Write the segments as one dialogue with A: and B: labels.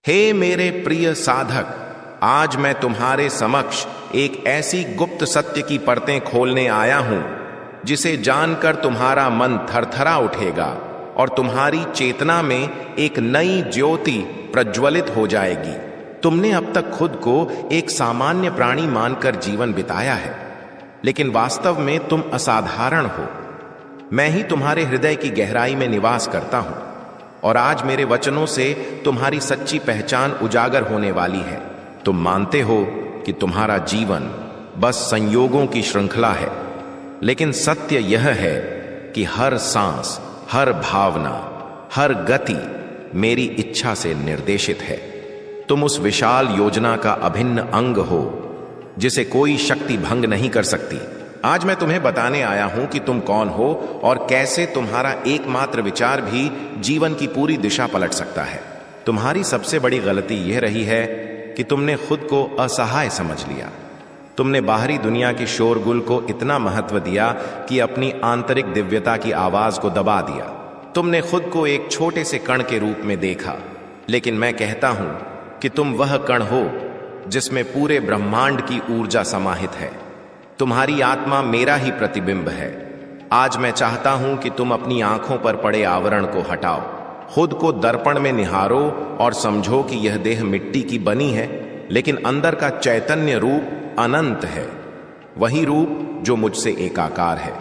A: हे मेरे प्रिय साधक, आज मैं तुम्हारे समक्ष एक ऐसी गुप्त सत्य की परतें खोलने आया हूं जिसे जानकर तुम्हारा मन थरथरा उठेगा और तुम्हारी चेतना में एक नई ज्योति प्रज्वलित हो जाएगी। तुमने अब तक खुद को एक सामान्य प्राणी मानकर जीवन बिताया है, लेकिन वास्तव में तुम असाधारण हो। मैं ही तुम्हारे हृदय की गहराई में निवास करता हूं और आज मेरे वचनों से तुम्हारी सच्ची पहचान उजागर होने वाली है। तुम मानते हो कि तुम्हारा जीवन बस संयोगों की श्रृंखला है, लेकिन सत्य यह है कि हर सांस, हर भावना, हर गति मेरी इच्छा से निर्देशित है। तुम उस विशाल योजना का अभिन्न अंग हो जिसे कोई शक्ति भंग नहीं कर सकती। आज मैं तुम्हें बताने आया हूं कि तुम कौन हो और कैसे तुम्हारा एकमात्र विचार भी जीवन की पूरी दिशा पलट सकता है। तुम्हारी सबसे बड़ी गलती यह रही है कि तुमने खुद को असहाय समझ लिया। तुमने बाहरी दुनिया के शोरगुल को इतना महत्व दिया कि अपनी आंतरिक दिव्यता की आवाज को दबा दिया। तुमने खुद को एक छोटे से कण के रूप में देखा, लेकिन मैं कहता हूं कि तुम वह कण हो जिसमें पूरे ब्रह्मांड की ऊर्जा समाहित है। तुम्हारी आत्मा मेरा ही प्रतिबिंब है। आज मैं चाहता हूं कि तुम अपनी आंखों पर पड़े आवरण को हटाओ, खुद को दर्पण में निहारो और समझो कि यह देह मिट्टी की बनी है, लेकिन अंदर का चैतन्य रूप अनंत है, वही रूप जो मुझसे एकाकार है।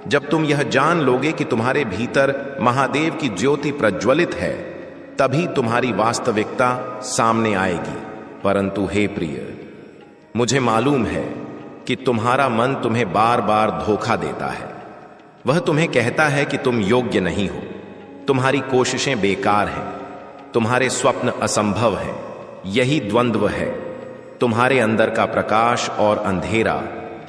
A: जब तुम यह जान लोगे कि तुम्हारे भीतर महादेव की ज्योति प्रज्वलित है, तभी तुम्हारी वास्तविकता सामने आएगी। परंतु हे प्रिय, मुझे मालूम है कि तुम्हारा मन तुम्हें बार बार धोखा देता है। वह तुम्हें कहता है कि तुम योग्य नहीं हो, तुम्हारी कोशिशें बेकार हैं, तुम्हारे स्वप्न असंभव हैं। यही द्वंद्व है। तुम्हारे अंदर का प्रकाश और अंधेरा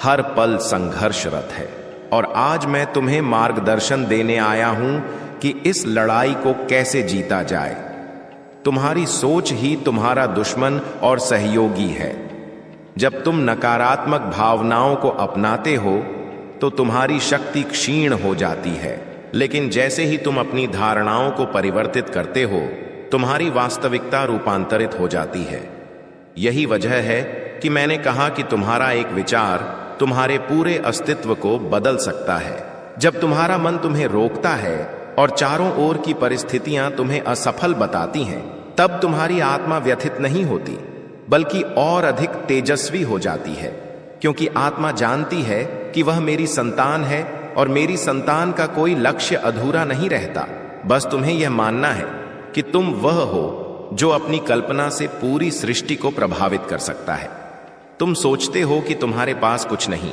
A: हर पल संघर्षरत है, और आज मैं तुम्हें मार्गदर्शन देने आया हूं कि इस लड़ाई को कैसे जीता जाए। तुम्हारी सोच ही तुम्हारा दुश्मन और सहयोगी है। जब तुम नकारात्मक भावनाओं को अपनाते हो तो तुम्हारी शक्ति क्षीण हो जाती है, लेकिन जैसे ही तुम अपनी धारणाओं को परिवर्तित करते हो, तुम्हारी वास्तविकता रूपांतरित हो जाती है। यही वजह है कि मैंने कहा कि तुम्हारा एक विचार तुम्हारे पूरे अस्तित्व को बदल सकता है। जब तुम्हारा मन तुम्हें रोकता है और चारों ओर की परिस्थितियां तुम्हें असफल बताती हैं, तब तुम्हारी आत्मा व्यथित नहीं होती, बल्कि और अधिक तेजस्वी हो जाती है, क्योंकि आत्मा जानती है कि वह मेरी संतान है और मेरी संतान का कोई लक्ष्य अधूरा नहीं रहता। बस तुम्हें यह मानना है कि तुम वह हो जो अपनी कल्पना से पूरी सृष्टि को प्रभावित कर सकता है। तुम सोचते हो कि तुम्हारे पास कुछ नहीं,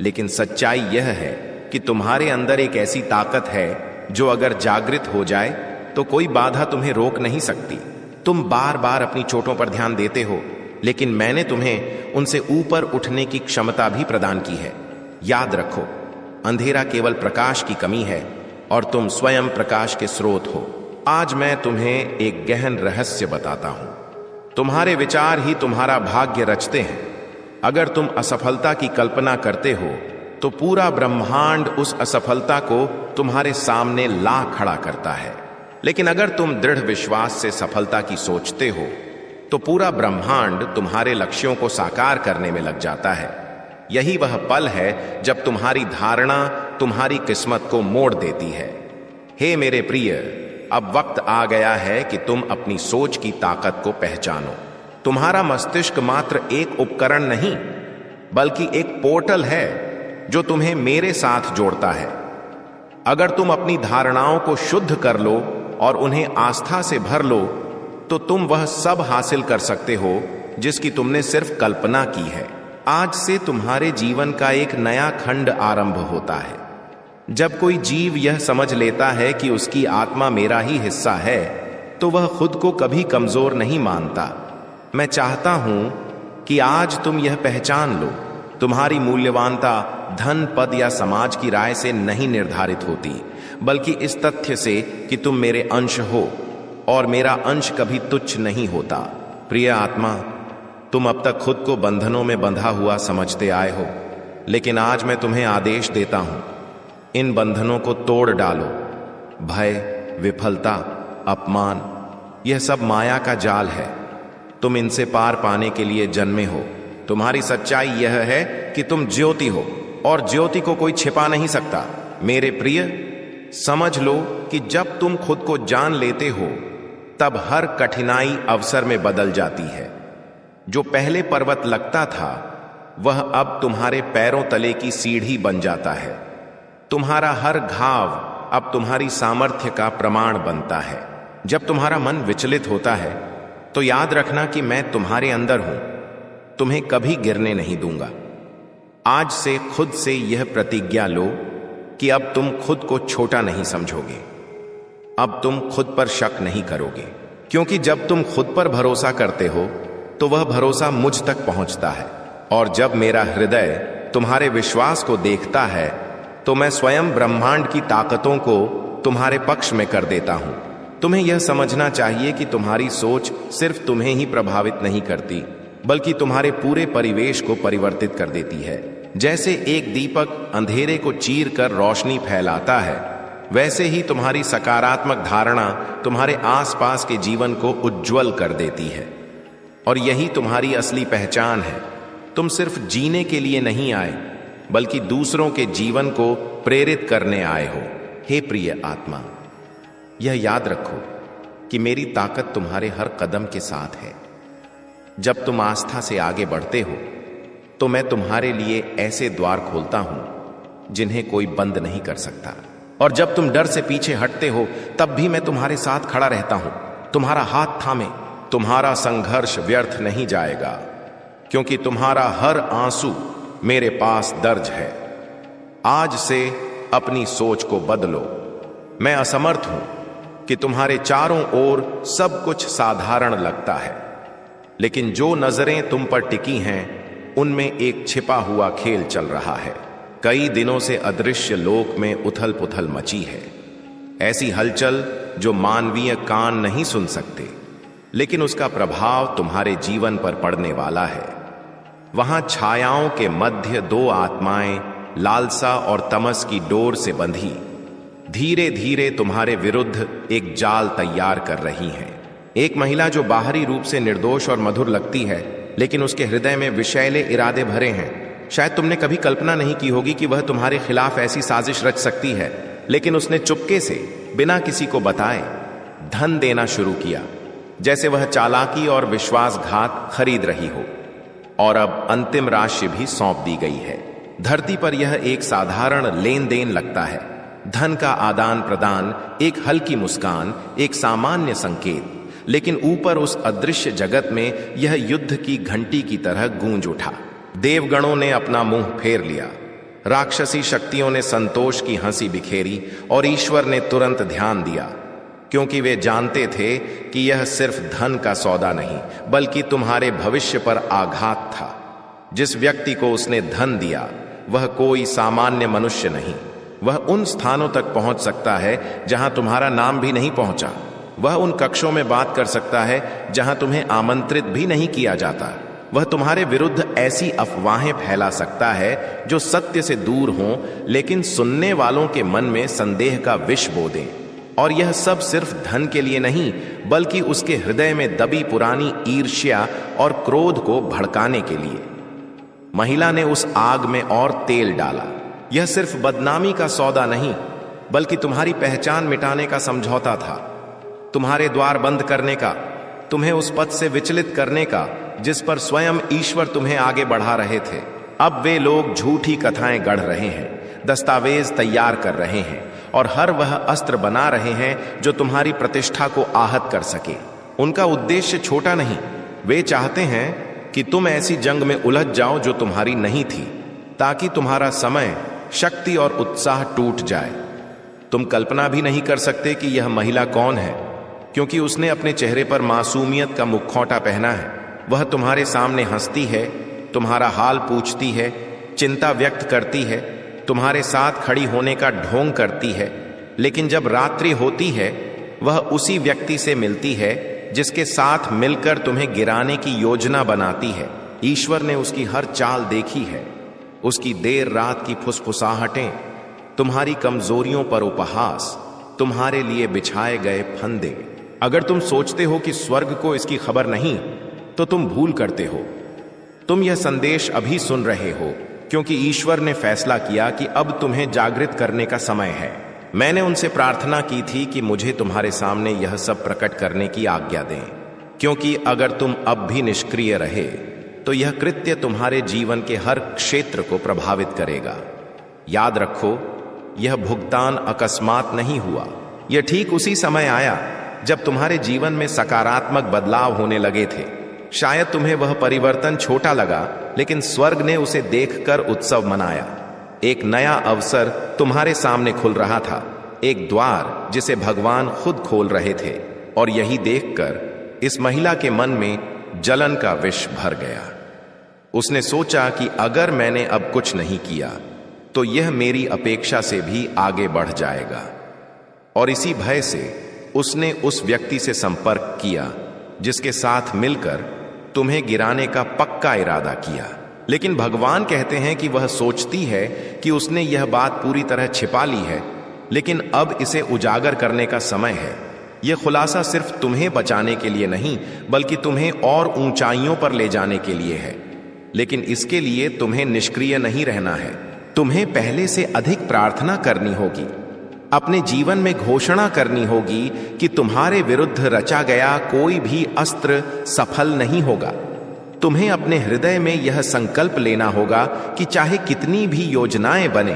A: लेकिन सच्चाई यह है कि तुम्हारे अंदर एक ऐसी ताकत है जो अगर जागृत हो जाए तो कोई बाधा तुम्हें रोक नहीं सकती। तुम बार बार अपनी चोटों पर ध्यान देते हो, लेकिन मैंने तुम्हें उनसे ऊपर उठने की क्षमता भी प्रदान की है। याद रखो, अंधेरा केवल प्रकाश की कमी है और तुम स्वयं प्रकाश के स्रोत हो। आज मैं तुम्हें एक गहन रहस्य बताता हूं। तुम्हारे विचार ही तुम्हारा भाग्य रचते हैं। अगर तुम असफलता की कल्पना करते हो तो पूरा ब्रह्मांड उस असफलता को तुम्हारे सामने ला खड़ा करता है, लेकिन अगर तुम दृढ़ विश्वास से सफलता की सोचते हो तो पूरा ब्रह्मांड तुम्हारे लक्ष्यों को साकार करने में लग जाता है। यही वह पल है जब तुम्हारी धारणा तुम्हारी किस्मत को मोड़ देती है। हे मेरे प्रिय, अब वक्त आ गया है कि तुम अपनी सोच की ताकत को पहचानो। तुम्हारा मस्तिष्क मात्र एक उपकरण नहीं, बल्कि एक पोर्टल है जो तुम्हें मेरे साथ जोड़ता है। अगर तुम अपनी धारणाओं को शुद्ध कर लो और उन्हें आस्था से भर लो, तो तुम वह सब हासिल कर सकते हो जिसकी तुमने सिर्फ कल्पना की है। आज से तुम्हारे जीवन का एक नया खंड आरंभ होता है। जब कोई जीव यह समझ लेता है कि उसकी आत्मा मेरा ही हिस्सा है, तो वह खुद को कभी कमजोर नहीं मानता। मैं चाहता हूं कि आज तुम यह पहचान लो, तुम्हारी मूल्यवानता धन, पद या समाज की राय से नहीं निर्धारित होती, बल्कि इस तथ्य से कि तुम मेरे अंश हो और मेरा अंश कभी तुच्छ नहीं होता। प्रिय आत्मा, तुम अब तक खुद को बंधनों में बंधा हुआ समझते आए हो, लेकिन आज मैं तुम्हें आदेश देता हूं, इन बंधनों को तोड़ डालो। भय, विफलता, अपमान, यह सब माया का जाल है। तुम इनसे पार पाने के लिए जन्मे हो। तुम्हारी सच्चाई यह है कि तुम ज्योति हो और ज्योति को कोई छिपा नहीं सकता। मेरे प्रिय, समझ लो कि जब तुम खुद को जान लेते हो तब हर कठिनाई अवसर में बदल जाती है। जो पहले पर्वत लगता था वह अब तुम्हारे पैरों तले की सीढ़ी बन जाता है। तुम्हारा हर घाव अब तुम्हारी सामर्थ्य का प्रमाण बनता है। जब तुम्हारा मन विचलित होता है तो याद रखना कि मैं तुम्हारे अंदर हूं, तुम्हें कभी गिरने नहीं दूंगा। आज से खुद से यह प्रतिज्ञा लो कि अब तुम खुद को छोटा नहीं समझोगे, अब तुम खुद पर शक नहीं करोगे, क्योंकि जब तुम खुद पर भरोसा करते हो तो वह भरोसा मुझ तक पहुंचता है। और जब मेरा हृदय तुम्हारे विश्वास को देखता है तो मैं स्वयं ब्रह्मांड की ताकतों को तुम्हारे पक्ष में कर देता हूं। तुम्हें यह समझना चाहिए कि तुम्हारी सोच सिर्फ तुम्हें ही प्रभावित नहीं करती, बल्कि तुम्हारे पूरे परिवेश को परिवर्तित कर देती है। जैसे एक दीपक अंधेरे को चीर कर रोशनी फैलाता है, वैसे ही तुम्हारी सकारात्मक धारणा तुम्हारे आसपास के जीवन को उज्जवल कर देती है। और यही तुम्हारी असली पहचान है। तुम सिर्फ जीने के लिए नहीं आए, बल्कि दूसरों के जीवन को प्रेरित करने आए हो। हे प्रिय आत्मा, यह याद रखो कि मेरी ताकत तुम्हारे हर कदम के साथ है। जब तुम आस्था से आगे बढ़ते हो तो मैं तुम्हारे लिए ऐसे द्वार खोलता हूं जिन्हें कोई बंद नहीं कर सकता। और जब तुम डर से पीछे हटते हो तब भी मैं तुम्हारे साथ खड़ा रहता हूं, तुम्हारा हाथ थामे। तुम्हारा संघर्ष व्यर्थ नहीं जाएगा, क्योंकि तुम्हारा हर आंसू मेरे पास दर्ज है। आज से अपनी सोच को बदलो। मैं असमर्थ हूं कि तुम्हारे चारों ओर सब कुछ साधारण लगता है, लेकिन जो नजरें तुम पर टिकी हैं उनमें एक छिपा हुआ खेल चल रहा है। कई दिनों से अदृश्य लोक में उथल पुथल मची है, ऐसी हलचल जो मानवीय कान नहीं सुन सकते, लेकिन उसका प्रभाव तुम्हारे जीवन पर पड़ने वाला है। वहां छायाओं के मध्य दो आत्माएं लालसा और तमस की डोर से बंधी धीरे धीरे तुम्हारे विरुद्ध एक जाल तैयार कर रही हैं। एक महिला जो बाहरी रूप से निर्दोष और मधुर लगती है, लेकिन उसके हृदय में विषैले इरादे भरे हैं। शायद तुमने कभी कल्पना नहीं की होगी कि वह तुम्हारे खिलाफ ऐसी साजिश रच सकती है, लेकिन उसने चुपके से बिना किसी को बताए धन देना शुरू किया, जैसे वह चालाकी और विश्वासघात खरीद रही हो। और अब अंतिम राशि भी सौंप दी गई है। धरती पर यह एक साधारण लेन देन लगता है, धन का आदान प्रदान, एक हल्की मुस्कान, एक सामान्य संकेत, लेकिन ऊपर उस अदृश्य जगत में यह युद्ध की घंटी की तरह गूंज उठा। देवगणों ने अपना मुंह फेर लिया, राक्षसी शक्तियों ने संतोष की हंसी बिखेरी और ईश्वर ने तुरंत ध्यान दिया, क्योंकि वे जानते थे कि यह सिर्फ धन का सौदा नहीं, बल्कि तुम्हारे भविष्य पर आघात था। जिस व्यक्ति को उसने धन दिया वह कोई सामान्य मनुष्य नहीं। वह उन स्थानों तक पहुंच सकता है जहां तुम्हारा नाम भी नहीं पहुंचा। वह उन कक्षों में बात कर सकता है जहां तुम्हें आमंत्रित भी नहीं किया जाता। वह तुम्हारे विरुद्ध ऐसी अफवाहें फैला सकता है जो सत्य से दूर हों, लेकिन सुनने वालों के मन में संदेह का विष बो दें। और यह सब सिर्फ धन के लिए नहीं, बल्कि उसके हृदय में दबी पुरानी ईर्ष्या और क्रोध को भड़काने के लिए। महिला ने उस आग में और तेल डाला। यह सिर्फ बदनामी का सौदा नहीं, बल्कि तुम्हारी पहचान मिटाने का समझौता था, तुम्हारे द्वार बंद करने का, तुम्हें उस पथ से विचलित करने का जिस पर स्वयं ईश्वर तुम्हें आगे बढ़ा रहे थे। अब वे लोग झूठी कथाएं गढ़ रहे हैं, दस्तावेज तैयार कर रहे हैं और हर वह अस्त्र बना रहे हैं जो तुम्हारी प्रतिष्ठा को आहत कर सके। उनका उद्देश्य छोटा नहीं, वे चाहते हैं कि तुम ऐसी जंग में उलझ जाओ जो तुम्हारी नहीं थी, ताकि तुम्हारा समय, शक्ति और उत्साह टूट जाए। तुम कल्पना भी नहीं कर सकते कि यह महिला कौन है, क्योंकि उसने अपने चेहरे पर मासूमियत का मुखौटा पहना है। वह तुम्हारे सामने हंसती है, तुम्हारा हाल पूछती है, चिंता व्यक्त करती है, तुम्हारे साथ खड़ी होने का ढोंग करती है। लेकिन जब रात्रि होती है वह उसी व्यक्ति से मिलती है जिसके साथ मिलकर तुम्हें गिराने की योजना बनाती है। ईश्वर ने उसकी हर चाल देखी है, उसकी देर रात की फुसफुसाहटें, तुम्हारी कमजोरियों पर उपहास, तुम्हारे लिए बिछाए गए फंदे। अगर तुम सोचते हो कि स्वर्ग को इसकी खबर नहीं, तो तुम भूल करते हो। तुम यह संदेश अभी सुन रहे हो, क्योंकि ईश्वर ने फैसला किया कि अब तुम्हें जागृत करने का समय है। मैंने उनसे प्रार्थना की थी कि मुझे तुम्हारे सामने यह सब प्रकट करने की आज्ञा दें, क्योंकि अगर तुम अब भी निष्क्रिय रहे तो यह कृत्य तुम्हारे जीवन के हर क्षेत्र को प्रभावित करेगा। याद रखो, यह भुगतान अकस्मात नहीं हुआ। यह ठीक उसी समय आया जब तुम्हारे जीवन में सकारात्मक बदलाव होने लगे थे। शायद तुम्हें वह परिवर्तन छोटा लगा, लेकिन स्वर्ग ने उसे देखकर उत्सव मनाया। एक नया अवसर तुम्हारे सामने खुल रहा था, एक द्वार जिसे भगवान खुद खोल रहे थे। और यही देखकर इस महिला के मन में जलन का विष भर गया। उसने सोचा कि अगर मैंने अब कुछ नहीं किया तो यह मेरी अपेक्षा से भी आगे बढ़ जाएगा। और इसी भय से उसने उस व्यक्ति से संपर्क किया जिसके साथ मिलकर तुम्हें गिराने का पक्का इरादा किया। लेकिन भगवान कहते हैं कि वह सोचती है कि उसने यह बात पूरी तरह छिपा ली है, लेकिन अब इसे उजागर करने का समय है। यह खुलासा सिर्फ तुम्हें बचाने के लिए नहीं, बल्कि तुम्हें और ऊंचाइयों पर ले जाने के लिए है। लेकिन इसके लिए तुम्हें निष्क्रिय नहीं रहना है। तुम्हें पहले से अधिक प्रार्थना करनी होगी। अपने जीवन में घोषणा करनी होगी कि तुम्हारे विरुद्ध रचा गया कोई भी अस्त्र सफल नहीं होगा। तुम्हें अपने हृदय में यह संकल्प लेना होगा कि चाहे कितनी भी योजनाएं बने,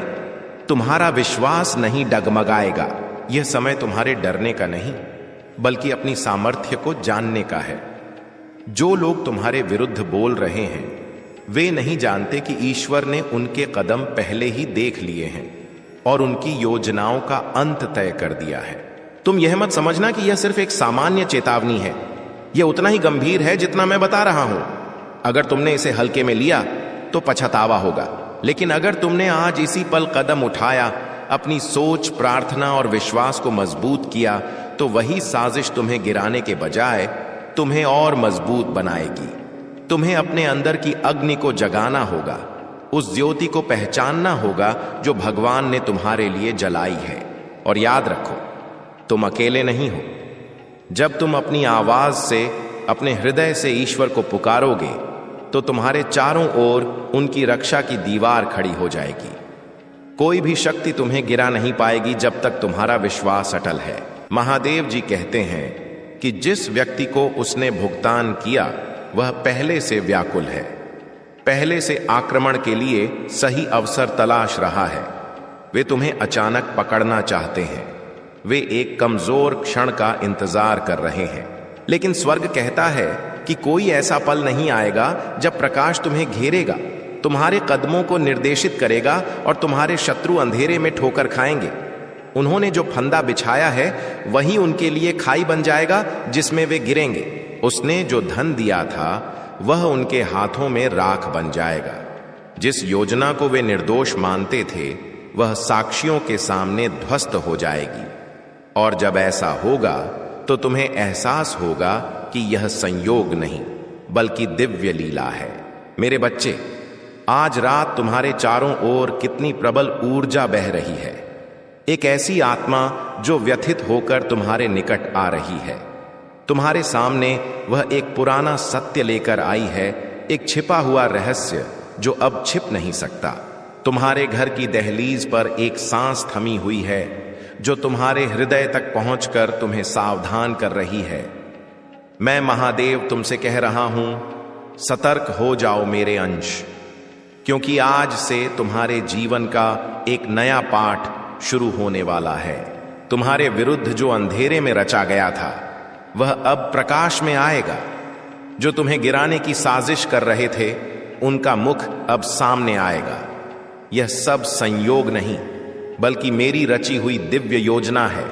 A: तुम्हारा विश्वास नहीं डगमगाएगा। यह समय तुम्हारे डरने का नहीं, बल्कि अपनी सामर्थ्य को जानने का है। जो लोग तुम्हारे विरुद्ध बोल रहे हैं, वे नहीं जानते कि ईश्वर ने उनके कदम पहले ही देख लिए हैं और उनकी योजनाओं का अंत तय कर दिया है। तुम यह मत समझना कि यह सिर्फ एक सामान्य चेतावनी है। यह उतना ही गंभीर है जितना मैं बता रहा हूं। अगर तुमने इसे हल्के में लिया तो पछतावा होगा, लेकिन अगर तुमने आज इसी पल कदम उठाया, अपनी सोच, प्रार्थना और विश्वास को मजबूत किया, तो वही साजिश तुम्हें गिराने के बजाय तुम्हें और मजबूत बनाएगी। तुम्हें अपने अंदर की अग्नि को जगाना होगा, उस ज्योति को पहचानना होगा जो भगवान ने तुम्हारे लिए जलाई है। और याद रखो, तुम अकेले नहीं हो। जब तुम अपनी आवाज से, अपने हृदय से ईश्वर को पुकारोगे, तो तुम्हारे चारों ओर उनकी रक्षा की दीवार खड़ी हो जाएगी। कोई भी शक्ति तुम्हें गिरा नहीं पाएगी जब तक तुम्हारा विश्वास अटल है। महादेव जी कहते हैं कि जिस व्यक्ति को उसने भुगतान किया वह पहले से व्याकुल है, पहले से आक्रमण के लिए सही अवसर तलाश रहा है। वे तुम्हें अचानक पकड़ना चाहते हैं। वे एक कमजोर क्षण का इंतजार कर रहे हैं। लेकिन स्वर्ग कहता है कि कोई ऐसा पल नहीं आएगा जब प्रकाश तुम्हें घेरेगा, तुम्हारे कदमों को निर्देशित करेगा और तुम्हारे शत्रु अंधेरे में ठोकर खाएंगे। उन्होंने जो फंदा बिछाया है वही उनके लिए खाई बन जाएगा जिसमें वे गिरेंगे। उसने जो धन दिया था वह उनके हाथों में राख बन जाएगा। जिस योजना को वे निर्दोष मानते थे वह साक्षियों के सामने ध्वस्त हो जाएगी। और जब ऐसा होगा तो तुम्हें एहसास होगा कि यह संयोग नहीं बल्कि दिव्य लीला है। मेरे बच्चे, आज रात तुम्हारे चारों ओर कितनी प्रबल ऊर्जा बह रही है। एक ऐसी आत्मा जो व्यथित होकर तुम्हारे निकट आ रही है। तुम्हारे सामने वह एक पुराना सत्य लेकर आई है, एक छिपा हुआ रहस्य जो अब छिप नहीं सकता। तुम्हारे घर की दहलीज पर एक सांस थमी हुई है जो तुम्हारे हृदय तक पहुंचकर तुम्हें सावधान कर रही है। मैं महादेव तुमसे कह रहा हूं, सतर्क हो जाओ मेरे अंश, क्योंकि आज से तुम्हारे जीवन का एक नया पाठ शुरू होने वाला है। तुम्हारे विरुद्ध जो अंधेरे में रचा गया था वह अब प्रकाश में आएगा। जो तुम्हें गिराने की साजिश कर रहे थे उनका मुख अब सामने आएगा। यह सब संयोग नहीं बल्कि मेरी रची हुई दिव्य योजना है,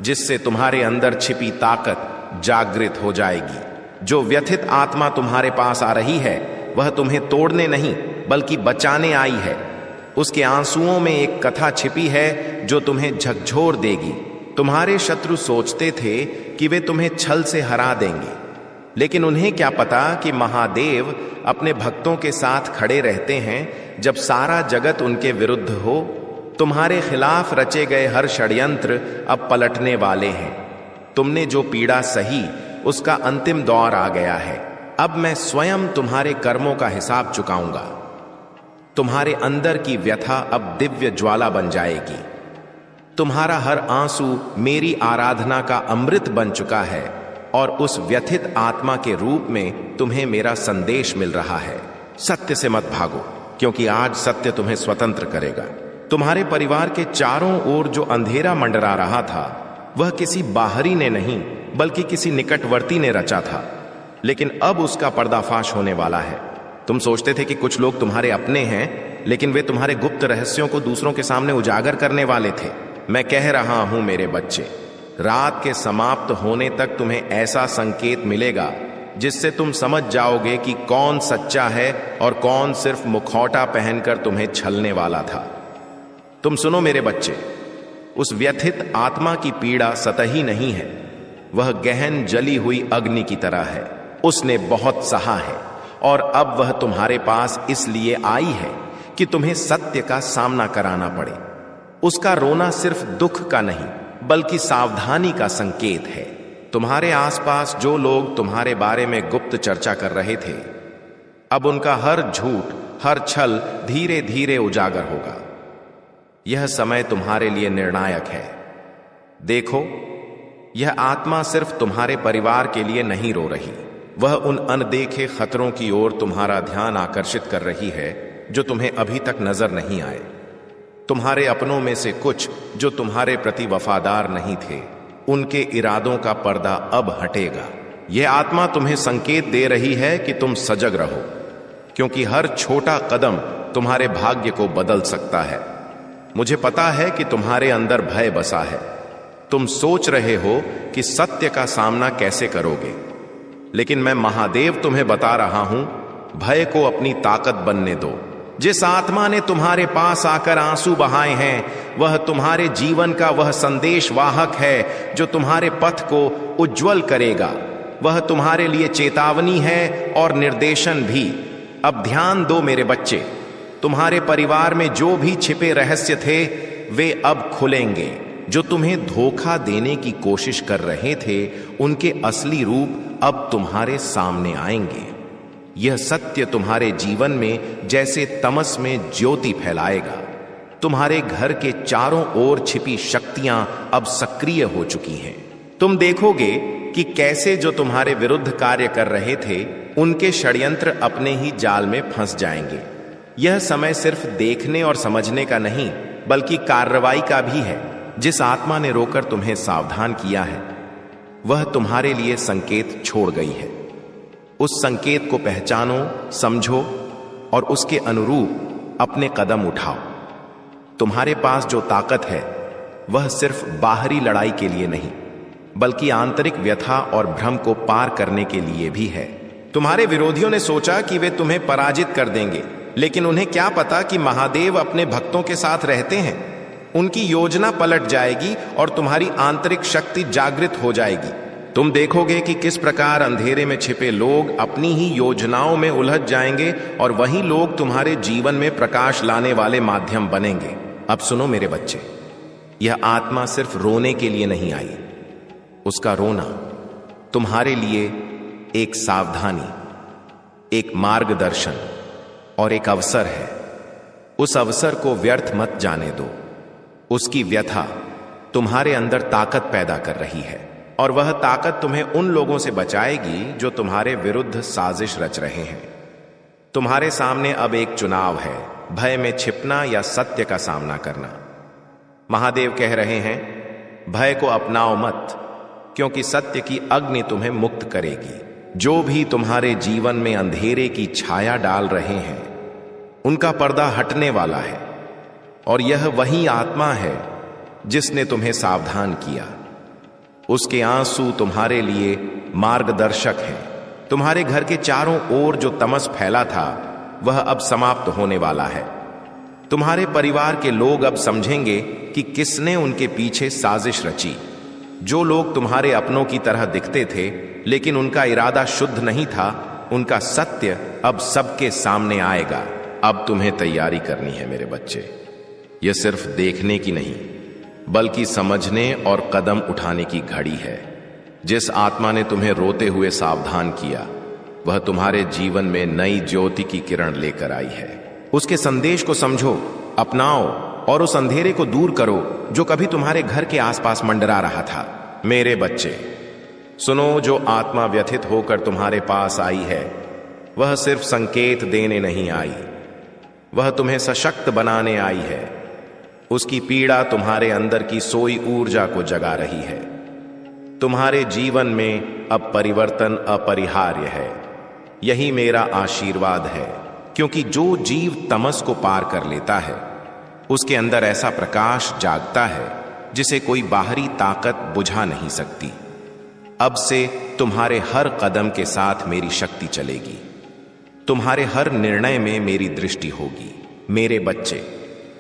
A: जिससे तुम्हारे अंदर छिपी ताकत जागृत हो जाएगी। जो व्यथित आत्मा तुम्हारे पास आ रही है वह तुम्हें तोड़ने नहीं बल्कि बचाने आई है। उसके आंसुओं में एक कथा छिपी है जो तुम्हें झकझोर देगी। तुम्हारे शत्रु सोचते थे कि वे तुम्हें छल से हरा देंगे, लेकिन उन्हें क्या पता कि महादेव अपने भक्तों के साथ खड़े रहते हैं जब सारा जगत उनके विरुद्ध हो। तुम्हारे खिलाफ रचे गए हर षड्यंत्र अब पलटने वाले हैं। तुमने जो पीड़ा सही उसका अंतिम दौर आ गया है। अब मैं स्वयं तुम्हारे कर्मों का हिसाब चुकाऊंगा। तुम्हारे अंदर की व्यथा अब दिव्य ज्वाला बन जाएगी। तुम्हारा हर आंसू मेरी आराधना का अमृत बन चुका है और उस व्यथित आत्मा के रूप में तुम्हें मेरा संदेश मिल रहा है। सत्य से मत भागो, क्योंकि आज सत्य तुम्हें स्वतंत्र करेगा। तुम्हारे परिवार के चारों ओर जो अंधेरा मंडरा रहा था, वह किसी बाहरी ने नहीं बल्कि किसी निकटवर्ती ने रचा था, लेकिन अब उसका पर्दाफाश होने वाला है। तुम सोचते थे कि कुछ लोग तुम्हारे अपने हैं, लेकिन वे तुम्हारे गुप्त रहस्यों को दूसरों के सामने उजागर करने वाले थे। मैं कह रहा हूं मेरे बच्चे, रात के समाप्त होने तक तुम्हें ऐसा संकेत मिलेगा जिससे तुम समझ जाओगे कि कौन सच्चा है और कौन सिर्फ मुखौटा पहनकर तुम्हें छलने वाला था। तुम सुनो मेरे बच्चे, उस व्यथित आत्मा की पीड़ा सतही नहीं है, वह गहन जली हुई अग्नि की तरह है। उसने बहुत सहा है और अब वह तुम्हारे पास इसलिए आई है कि तुम्हें सत्य का सामना कराना पड़े। उसका रोना सिर्फ दुख का नहीं बल्कि सावधानी का संकेत है। तुम्हारे आसपास जो लोग तुम्हारे बारे में गुप्त चर्चा कर रहे थे, अब उनका हर झूठ, हर छल धीरे धीरे उजागर होगा। यह समय तुम्हारे लिए निर्णायक है। देखो, यह आत्मा सिर्फ तुम्हारे परिवार के लिए नहीं रो रही, वह उन अनदेखे खतरों की ओर तुम्हारा ध्यान आकर्षित कर रही है जो तुम्हें अभी तक नजर नहीं आए। तुम्हारे अपनों में से कुछ जो तुम्हारे प्रति वफादार नहीं थे, उनके इरादों का पर्दा अब हटेगा। यह आत्मा तुम्हें संकेत दे रही है कि तुम सजग रहो, क्योंकि हर छोटा कदम तुम्हारे भाग्य को बदल सकता है। मुझे पता है कि तुम्हारे अंदर भय बसा है। तुम सोच रहे हो कि सत्य का सामना कैसे करोगे, लेकिन मैं महादेव तुम्हें बता रहा हूं, भय को अपनी ताकत बनने दो। जिस आत्मा ने तुम्हारे पास आकर आंसू बहाए हैं, वह तुम्हारे जीवन का वह संदेश वाहक है जो तुम्हारे पथ को उज्जवल करेगा। वह तुम्हारे लिए चेतावनी है और निर्देशन भी। अब ध्यान दो मेरे बच्चे, तुम्हारे परिवार में जो भी छिपे रहस्य थे वे अब खुलेंगे। जो तुम्हें धोखा देने की कोशिश कर रहे थे, उनके असली रूप अब तुम्हारे सामने आएंगे। यह सत्य तुम्हारे जीवन में जैसे तमस में ज्योति फैलाएगा। तुम्हारे घर के चारों ओर छिपी शक्तियां अब सक्रिय हो चुकी हैं। तुम देखोगे कि कैसे जो तुम्हारे विरुद्ध कार्य कर रहे थे, उनके षड्यंत्र अपने ही जाल में फंस जाएंगे। यह समय सिर्फ देखने और समझने का नहीं बल्कि कार्रवाई का भी है। जिस आत्मा ने रोकर तुम्हें सावधान किया है, वह तुम्हारे लिए संकेत छोड़ गई है। उस संकेत को पहचानो, समझो और उसके अनुरूप अपने कदम उठाओ। तुम्हारे पास जो ताकत है, वह सिर्फ बाहरी लड़ाई के लिए नहीं बल्कि आंतरिक व्यथा और भ्रम को पार करने के लिए भी है। तुम्हारे विरोधियों ने सोचा कि वे तुम्हें पराजित कर देंगे, लेकिन उन्हें क्या पता कि महादेव अपने भक्तों के साथ रहते हैं। उनकी योजना पलट जाएगी और तुम्हारी आंतरिक शक्ति जागृत हो जाएगी। तुम देखोगे कि किस प्रकार अंधेरे में छिपे लोग अपनी ही योजनाओं में उलझ जाएंगे और वही लोग तुम्हारे जीवन में प्रकाश लाने वाले माध्यम बनेंगे। अब सुनो मेरे बच्चे, यह आत्मा सिर्फ रोने के लिए नहीं आई। उसका रोना तुम्हारे लिए एक सावधानी, एक मार्गदर्शन और एक अवसर है। उस अवसर को व्यर्थ मत जाने दो। उसकी व्यथा तुम्हारे अंदर ताकत पैदा कर रही है और वह ताकत तुम्हें उन लोगों से बचाएगी जो तुम्हारे विरुद्ध साजिश रच रहे हैं। तुम्हारे सामने अब एक चुनाव है, भय में छिपना या सत्य का सामना करना। महादेव कह रहे हैं, भय को अपनाओ मत, क्योंकि सत्य की अग्नि तुम्हें मुक्त करेगी। जो भी तुम्हारे जीवन में अंधेरे की छाया डाल रहे हैं, उनका पर्दा हटने वाला है और यह वही आत्मा है जिसने तुम्हें सावधान किया। उसके आंसू तुम्हारे लिए मार्गदर्शक हैं। तुम्हारे घर के चारों ओर जो तमस फैला था, वह अब समाप्त होने वाला है। तुम्हारे परिवार के लोग अब समझेंगे कि किसने उनके पीछे साजिश रची। जो लोग तुम्हारे अपनों की तरह दिखते थे लेकिन उनका इरादा शुद्ध नहीं था, उनका सत्य अब सबके सामने आएगा। अब तुम्हें तैयारी करनी है मेरे बच्चे। यह सिर्फ देखने की नहीं बल्कि समझने और कदम उठाने की घड़ी है। जिस आत्मा ने तुम्हें रोते हुए सावधान किया, वह तुम्हारे जीवन में नई ज्योति की किरण लेकर आई है। उसके संदेश को समझो, अपनाओ और उस अंधेरे को दूर करो जो कभी तुम्हारे घर के आसपास मंडरा रहा था। मेरे बच्चे सुनो, जो आत्मा व्यथित होकर तुम्हारे पास आई है, वह सिर्फ संकेत देने नहीं आई, वह तुम्हें सशक्त बनाने आई है। उसकी पीड़ा तुम्हारे अंदर की सोई ऊर्जा को जगा रही है। तुम्हारे जीवन में अब परिवर्तन अपरिहार्य है। यही मेरा आशीर्वाद है, क्योंकि जो जीव तमस को पार कर लेता है, उसके अंदर ऐसा प्रकाश जागता है जिसे कोई बाहरी ताकत बुझा नहीं सकती। अब से तुम्हारे हर कदम के साथ मेरी शक्ति चलेगी, तुम्हारे हर निर्णय में मेरी दृष्टि होगी। मेरे बच्चे,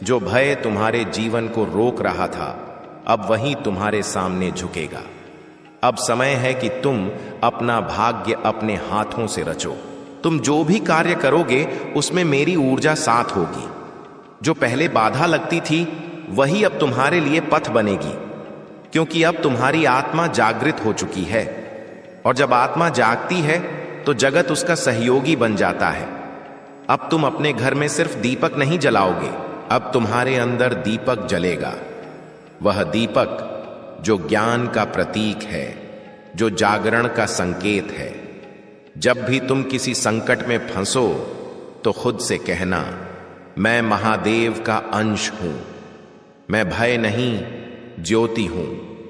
A: जो भय तुम्हारे जीवन को रोक रहा था, अब वही तुम्हारे सामने झुकेगा। अब समय है कि तुम अपना भाग्य अपने हाथों से रचो। तुम जो भी कार्य करोगे उसमें मेरी ऊर्जा साथ होगी। जो पहले बाधा लगती थी, वही अब तुम्हारे लिए पथ बनेगी, क्योंकि अब तुम्हारी आत्मा जागृत हो चुकी है। और जब आत्मा जागती है तो जगत उसका सहयोगी बन जाता है। अब तुम अपने घर में सिर्फ दीपक नहीं जलाओगे, अब तुम्हारे अंदर दीपक जलेगा। वह दीपक जो ज्ञान का प्रतीक है, जो जागरण का संकेत है। जब भी तुम किसी संकट में फंसो तो खुद से कहना, मैं महादेव का अंश हूं, मैं भय नहीं ज्योति हूं।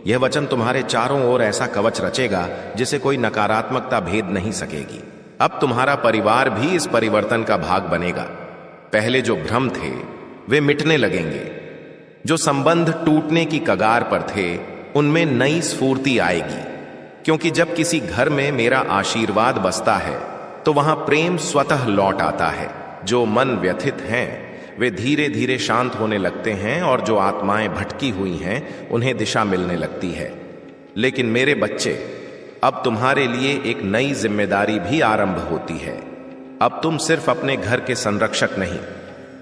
A: यह वचन तुम्हारे चारों ओर ऐसा कवच रचेगा जिसे कोई नकारात्मकता भेद नहीं सकेगी। अब तुम्हारा परिवार भी इस परिवर्तन का भाग बनेगा। पहले जो भ्रम थे वे मिटने लगेंगे। जो संबंध टूटने की कगार पर थे, उनमें नई स्फूर्ति आएगी, क्योंकि जब किसी घर में मेरा आशीर्वाद बसता है तो वहां प्रेम स्वतः लौट आता है। जो मन व्यथित हैं वे धीरे धीरे शांत होने लगते हैं, और जो आत्माएं भटकी हुई हैं उन्हें दिशा मिलने लगती है। लेकिन मेरे बच्चे, अब तुम्हारे लिए एक नई जिम्मेदारी भी आरंभ होती है। अब तुम सिर्फ अपने घर के संरक्षक नहीं,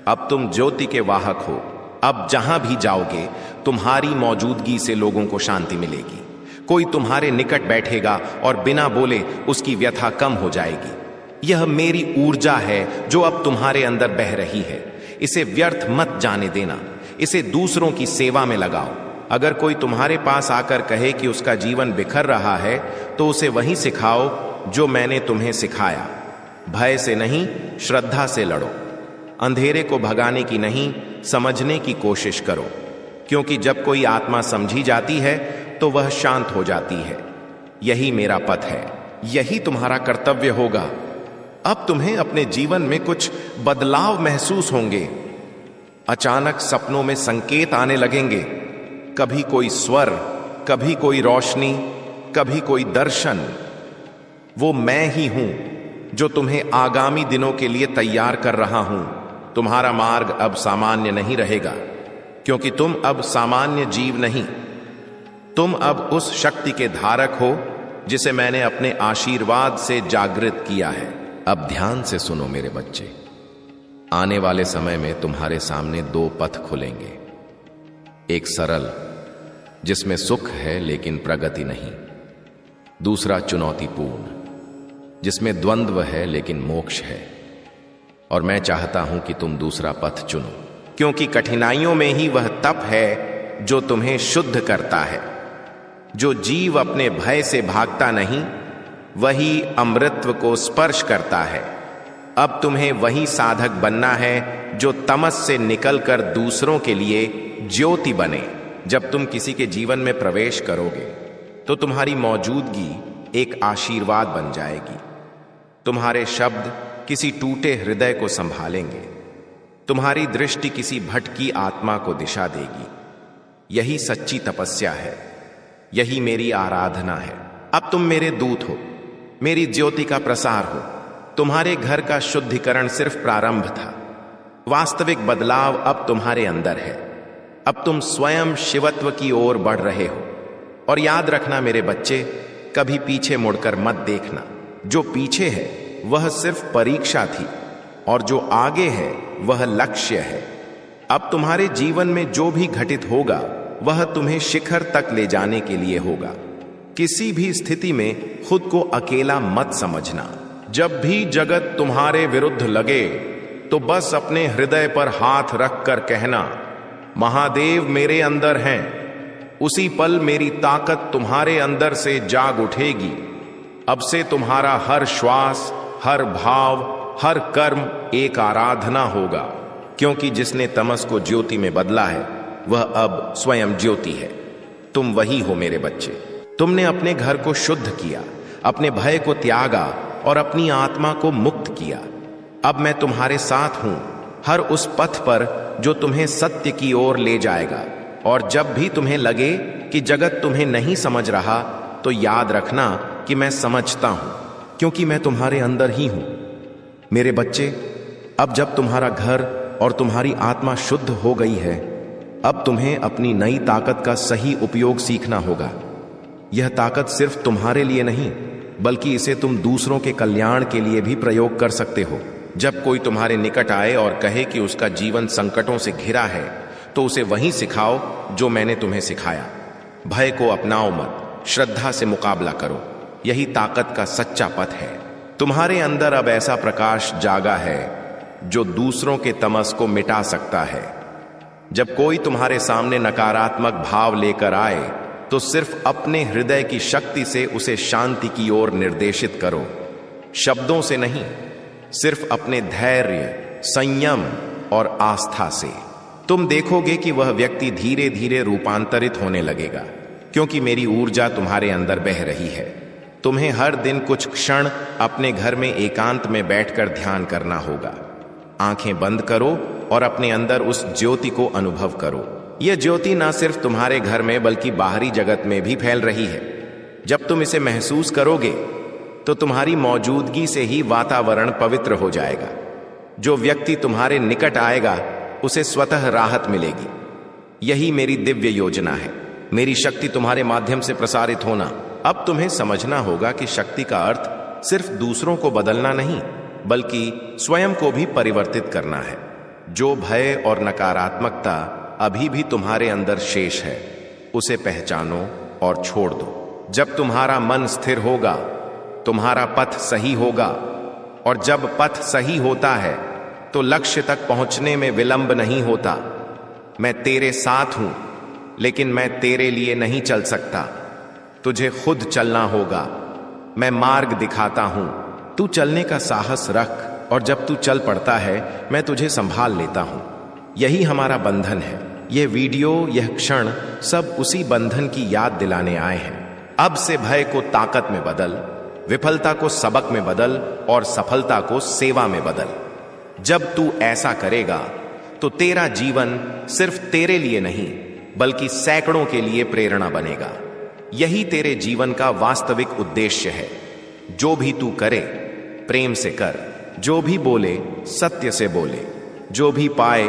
A: अब तुम ज्योति के वाहक हो। अब जहां भी जाओगे, तुम्हारी मौजूदगी से लोगों को शांति मिलेगी। कोई तुम्हारे निकट बैठेगा और बिना बोले उसकी व्यथा कम हो जाएगी। यह मेरी ऊर्जा है जो अब तुम्हारे अंदर बह रही है। इसे व्यर्थ मत जाने देना, इसे दूसरों की सेवा में लगाओ। अगर कोई तुम्हारे पास आकर कहे कि उसका जीवन बिखर रहा है, तो उसे वही सिखाओ जो मैंने तुम्हें सिखाया। भय से नहीं, श्रद्धा से लड़ो। अंधेरे को भगाने की नहीं, समझने की कोशिश करो, क्योंकि जब कोई आत्मा समझी जाती है तो वह शांत हो जाती है। यही मेरा पथ है, यही तुम्हारा कर्तव्य होगा। अब तुम्हें अपने जीवन में कुछ बदलाव महसूस होंगे। अचानक सपनों में संकेत आने लगेंगे, कभी कोई स्वर, कभी कोई रोशनी, कभी कोई दर्शन। वो मैं ही हूं जो तुम्हें आगामी दिनों के लिए तैयार कर रहा हूं। तुम्हारा मार्ग अब सामान्य नहीं रहेगा, क्योंकि तुम अब सामान्य जीव नहीं, तुम अब उस शक्ति के धारक हो जिसे मैंने अपने आशीर्वाद से जागृत किया है। अब ध्यान से सुनो मेरे बच्चे, आने वाले समय में तुम्हारे सामने दो पथ खुलेंगे। एक सरल, जिसमें सुख है लेकिन प्रगति नहीं। दूसरा चुनौतीपूर्ण, जिसमें द्वंद्व है लेकिन मोक्ष है। और मैं चाहता हूं कि तुम दूसरा पथ चुनो, क्योंकि कठिनाइयों में ही वह तप है जो तुम्हें शुद्ध करता है। जो जीव अपने भय से भागता नहीं, वही अमृतत्व को स्पर्श करता है। अब तुम्हें वही साधक बनना है जो तमस से निकलकर दूसरों के लिए ज्योति बने। जब तुम किसी के जीवन में प्रवेश करोगे तो तुम्हारी मौजूदगी एक आशीर्वाद बन जाएगी। तुम्हारे शब्द किसी टूटे हृदय को संभालेंगे, तुम्हारी दृष्टि किसी भटकी आत्मा को दिशा देगी। यही सच्ची तपस्या है, यही मेरी आराधना है। अब तुम मेरे दूत हो, मेरी ज्योति का प्रसार हो। तुम्हारे घर का शुद्धिकरण सिर्फ प्रारंभ था, वास्तविक बदलाव अब तुम्हारे अंदर है। अब तुम स्वयं शिवत्व की ओर बढ़ रहे हो। और याद रखना मेरे बच्चे, कभी पीछे मुड़कर मत देखना। जो पीछे है वह सिर्फ परीक्षा थी, और जो आगे है वह लक्ष्य है। अब तुम्हारे जीवन में जो भी घटित होगा वह तुम्हें शिखर तक ले जाने के लिए होगा। किसी भी स्थिति में खुद को अकेला मत समझना। जब भी जगत तुम्हारे विरुद्ध लगे तो बस अपने हृदय पर हाथ रखकर कहना, महादेव मेरे अंदर हैं। उसी पल मेरी ताकत तुम्हारे अंदर से जाग उठेगी। अब से तुम्हारा हर श्वास, हर भाव, हर कर्म एक आराधना होगा, क्योंकि जिसने तमस को ज्योति में बदला है वह अब स्वयं ज्योति है। तुम वही हो मेरे बच्चे। तुमने अपने घर को शुद्ध किया, अपने भय को त्यागा और अपनी आत्मा को मुक्त किया। अब मैं तुम्हारे साथ हूं हर उस पथ पर जो तुम्हें सत्य की ओर ले जाएगा। और जब भी तुम्हें लगे कि जगत तुम्हें नहीं समझ रहा तो याद रखना कि मैं समझता हूं, क्योंकि मैं तुम्हारे अंदर ही हूं। मेरे बच्चे, अब जब तुम्हारा घर और तुम्हारी आत्मा शुद्ध हो गई है, अब तुम्हें अपनी नई ताकत का सही उपयोग सीखना होगा। यह ताकत सिर्फ तुम्हारे लिए नहीं, बल्कि इसे तुम दूसरों के कल्याण के लिए भी प्रयोग कर सकते हो। जब कोई तुम्हारे निकट आए और कहे कि उसका जीवन संकटों से घिरा है, तो उसे वही सिखाओ जो मैंने तुम्हें सिखाया। भय को अपनाओ मत, श्रद्धा से मुकाबला करो। यही ताकत का सच्चा पथ है। तुम्हारे अंदर अब ऐसा प्रकाश जागा है जो दूसरों के तमस को मिटा सकता है। जब कोई तुम्हारे सामने नकारात्मक भाव लेकर आए तो सिर्फ अपने हृदय की शक्ति से उसे शांति की ओर निर्देशित करो, शब्दों से नहीं, सिर्फ अपने धैर्य, संयम और आस्था से। तुम देखोगे कि वह व्यक्ति धीरे धीरे रूपांतरित होने लगेगा, क्योंकि मेरी ऊर्जा तुम्हारे अंदर बह रही है। तुम्हें हर दिन कुछ क्षण अपने घर में एकांत में बैठकर ध्यान करना होगा। आंखें बंद करो और अपने अंदर उस ज्योति को अनुभव करो। यह ज्योति ना सिर्फ तुम्हारे घर में बल्कि बाहरी जगत में भी फैल रही है। जब तुम इसे महसूस करोगे तो तुम्हारी मौजूदगी से ही वातावरण पवित्र हो जाएगा। जो व्यक्ति तुम्हारे निकट आएगा उसे स्वतः राहत मिलेगी। यही मेरी दिव्य योजना है, मेरी शक्ति तुम्हारे माध्यम से प्रसारित होना। अब तुम्हें समझना होगा कि शक्ति का अर्थ सिर्फ दूसरों को बदलना नहीं, बल्कि स्वयं को भी परिवर्तित करना है। जो भय और नकारात्मकता अभी भी तुम्हारे अंदर शेष है, उसे पहचानो और छोड़ दो। जब तुम्हारा मन स्थिर होगा, तुम्हारा पथ सही होगा, और जब पथ सही होता है तो लक्ष्य तक पहुंचने में विलंब नहीं होता। मैं तेरे साथ हूं, लेकिन मैं तेरे लिए नहीं चल सकता। तुझे खुद चलना होगा। मैं मार्ग दिखाता हूं, तू चलने का साहस रख, और जब तू चल पड़ता है मैं तुझे संभाल लेता हूं। यही हमारा बंधन है। यह वीडियो, यह क्षण सब उसी बंधन की याद दिलाने आए हैं। अब से भय को ताकत में बदल, विफलता को सबक में बदल और सफलता को सेवा में बदल। जब तू ऐसा करेगा तो तेरा जीवन सिर्फ तेरे लिए नहीं बल्कि सैकड़ों के लिए प्रेरणा बनेगा। यही तेरे जीवन का वास्तविक उद्देश्य है। जो भी तू करे प्रेम से कर, जो भी बोले सत्य से बोले, जो भी पाए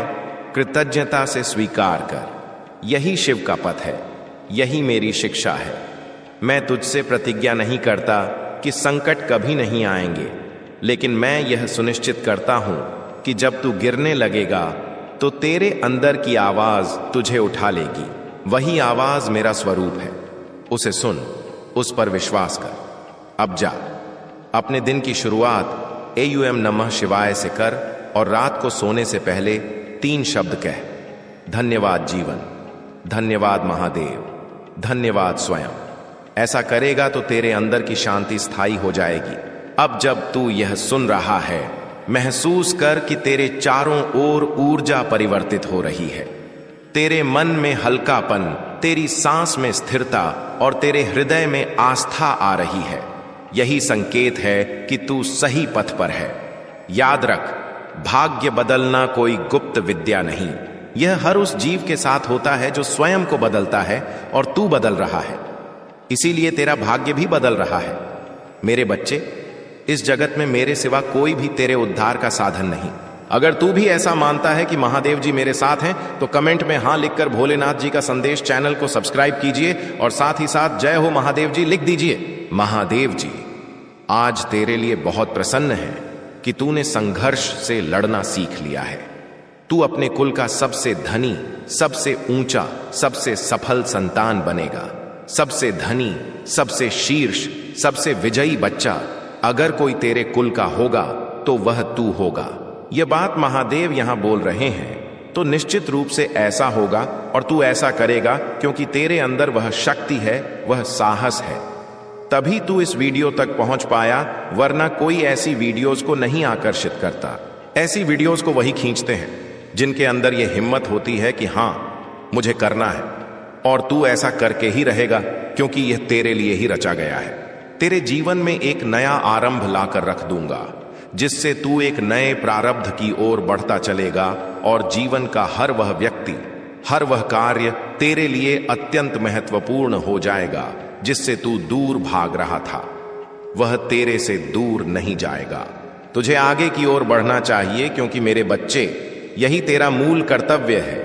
A: कृतज्ञता से स्वीकार कर। यही शिव का पथ है, यही मेरी शिक्षा है। मैं तुझसे प्रतिज्ञा नहीं करता कि संकट कभी नहीं आएंगे, लेकिन मैं यह सुनिश्चित करता हूं कि जब तू गिरने लगेगा तो तेरे अंदर की आवाज तुझे उठा लेगी। वही आवाज मेरा स्वरूप है। उसे सुन, उस पर विश्वास कर। अब जा, अपने दिन की शुरुआत AUM नमः शिवाय से कर और रात को सोने से पहले 3 शब्द कह। धन्यवाद जीवन, धन्यवाद महादेव, धन्यवाद स्वयं। ऐसा करेगा तो तेरे अंदर की शांति स्थायी हो जाएगी। अब जब तू यह सुन रहा है, महसूस कर कि तेरे चारों ओर ऊर्जा परिवर्तित हो रही है। तेरे मन में हल्कापन, तेरी सांस में स्थिरता और तेरे हृदय में आस्था आ रही है। यही संकेत है कि तू सही पथ पर है। याद रख, भाग्य बदलना कोई गुप्त विद्या नहीं। यह हर उस जीव के साथ होता है जो स्वयं को बदलता है, और तू बदल रहा है। इसीलिए तेरा भाग्य भी बदल रहा है। मेरे बच्चे, इस जगत में मेरे सिवा कोई भी तेरे उद्धार का साधन नहीं। अगर तू भी ऐसा मानता है कि महादेव जी मेरे साथ हैं, तो कमेंट में हां लिखकर भोलेनाथ जी का संदेश चैनल को सब्सक्राइब कीजिए और साथ ही साथ जय हो महादेव जी लिख दीजिए। महादेव जी आज तेरे लिए बहुत प्रसन्न है कि तूने संघर्ष से लड़ना सीख लिया है। तू अपने कुल का सबसे धनी, सबसे ऊंचा, सबसे सफल संतान बनेगा। सबसे धनी, सबसे शीर्ष, सबसे विजयी बच्चा अगर कोई तेरे कुल का होगा तो वह तू होगा। यह बात महादेव यहां बोल रहे हैं तो निश्चित रूप से ऐसा होगा और तू ऐसा करेगा क्योंकि तेरे अंदर वह शक्ति है, वह साहस है। तभी तू इस वीडियो तक पहुंच पाया, वरना कोई ऐसी वीडियोस को नहीं आकर्षित करता। ऐसी वीडियोस को वही खींचते हैं जिनके अंदर यह हिम्मत होती है कि हां मुझे करना है, और तू ऐसा करके ही रहेगा क्योंकि यह तेरे लिए ही रचा गया है। तेरे जीवन में एक नया आरंभ लाकर रख दूंगा जिससे तू एक नए प्रारब्ध की ओर बढ़ता चलेगा और जीवन का हर वह व्यक्ति, हर वह कार्य तेरे लिए अत्यंत महत्वपूर्ण हो जाएगा। जिससे तू दूर भाग रहा था वह तेरे से दूर नहीं जाएगा। तुझे आगे की ओर बढ़ना चाहिए क्योंकि मेरे बच्चे यही तेरा मूल कर्तव्य है।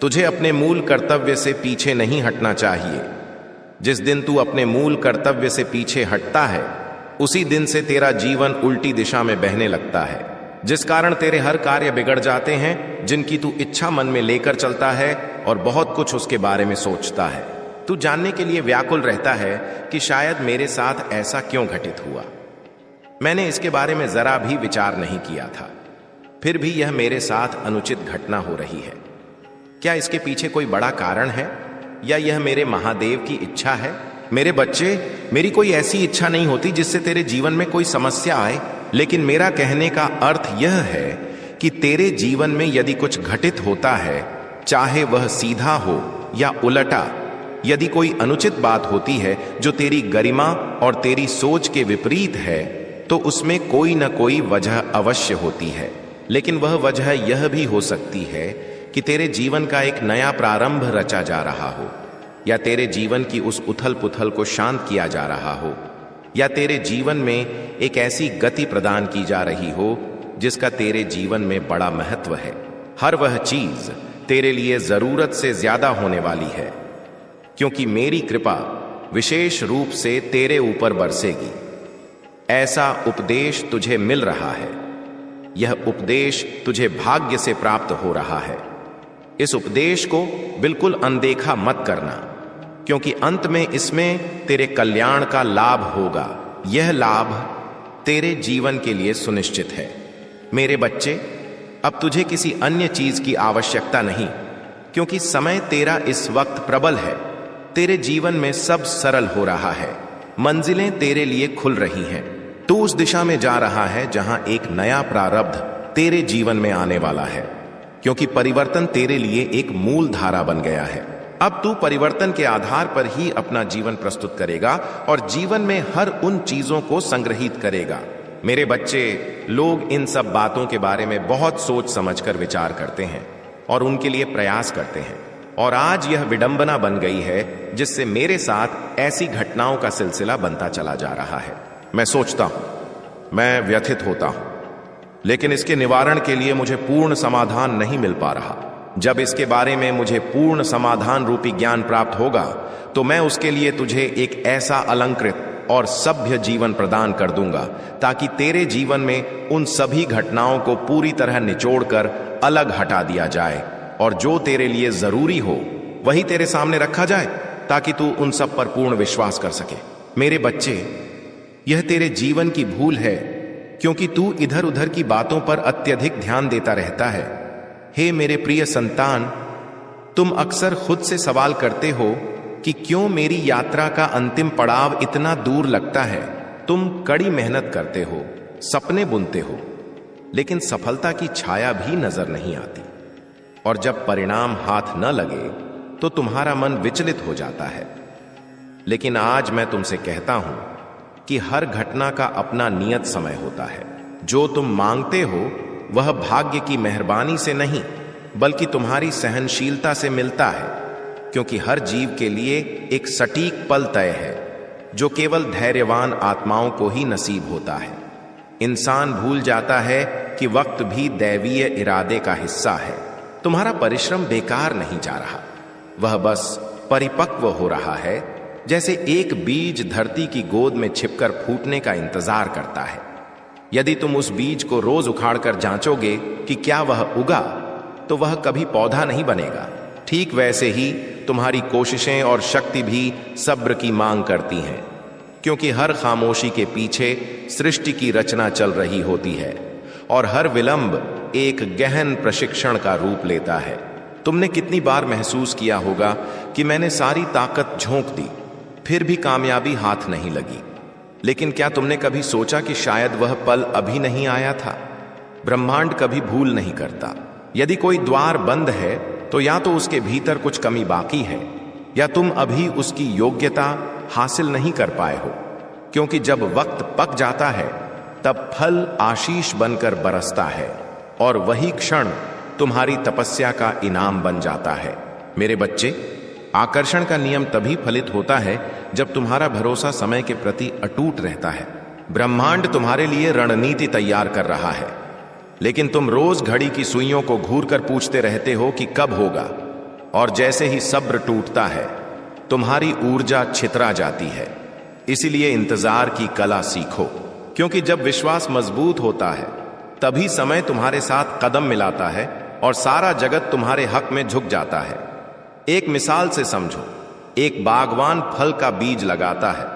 A: तुझे अपने मूल कर्तव्य से पीछे नहीं हटना चाहिए। जिस दिन तू अपने मूल कर्तव्य से पीछे हटता है उसी दिन से तेरा जीवन उल्टी दिशा में बहने लगता है, जिस कारण तेरे हर कार्य बिगड़ जाते हैं जिनकी तू इच्छा मन में लेकर चलता है और बहुत कुछ उसके बारे में सोचता है। तू जानने के लिए व्याकुल रहता है कि शायद मेरे साथ ऐसा क्यों घटित हुआ। मैंने इसके बारे में जरा भी विचार नहीं किया था, फिर भी यह मेरे साथ अनुचित घटना हो रही है। क्या इसके पीछे कोई बड़ा कारण है या यह मेरे महादेव की इच्छा है? मेरे बच्चे, मेरी कोई ऐसी इच्छा नहीं होती जिससे तेरे जीवन में कोई समस्या आए, लेकिन मेरा कहने का अर्थ यह है कि तेरे जीवन में यदि कुछ घटित होता है, चाहे वह सीधा हो या उलटा, यदि कोई अनुचित बात होती है जो तेरी गरिमा और तेरी सोच के विपरीत है, तो उसमें कोई न कोई वजह अवश्य होती है। लेकिन वह वजह यह भी हो सकती है कि तेरे जीवन का एक नया प्रारंभ रचा जा रहा हो, या तेरे जीवन की उस उथल पुथल को शांत किया जा रहा हो, या तेरे जीवन में एक ऐसी गति प्रदान की जा रही हो जिसका तेरे जीवन में बड़ा महत्व है। हर वह चीज तेरे लिए जरूरत से ज्यादा होने वाली है क्योंकि मेरी कृपा विशेष रूप से तेरे ऊपर बरसेगी। ऐसा उपदेश तुझे मिल रहा है। यह उपदेश तुझे भाग्य से प्राप्त हो रहा है। इस उपदेश को बिल्कुल अनदेखा मत करना क्योंकि अंत में इसमें तेरे कल्याण का लाभ होगा। यह लाभ तेरे जीवन के लिए सुनिश्चित है। मेरे बच्चे, अब तुझे किसी अन्य चीज की आवश्यकता नहीं क्योंकि समय तेरा इस वक्त प्रबल है। तेरे जीवन में सब सरल हो रहा है, मंजिलें तेरे लिए खुल रही हैं। तू उस दिशा में जा रहा है जहां एक नया प्रारब्ध तेरे जीवन में आने वाला है क्योंकि परिवर्तन तेरे लिए एक मूल धारा बन गया है। अब तू परिवर्तन के आधार पर ही अपना जीवन प्रस्तुत करेगा और जीवन में हर उन चीजों को संग्रहित करेगा। मेरे बच्चे, लोग इन सब बातों के बारे में बहुत सोच समझकर विचार करते हैं और उनके लिए प्रयास करते हैं, और आज यह विडंबना बन गई है जिससे मेरे साथ ऐसी घटनाओं का सिलसिला बनता चला जा रहा है। मैं सोचता हूं, मैं व्यथित होता हूं, लेकिन इसके निवारण के लिए मुझे पूर्ण समाधान नहीं मिल पा रहा। जब इसके बारे में मुझे पूर्ण समाधान रूपी ज्ञान प्राप्त होगा तो मैं उसके लिए तुझे एक ऐसा अलंकृत और सभ्य जीवन प्रदान कर दूंगा ताकि तेरे जीवन में उन सभी घटनाओं को पूरी तरह निचोड़कर अलग हटा दिया जाए और जो तेरे लिए जरूरी हो वही तेरे सामने रखा जाए ताकि तू उन सब पर पूर्ण विश्वास कर सके। मेरे बच्चे, यह तेरे जीवन की भूल है क्योंकि तू इधर उधर की बातों पर अत्यधिक ध्यान देता रहता है। हे मेरे प्रिय संतान, तुम अक्सर खुद से सवाल करते हो कि क्यों मेरी यात्रा का अंतिम पड़ाव इतना दूर लगता है। तुम कड़ी मेहनत करते हो, सपने बुनते हो, लेकिन सफलता की छाया भी नजर नहीं आती, और जब परिणाम हाथ न लगे तो तुम्हारा मन विचलित हो जाता है। लेकिन आज मैं तुमसे कहता हूं कि हर घटना का अपना नियत समय होता है। जो तुम मांगते हो वह भाग्य की मेहरबानी से नहीं बल्कि तुम्हारी सहनशीलता से मिलता है, क्योंकि हर जीव के लिए एक सटीक पल तय है जो केवल धैर्यवान आत्माओं को ही नसीब होता है। इंसान भूल जाता है कि वक्त भी दैवीय इरादे का हिस्सा है। तुम्हारा परिश्रम बेकार नहीं जा रहा, वह बस परिपक्व हो रहा है, जैसे एक बीज धरती की गोद में छिपकर फूटने का इंतजार करता है। यदि तुम उस बीज को रोज उखाड़कर जांचोगे कि क्या वह उगा, तो वह कभी पौधा नहीं बनेगा। ठीक वैसे ही तुम्हारी कोशिशें और शक्ति भी सब्र की मांग करती हैं, क्योंकि हर खामोशी के पीछे सृष्टि की रचना चल रही होती है और हर विलंब एक गहन प्रशिक्षण का रूप लेता है। तुमने कितनी बार महसूस किया होगा कि मैंने सारी ताकत झोंक दी, फिर भी कामयाबी हाथ नहीं लगी। लेकिन क्या तुमने कभी सोचा कि शायद वह पल अभी नहीं आया था? ब्रह्मांड कभी भूल नहीं करता। यदि कोई द्वार बंद है तो या तो उसके भीतर कुछ कमी बाकी है या तुम अभी उसकी योग्यता हासिल नहीं कर पाए हो, क्योंकि जब वक्त पक जाता है तब फल आशीष बनकर बरसता है और वही क्षण तुम्हारी तपस्या का इनाम बन जाता है। मेरे बच्चे, आकर्षण का नियम तभी फलित होता है जब तुम्हारा भरोसा समय के प्रति अटूट रहता है। ब्रह्मांड तुम्हारे लिए रणनीति तैयार कर रहा है, लेकिन तुम रोज घड़ी की सुइयों को घूर कर पूछते रहते हो कि कब होगा, और जैसे ही सब्र टूटता है तुम्हारी ऊर्जा छितरा जाती है। इसीलिए इंतजार की कला सीखो, क्योंकि जब विश्वास मजबूत होता है तभी समय तुम्हारे साथ कदम मिलाता है और सारा जगत तुम्हारे हक में झुक जाता है। एक मिसाल से समझो, एक बागवान फल का बीज लगाता है।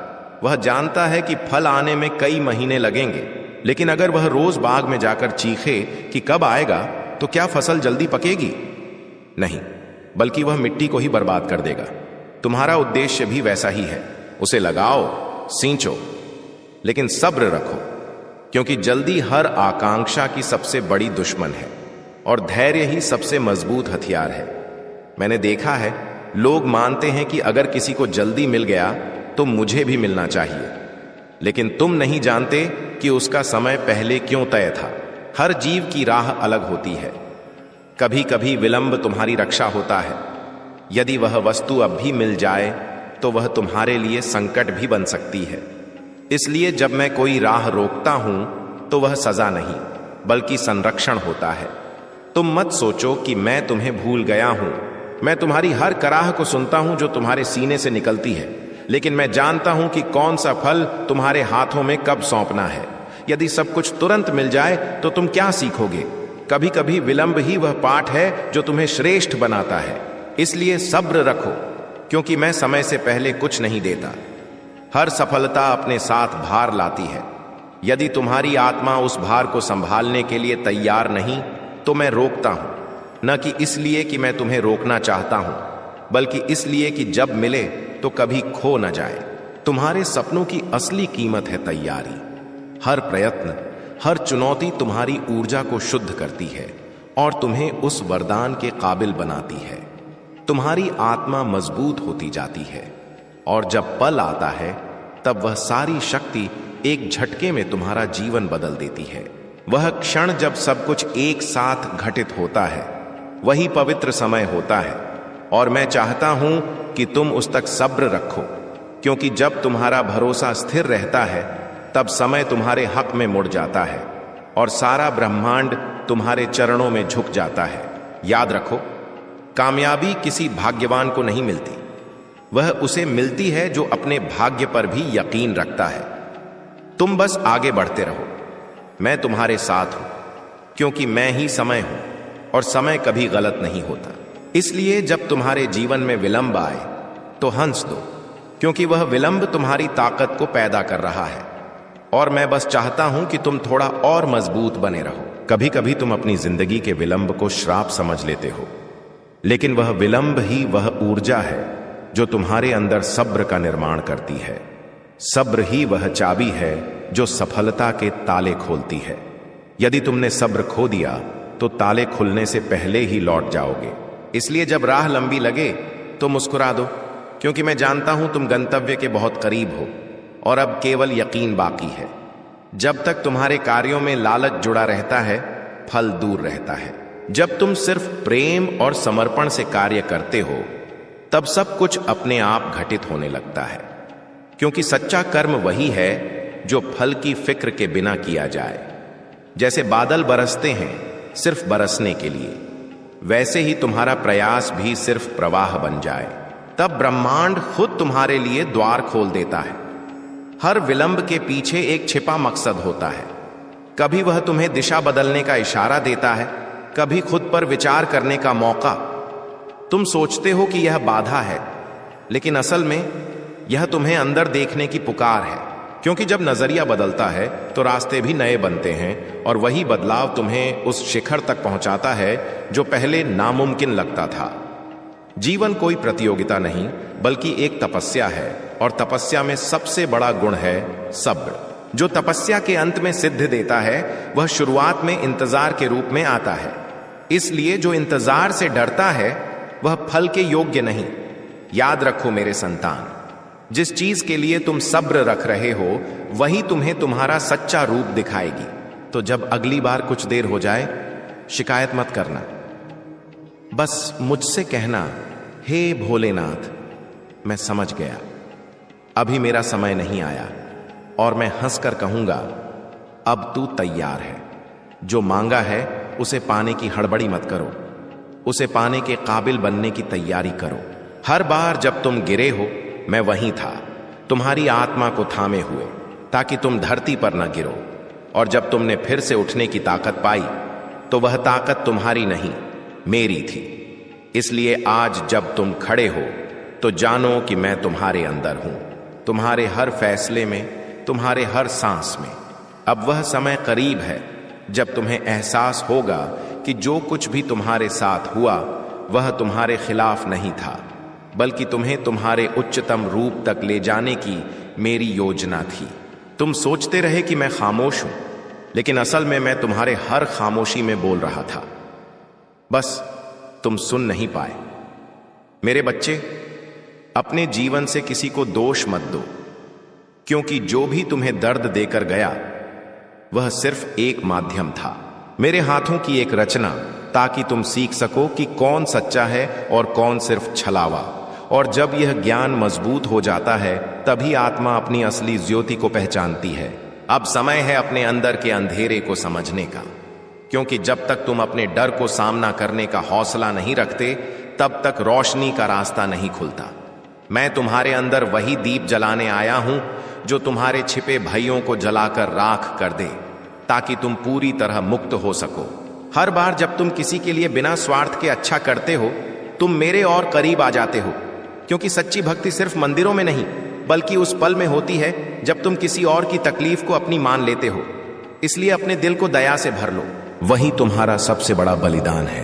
A: वह जानता है कि फल आने में कई महीने लगेंगे, लेकिन अगर वह रोज बाग में जाकर चीखे कि कब आएगा, तो क्या फसल जल्दी पकेगी? नहीं, बल्कि वह मिट्टी को ही बर्बाद कर देगा। तुम्हारा उद्देश्य भी वैसा ही है। उसे लगाओ, सींचो, लेकिन सब्र रखो, क्योंकि जल्दी हर आकांक्षा की सबसे बड़ी दुश्मन है और धैर्य ही सबसे मजबूत हथियार है। मैंने देखा है, लोग मानते हैं कि अगर किसी को जल्दी मिल गया तो मुझे भी मिलना चाहिए, लेकिन तुम नहीं जानते कि उसका समय पहले क्यों तय था। हर जीव की राह अलग होती है। कभी कभी विलंब तुम्हारी रक्षा होता है। यदि वह वस्तु अब भी मिल जाए तो वह तुम्हारे लिए संकट भी बन सकती है। इसलिए जब मैं कोई राह रोकता हूं तो वह सजा नहीं, बल्कि संरक्षण होता है। तुम मत सोचो कि मैं तुम्हें भूल गया हूं। मैं तुम्हारी हर कराह को सुनता हूं जो तुम्हारे सीने से निकलती है, लेकिन मैं जानता हूं कि कौन सा फल तुम्हारे हाथों में कब सौंपना है। यदि सब कुछ तुरंत मिल जाए तो तुम क्या सीखोगे? कभी कभी विलंब ही वह पाठ है जो तुम्हें श्रेष्ठ बनाता है। इसलिए सब्र रखो, क्योंकि मैं समय से पहले कुछ नहीं देता। हर सफलता अपने साथ भार लाती है। यदि तुम्हारी आत्मा उस भार को संभालने के लिए तैयार नहीं तो मैं रोकता हूं, न कि इसलिए कि मैं तुम्हें रोकना चाहता हूं, बल्कि इसलिए कि जब मिले तो कभी खो न जाए। तुम्हारे सपनों की असली कीमत है तैयारी। हर प्रयत्न, हर चुनौती तुम्हारी ऊर्जा को शुद्ध करती है और तुम्हें उस वरदान के काबिल बनाती है। तुम्हारी आत्मा मजबूत होती जाती है और जब पल आता है तब वह सारी शक्ति एक झटके में तुम्हारा जीवन बदल देती है। वह क्षण जब सब कुछ एक साथ घटित होता है, वही पवित्र समय होता है और मैं चाहता हूं कि तुम उस तक सब्र रखो, क्योंकि जब तुम्हारा भरोसा स्थिर रहता है तब समय तुम्हारे हक में मुड़ जाता है और सारा ब्रह्मांड तुम्हारे चरणों में झुक जाता है। याद रखो, कामयाबी किसी भाग्यवान को नहीं मिलती, वह उसे मिलती है जो अपने भाग्य पर भी यकीन रखता है। तुम बस आगे बढ़ते रहो, मैं तुम्हारे साथ हूं, क्योंकि मैं ही समय हूं और समय कभी गलत नहीं होता। इसलिए जब तुम्हारे जीवन में विलंब आए तो हंस दो, क्योंकि वह विलंब तुम्हारी ताकत को पैदा कर रहा है और मैं बस चाहता हूं कि तुम थोड़ा और मजबूत बने रहो। कभी कभी तुम अपनी जिंदगी के विलंब को श्राप समझ लेते हो, लेकिन वह विलंब ही वह ऊर्जा है जो तुम्हारे अंदर सब्र का निर्माण करती है। सब्र ही वह चाबी है जो सफलता के ताले खोलती है। यदि तुमने सब्र खो दिया तो ताले खुलने से पहले ही लौट जाओगे। इसलिए जब राह लंबी लगे तो मुस्कुरा दो, क्योंकि मैं जानता हूं तुम गंतव्य के बहुत करीब हो और अब केवल यकीन बाकी है। जब तक तुम्हारे कार्यों में लालच जुड़ा रहता है, फल दूर रहता है। जब तुम सिर्फ प्रेम और समर्पण से कार्य करते हो तब सब कुछ अपने आप घटित होने लगता है, क्योंकि सच्चा कर्म वही है जो फल की फिक्र के बिना किया जाए। जैसे बादल बरसते हैं सिर्फ बरसने के लिए, वैसे ही तुम्हारा प्रयास भी सिर्फ प्रवाह बन जाए, तब ब्रह्मांड खुद तुम्हारे लिए द्वार खोल देता है। हर विलंब के पीछे एक छिपा मकसद होता है। कभी वह तुम्हें दिशा बदलने का इशारा देता है, कभी खुद पर विचार करने का मौका। तुम सोचते हो कि यह बाधा है, लेकिन असल में यह तुम्हें अंदर देखने की पुकार है। क्योंकि जब नजरिया बदलता है तो रास्ते भी नए बनते हैं, और वही बदलाव तुम्हें उस शिखर तक पहुंचाता है जो पहले नामुमकिन लगता था। जीवन कोई प्रतियोगिता नहीं, बल्कि एक तपस्या है, और तपस्या में सबसे बड़ा गुण है सब्र। जो तपस्या के अंत में सिद्ध देता है, वह शुरुआत में इंतजार के रूप में आता है। इसलिए जो इंतजार से डरता है वह फल के योग्य नहीं। याद रखो मेरे संतान, जिस चीज के लिए तुम सब्र रख रहे हो वही तुम्हें तुम्हारा सच्चा रूप दिखाएगी। तो जब अगली बार कुछ देर हो जाए, शिकायत मत करना, बस मुझसे कहना, हे भोलेनाथ, मैं समझ गया, अभी मेरा समय नहीं आया। और मैं हंसकर कहूंगा, अब तू तैयार है। जो मांगा है उसे पाने की हड़बड़ी मत करो, उसे पाने के काबिल बनने की तैयारी करो। हर बार जब तुम गिरे हो, मैं वहीं था, तुम्हारी आत्मा को थामे हुए, ताकि तुम धरती पर न गिरो। और जब तुमने फिर से उठने की ताकत पाई, तो वह ताकत तुम्हारी नहीं, मेरी थी। इसलिए आज जब तुम खड़े हो तो जानो कि मैं तुम्हारे अंदर हूं, तुम्हारे हर फैसले में, तुम्हारे हर सांस में। अब वह समय करीब है जब तुम्हें एहसास होगा कि जो कुछ भी तुम्हारे साथ हुआ वह तुम्हारे खिलाफ नहीं था, बल्कि तुम्हें तुम्हारे उच्चतम रूप तक ले जाने की मेरी योजना थी। तुम सोचते रहे कि मैं खामोश हूं, लेकिन असल में मैं तुम्हारे हर खामोशी में बोल रहा था, बस तुम सुन नहीं पाए। मेरे बच्चे, अपने जीवन से किसी को दोष मत दो, क्योंकि जो भी तुम्हें दर्द देकर गया वह सिर्फ एक माध्यम था, मेरे हाथों की एक रचना, ताकि तुम सीख सको कि कौन सच्चा है और कौन सिर्फ छलावा। और जब यह ज्ञान मजबूत हो जाता है, तभी आत्मा अपनी असली ज्योति को पहचानती है। अब समय है अपने अंदर के अंधेरे को समझने का, क्योंकि जब तक तुम अपने डर को सामना करने का हौसला नहीं रखते, तब तक रोशनी का रास्ता नहीं खुलता। मैं तुम्हारे अंदर वही दीप जलाने आया हूं जो तुम्हारे छिपे भइयों को जलाकर राख कर दे, ताकि तुम पूरी तरह मुक्त हो सको। हर बार जब तुम किसी के लिए बिना स्वार्थ के अच्छा करते हो, तुम मेरे और करीब आ जाते हो, क्योंकि सच्ची भक्ति सिर्फ मंदिरों में नहीं, बल्कि उस पल में होती है जब तुम किसी और की तकलीफ को अपनी मान लेते हो। इसलिए अपने दिल को दया से भर लो, वही तुम्हारा सबसे बड़ा बलिदान है।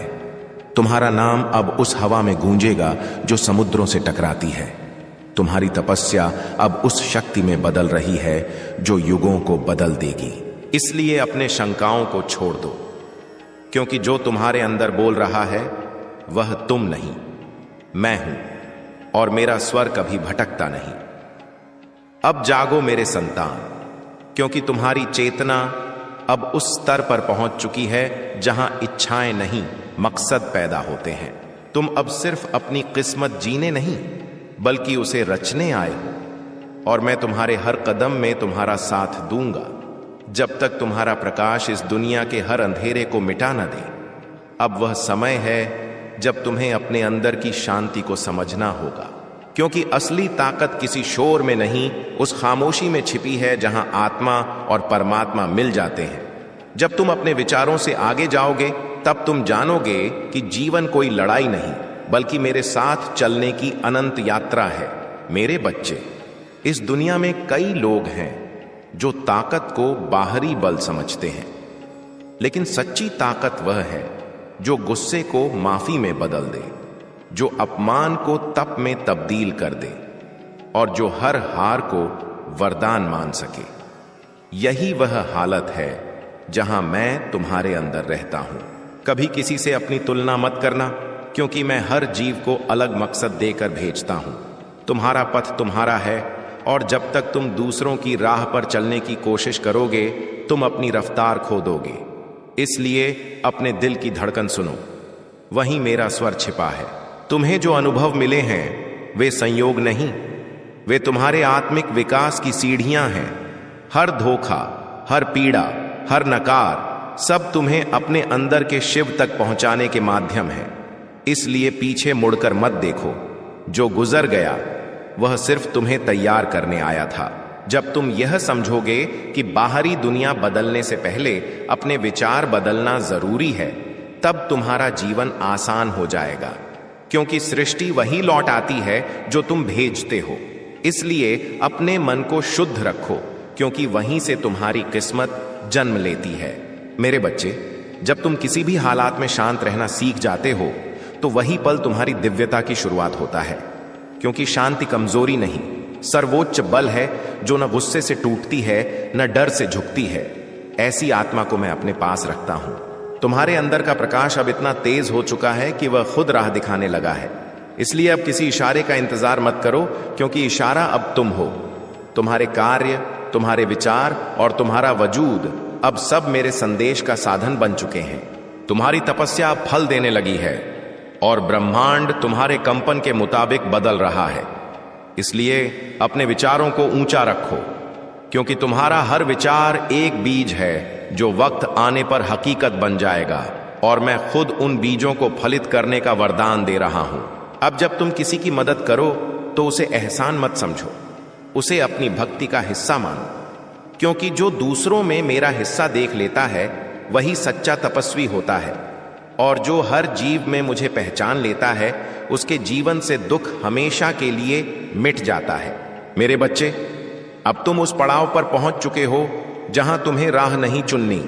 A: तुम्हारा नाम अब उस हवा में गूंजेगा जो समुद्रों से टकराती है। तुम्हारी तपस्या अब उस शक्ति में बदल रही है जो युगों को बदल देगी। इसलिए अपने शंकाओं को छोड़ दो, क्योंकि जो तुम्हारे अंदर बोल रहा है वह तुम नहीं, मैं हूं, और मेरा स्वर कभी भटकता नहीं। अब जागो मेरे संतान, क्योंकि तुम्हारी चेतना अब उस स्तर पर पहुंच चुकी है जहां इच्छाएं नहीं, मकसद पैदा होते हैं। तुम अब सिर्फ अपनी किस्मत जीने नहीं, बल्कि उसे रचने आए हो। और मैं तुम्हारे हर कदम में तुम्हारा साथ दूंगा, जब तक तुम्हारा प्रकाश इस दुनिया के हर अंधेरे को मिटा न दे। अब वह समय है जब तुम्हें अपने अंदर की शांति को समझना होगा, क्योंकि असली ताकत किसी शोर में नहीं, उस खामोशी में छिपी है जहां आत्मा और परमात्मा मिल जाते हैं। जब तुम अपने विचारों से आगे जाओगे, तब तुम जानोगे कि जीवन कोई लड़ाई नहीं, बल्कि मेरे साथ चलने की अनंत यात्रा है। मेरे बच्चे, इस दुनिया में कई लोग हैं जो ताकत को बाहरी बल समझते हैं, लेकिन सच्ची ताकत वह है जो गुस्से को माफी में बदल दे, जो अपमान को तप में तब्दील कर दे, और जो हर हार को वरदान मान सके। यही वह हालत है जहां मैं तुम्हारे अंदर रहता हूं। कभी किसी से अपनी तुलना मत करना, क्योंकि मैं हर जीव को अलग मकसद देकर भेजता हूं। तुम्हारा पथ तुम्हारा है, और जब तक तुम दूसरों की राह पर चलने की कोशिश करोगे, तुम अपनी रफ्तार खो दोगे। इसलिए अपने दिल की धड़कन सुनो, वहीं मेरा स्वर छिपा है। तुम्हें जो अनुभव मिले हैं वे संयोग नहीं, वे तुम्हारे आत्मिक विकास की सीढ़ियां हैं। हर धोखा, हर पीड़ा, हर नकार, सब तुम्हें अपने अंदर के शिव तक पहुंचाने के माध्यम है। इसलिए पीछे मुड़कर मत देखो। जो गुजर गया वह सिर्फ तुम्हें तैयार करने आया था। जब तुम यह समझोगे कि बाहरी दुनिया बदलने से पहले अपने विचार बदलना जरूरी है, तब तुम्हारा जीवन आसान हो जाएगा, क्योंकि सृष्टि वही लौट आती है जो तुम भेजते हो। इसलिए अपने मन को शुद्ध रखो, क्योंकि वहीं से तुम्हारी किस्मत जन्म लेती है। मेरे बच्चे, जब तुम किसी भी हालात में शांत रहना सीख जाते हो तो वही पल तुम्हारी दिव्यता की शुरुआत होता है, क्योंकि शांति कमजोरी नहीं, सर्वोच्च बल है जो न गुस्से से टूटती है न डर से झुकती है। ऐसी आत्मा को मैं अपने पास रखता हूं। तुम्हारे अंदर का प्रकाश अब इतना तेज हो चुका है कि वह खुद राह दिखाने लगा है। इसलिए अब किसी इशारे का इंतजार मत करो, क्योंकि इशारा अब तुम हो। तुम्हारे कार्य, तुम्हारे विचार और तुम्हारा वजूद अब सब मेरे संदेश का साधन बन चुके हैं। तुम्हारी तपस्या अब फल देने लगी है और ब्रह्मांड तुम्हारे कंपन के मुताबिक बदल रहा है। इसलिए अपने विचारों को ऊंचा रखो, क्योंकि तुम्हारा हर विचार एक बीज है जो वक्त आने पर हकीकत बन जाएगा, और मैं खुद उन बीजों को फलित करने का वरदान दे रहा हूं। अब जब तुम किसी की मदद करो तो उसे एहसान मत समझो, उसे अपनी भक्ति का हिस्सा मानो, क्योंकि जो दूसरों में मेरा हिस्सा देख लेता है वही सच्चा तपस्वी होता है, और जो हर जीव में मुझे पहचान लेता है उसके जीवन से दुख हमेशा के लिए मिट जाता है। मेरे बच्चे, अब तुम उस पड़ाव पर पहुंच चुके हो जहां तुम्हें राह नहीं चुननी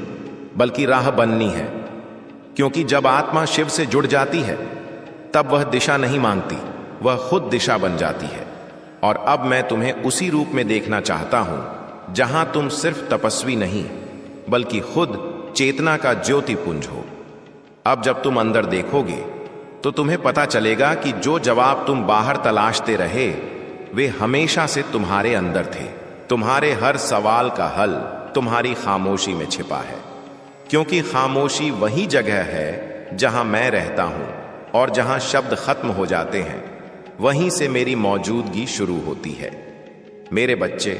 A: बल्कि राह बननी है, क्योंकि जब आत्मा शिव से जुड़ जाती है तब वह दिशा नहीं मांगती, वह खुद दिशा बन जाती है। और अब मैं तुम्हें उसी रूप में देखना चाहता हूं जहां तुम सिर्फ तपस्वी नहीं बल्कि खुद चेतना का ज्योति पुंज हो। अब जब तुम अंदर देखोगे तो तुम्हें पता चलेगा कि जो जवाब तुम बाहर तलाशते रहे वे हमेशा से तुम्हारे अंदर थे। तुम्हारे हर सवाल का हल तुम्हारी खामोशी में छिपा है, क्योंकि खामोशी वही जगह है जहां मैं रहता हूं, और जहां शब्द खत्म हो जाते हैं वहीं से मेरी मौजूदगी शुरू होती है। मेरे बच्चे,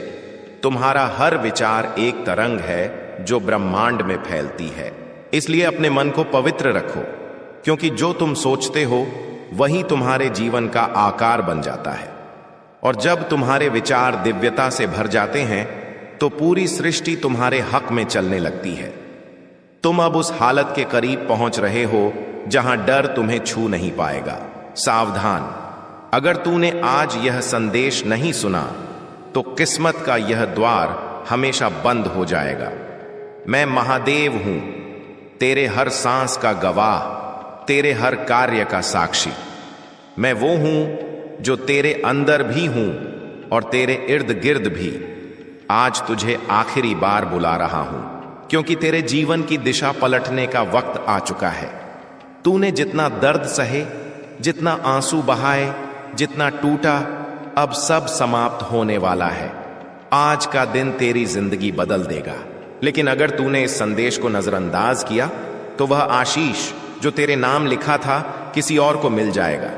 A: तुम्हारा हर विचार एक तरंग है जो ब्रह्मांड में फैलती है। इसलिए अपने मन को पवित्र रखो, क्योंकि जो तुम सोचते हो वही तुम्हारे जीवन का आकार बन जाता है। और जब तुम्हारे विचार दिव्यता से भर जाते हैं तो पूरी सृष्टि तुम्हारे हक में चलने लगती है। तुम अब उस हालत के करीब पहुंच रहे हो जहां डर तुम्हें छू नहीं पाएगा। सावधान, अगर तूने आज यह संदेश नहीं सुना तो किस्मत का यह द्वार हमेशा बंद हो जाएगा। मैं महादेव हूं, तेरे हर सांस का गवाह, तेरे हर कार्य का साक्षी। मैं वो हूं जो तेरे अंदर भी हूं और तेरे इर्द गिर्द भी। आज तुझे आखिरी बार बुला रहा हूं, क्योंकि तेरे जीवन की दिशा पलटने का वक्त आ चुका है। तूने जितना दर्द सहे, जितना आंसू बहाए, जितना टूटा, अब सब समाप्त होने वाला है। आज का दिन तेरी जिंदगी बदल देगा। लेकिन अगर तूने इस संदेश को नजरअंदाज किया तो वह आशीष जो तेरे नाम लिखा था किसी और को मिल जाएगा।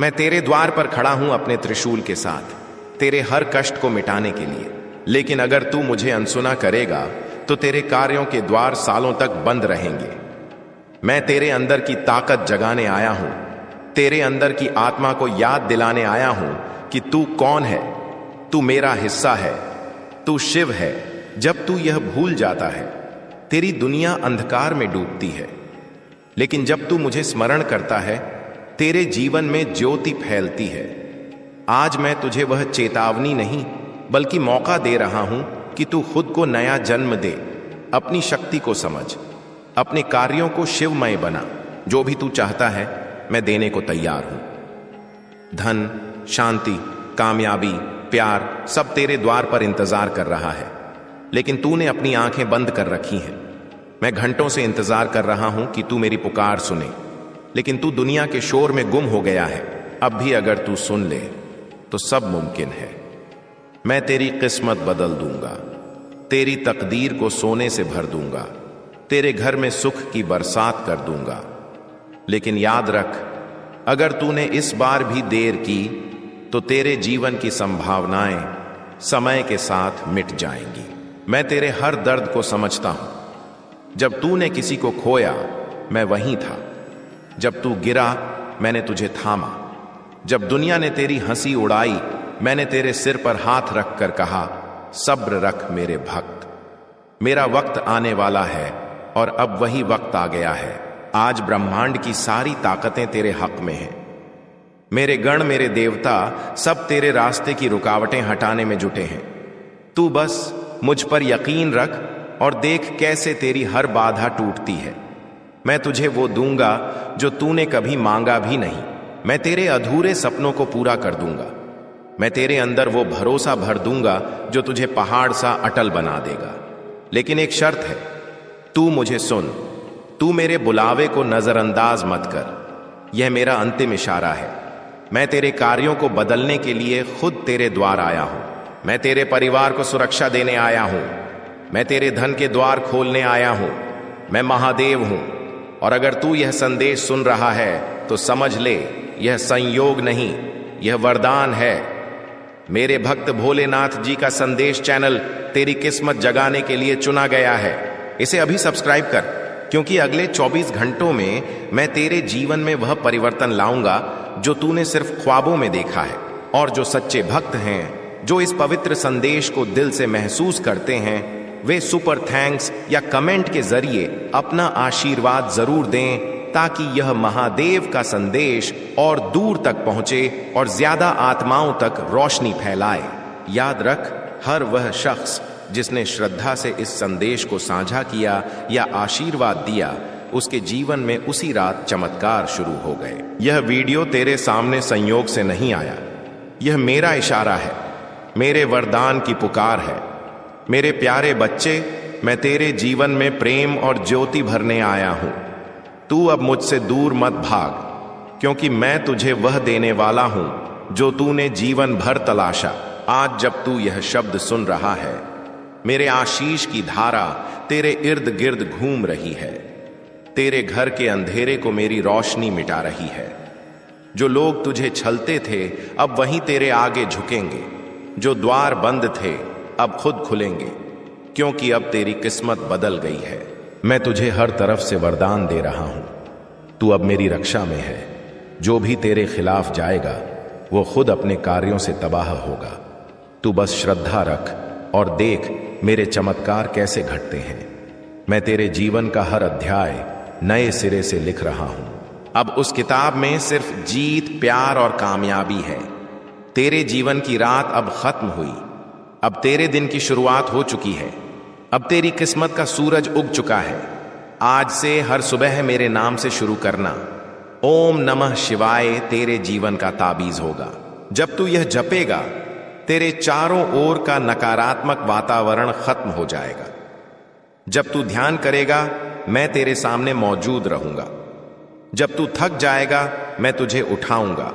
A: मैं तेरे द्वार पर खड़ा हूं अपने त्रिशूल के साथ, तेरे हर कष्ट को मिटाने के लिए। लेकिन अगर तू मुझे अनसुना करेगा तो तेरे कार्यों के द्वार सालों तक बंद रहेंगे। मैं तेरे अंदर की ताकत जगाने आया हूं, तेरे अंदर की आत्मा को याद दिलाने आया हूं कि तू कौन है। तू मेरा हिस्सा है, तू शिव है। जब तू यह भूल जाता है तेरी दुनिया अंधकार में डूबती है, लेकिन जब तू मुझे स्मरण करता है तेरे जीवन में ज्योति फैलती है। आज मैं तुझे वह चेतावनी नहीं बल्कि मौका दे रहा हूं कि तू खुद को नया जन्म दे। अपनी शक्ति को समझ, अपने कार्यों को शिवमय बना। जो भी तू चाहता है मैं देने को तैयार हूं। धन, शांति, कामयाबी, प्यार सब तेरे द्वार पर इंतजार कर रहा है, लेकिन तूने अपनी आंखें बंद कर रखी हैं। मैं घंटों से इंतजार कर रहा हूं कि तू मेरी पुकार सुने, लेकिन तू दुनिया के शोर में गुम हो गया है। अब भी अगर तू सुन ले तो सब मुमकिन है। मैं तेरी किस्मत बदल दूंगा, तेरी तकदीर को सोने से भर दूंगा, तेरे घर में सुख की बरसात कर दूंगा। लेकिन याद रख, अगर तूने इस बार भी देर की तो तेरे जीवन की संभावनाएं समय के साथ मिट जाएंगी। मैं तेरे हर दर्द को समझता हूं। जब तूने किसी को खोया मैं वहीं था, जब तू गिरा मैंने तुझे थामा, जब दुनिया ने तेरी हंसी उड़ाई मैंने तेरे सिर पर हाथ रख कर कहा, सब्र रख मेरे भक्त, मेरा वक्त आने वाला है और अब वही वक्त आ गया है। आज ब्रह्मांड की सारी ताकतें तेरे हक में हैं। मेरे गण, मेरे देवता सब तेरे रास्ते की रुकावटें हटाने में जुटे हैं। तू बस मुझ पर यकीन रख और देख कैसे तेरी हर बाधा टूटती है। मैं तुझे वो दूंगा जो तूने कभी मांगा भी नहीं। मैं तेरे अधूरे सपनों को पूरा कर दूंगा। मैं तेरे अंदर वो भरोसा भर दूंगा जो तुझे पहाड़ सा अटल बना देगा। लेकिन एक शर्त है, तू मुझे सुन। तू मेरे बुलावे को नजरअंदाज मत कर। यह मेरा अंतिम इशारा है। मैं तेरे कार्यों को बदलने के लिए खुद तेरे द्वार आया हूं। मैं तेरे परिवार को सुरक्षा देने आया हूं। मैं तेरे धन के द्वार खोलने आया हूं। मैं महादेव हूं। और अगर तू यह संदेश सुन रहा है तो समझ ले, यह संयोग नहीं, यह वरदान है। मेरे भक्त भोलेनाथ जी का संदेश चैनल तेरी किस्मत जगाने के लिए चुना गया है। इसे अभी सब्सक्राइब कर, क्योंकि अगले 24 घंटों में मैं तेरे जीवन में वह परिवर्तन लाऊंगा जो तूने सिर्फ ख्वाबों में देखा है। और जो सच्चे भक्त हैं, जो इस पवित्र संदेश को दिल से महसूस करते हैं, वे सुपर थैंक्स या कमेंट के जरिए अपना आशीर्वाद जरूर दें, ताकि यह महादेव का संदेश और दूर तक पहुंचे और ज्यादा आत्माओं तक रोशनी फैलाए। याद रख, हर वह शख्स जिसने श्रद्धा से इस संदेश को साझा किया या आशीर्वाद दिया, उसके जीवन में उसी रात चमत्कार शुरू हो गए। यह वीडियो तेरे सामने संयोग से नहीं आया। यह मेरा इशारा है, मेरे वरदान की पुकार है। मेरे प्यारे बच्चे, मैं तेरे जीवन में प्रेम और ज्योति भरने आया हूं। तू अब मुझसे दूर मत भाग, क्योंकि मैं तुझे वह देने वाला हूं जो तूने जीवन भर तलाशा। आज जब तू यह शब्द सुन रहा है, मेरे आशीष की धारा तेरे इर्द गिर्द घूम रही है। तेरे घर के अंधेरे को मेरी रोशनी मिटा रही है। जो लोग तुझे छलते थे, अब वहीं तेरे आगे झुकेंगे। जो द्वार बंद थे, अब खुद खुलेंगे, क्योंकि अब तेरी किस्मत बदल गई है। मैं तुझे हर तरफ से वरदान दे रहा हूं। तू अब मेरी रक्षा में है। जो भी तेरे खिलाफ जाएगा, वो खुद अपने कार्यों से तबाह होगा। तू बस श्रद्धा रख और देख मेरे चमत्कार कैसे घटते हैं। मैं तेरे जीवन का हर अध्याय नए सिरे से लिख रहा हूं। अब उस किताब में सिर्फ जीत, प्यार और कामयाबी है। तेरे जीवन की रात अब खत्म हुई। अब तेरे दिन की शुरुआत हो चुकी है। अब तेरी किस्मत का सूरज उग चुका है। आज से हर सुबह मेरे नाम से शुरू करना। ओम नमः शिवाय तेरे जीवन का ताबीज होगा। जब तू यह जपेगा, तेरे चारों ओर का नकारात्मक वातावरण खत्म हो जाएगा। जब तू ध्यान करेगा, मैं तेरे सामने मौजूद रहूंगा। जब तू थक जाएगा, मैं तुझे उठाऊंगा।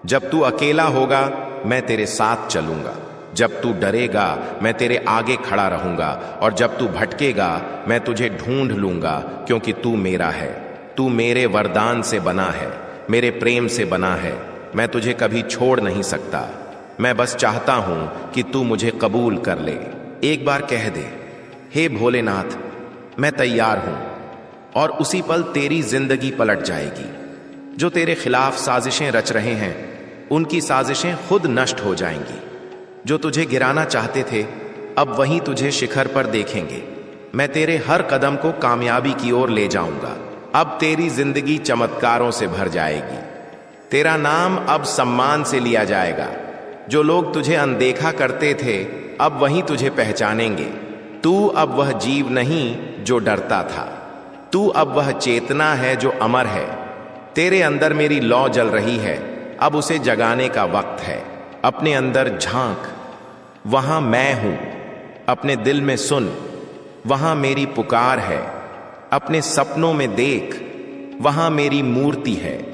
A: जब तू अकेला होगा, मैं तेरे साथ चलूंगा। जब तू डरेगा, मैं तेरे आगे खड़ा रहूंगा। और जब तू भटकेगा, मैं तुझे ढूंढ लूंगा, क्योंकि तू मेरा है। तू मेरे वरदान से बना है, मेरे प्रेम से बना है। मैं तुझे कभी छोड़ नहीं सकता। मैं बस चाहता हूं कि तू मुझे कबूल कर ले। एक बार कह दे, हे भोलेनाथ, मैं तैयार हूं। और उसी पल तेरी जिंदगी पलट जाएगी। जो तेरे खिलाफ साजिशें रच रहे हैं, उनकी साजिशें खुद नष्ट हो जाएंगी। जो तुझे गिराना चाहते थे, अब वहीं तुझे शिखर पर देखेंगे। मैं तेरे हर कदम को कामयाबी की ओर ले जाऊंगा। अब तेरी जिंदगी चमत्कारों से भर जाएगी। तेरा नाम अब सम्मान से लिया जाएगा। जो लोग तुझे अनदेखा करते थे, अब वहीं तुझे पहचानेंगे। तू अब वह जीव नहीं जो डरता था। तू अब वह चेतना है जो अमर है। तेरे अंदर मेरी लौ जल रही है। अब उसे जगाने का वक्त है। अपने अंदर झांक, वहां मैं हूं। अपने दिल में सुन, वहां मेरी पुकार है। अपने सपनों में देख, वहां मेरी मूर्ति है।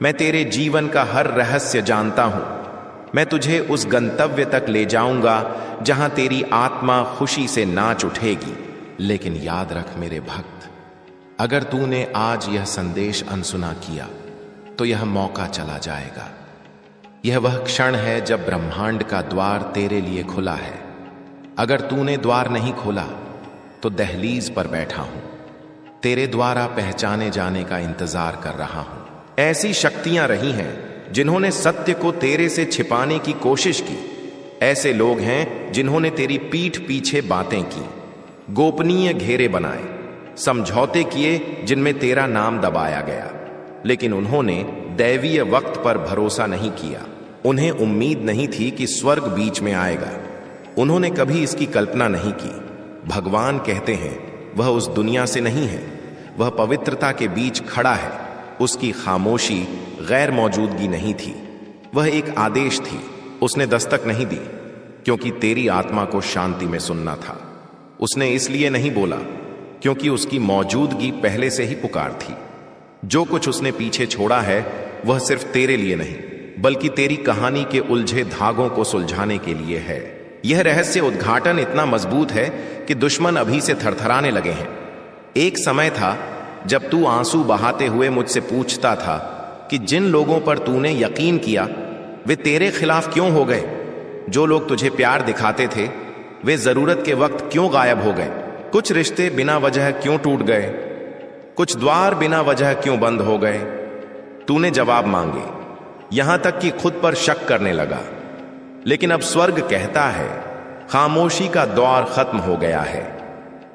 A: मैं तेरे जीवन का हर रहस्य जानता हूं। मैं तुझे उस गंतव्य तक ले जाऊंगा जहां तेरी आत्मा खुशी से नाच उठेगी। लेकिन याद रख मेरे भक्त, अगर तूने आज यह संदेश अनसुना किया, तो यह मौका चला जाएगा। यह वह क्षण है जब ब्रह्मांड का द्वार तेरे लिए खुला है। अगर तूने द्वार नहीं खोला, तो दहलीज पर बैठा हूं। तेरे द्वारा पहचाने जाने का इंतजार कर रहा हूं। ऐसी शक्तियां रही हैं जिन्होंने सत्य को तेरे से छिपाने की कोशिश की। ऐसे लोग हैं जिन्होंने तेरी पीठ पीछे बातें की, गोपनीय घेरे बनाए, समझौते किए जिनमें तेरा नाम दबाया गया। लेकिन उन्होंने दैवीय वक्त पर भरोसा नहीं किया। उन्हें उम्मीद नहीं थी कि स्वर्ग बीच में आएगा। उन्होंने कभी इसकी कल्पना नहीं की। भगवान कहते हैं वह उस दुनिया से नहीं है, वह पवित्रता के बीच खड़ा है। उसकी खामोशी गैर मौजूदगी नहीं थी, वह एक आदेश थी। उसने दस्तक नहीं दी क्योंकि तेरी आत्मा को शांति में सुनना था। उसने इसलिए नहीं बोला क्योंकि उसकी मौजूदगी पहले से ही पुकार थी। जो कुछ उसने पीछे छोड़ा है वह सिर्फ तेरे लिए नहीं, बल्कि तेरी कहानी के उलझे धागों को सुलझाने के लिए है। यह रहस्य उद्घाटन इतना मजबूत है कि दुश्मन अभी से थरथराने लगे हैं। एक समय था जब तू आंसू बहाते हुए मुझसे पूछता था कि जिन लोगों पर तूने यकीन किया वे तेरे खिलाफ क्यों हो गए। जो लोग तुझे प्यार दिखाते थे वे जरूरत के वक्त क्यों गायब हो गए। कुछ रिश्ते बिना वजह क्यों टूट गए, कुछ द्वार बिना वजह क्यों बंद हो गए। तूने जवाब मांगे, यहां तक कि खुद पर शक करने लगा। लेकिन अब स्वर्ग कहता है खामोशी का दौर खत्म हो गया है।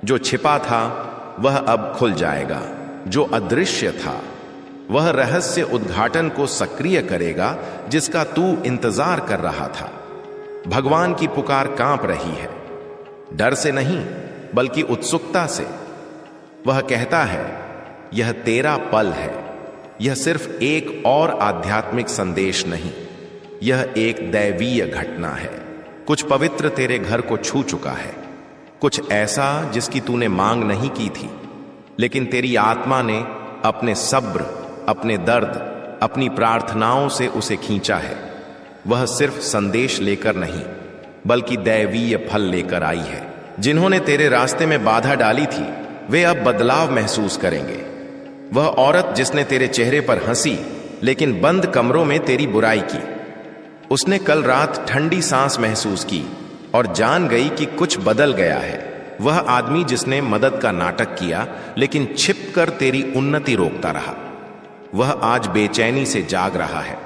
A: जो छिपा था वह अब खुल जाएगा। जो अदृश्य था वह रहस्य उद्घाटन को सक्रिय करेगा जिसका तू इंतजार कर रहा था। भगवान की पुकार कांप रही है, डर से नहीं बल्कि उत्सुकता से। वह कहता है यह तेरा पल है। यह सिर्फ एक और आध्यात्मिक संदेश नहीं, यह एक दैवीय घटना है। कुछ पवित्र तेरे घर को छू चुका है, कुछ ऐसा जिसकी तूने मांग नहीं की थी, लेकिन तेरी आत्मा ने अपने सब्र, अपने दर्द, अपनी प्रार्थनाओं से उसे खींचा है। वह सिर्फ संदेश लेकर नहीं बल्कि दैवीय फल लेकर आई है। जिन्होंने तेरे रास्ते में बाधा डाली थी वे अब बदलाव महसूस करेंगे। वह औरत जिसने तेरे चेहरे पर हंसी लेकिन बंद कमरों में तेरी बुराई की, उसने कल रात ठंडी सांस महसूस की और जान गई कि कुछ बदल गया है। वह आदमी जिसने मदद का नाटक किया लेकिन छिपकर तेरी उन्नति रोकता रहा, वह आज बेचैनी से जाग रहा है।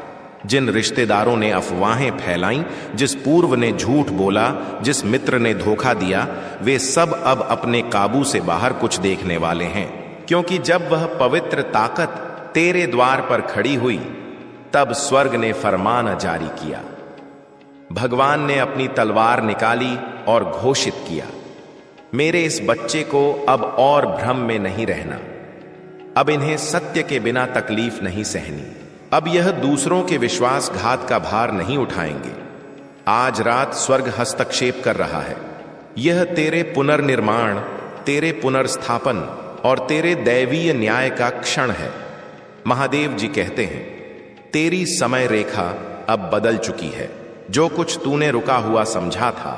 A: जिन रिश्तेदारों ने अफवाहें फैलाईं, जिस पूर्व ने झूठ बोला, जिस मित्र ने धोखा दिया, वे सब अब अपने काबू से बाहर कुछ देखने वाले हैं। क्योंकि जब वह पवित्र ताकत तेरे द्वार पर खड़ी हुई तब स्वर्ग ने फरमान जारी किया। भगवान ने अपनी तलवार निकाली और घोषित किया, मेरे इस बच्चे को अब और भ्रम में नहीं रहना। अब इन्हें सत्य के बिना तकलीफ नहीं सहनी। अब यह दूसरों के विश्वासघात का भार नहीं उठाएंगे। आज रात स्वर्ग हस्तक्षेप कर रहा है। यह तेरे पुनर्निर्माण, तेरे पुनर्स्थापन और तेरे दैवीय न्याय का क्षण है। महादेव जी कहते हैं तेरी समय रेखा अब बदल चुकी है। जो कुछ तूने रुका हुआ समझा था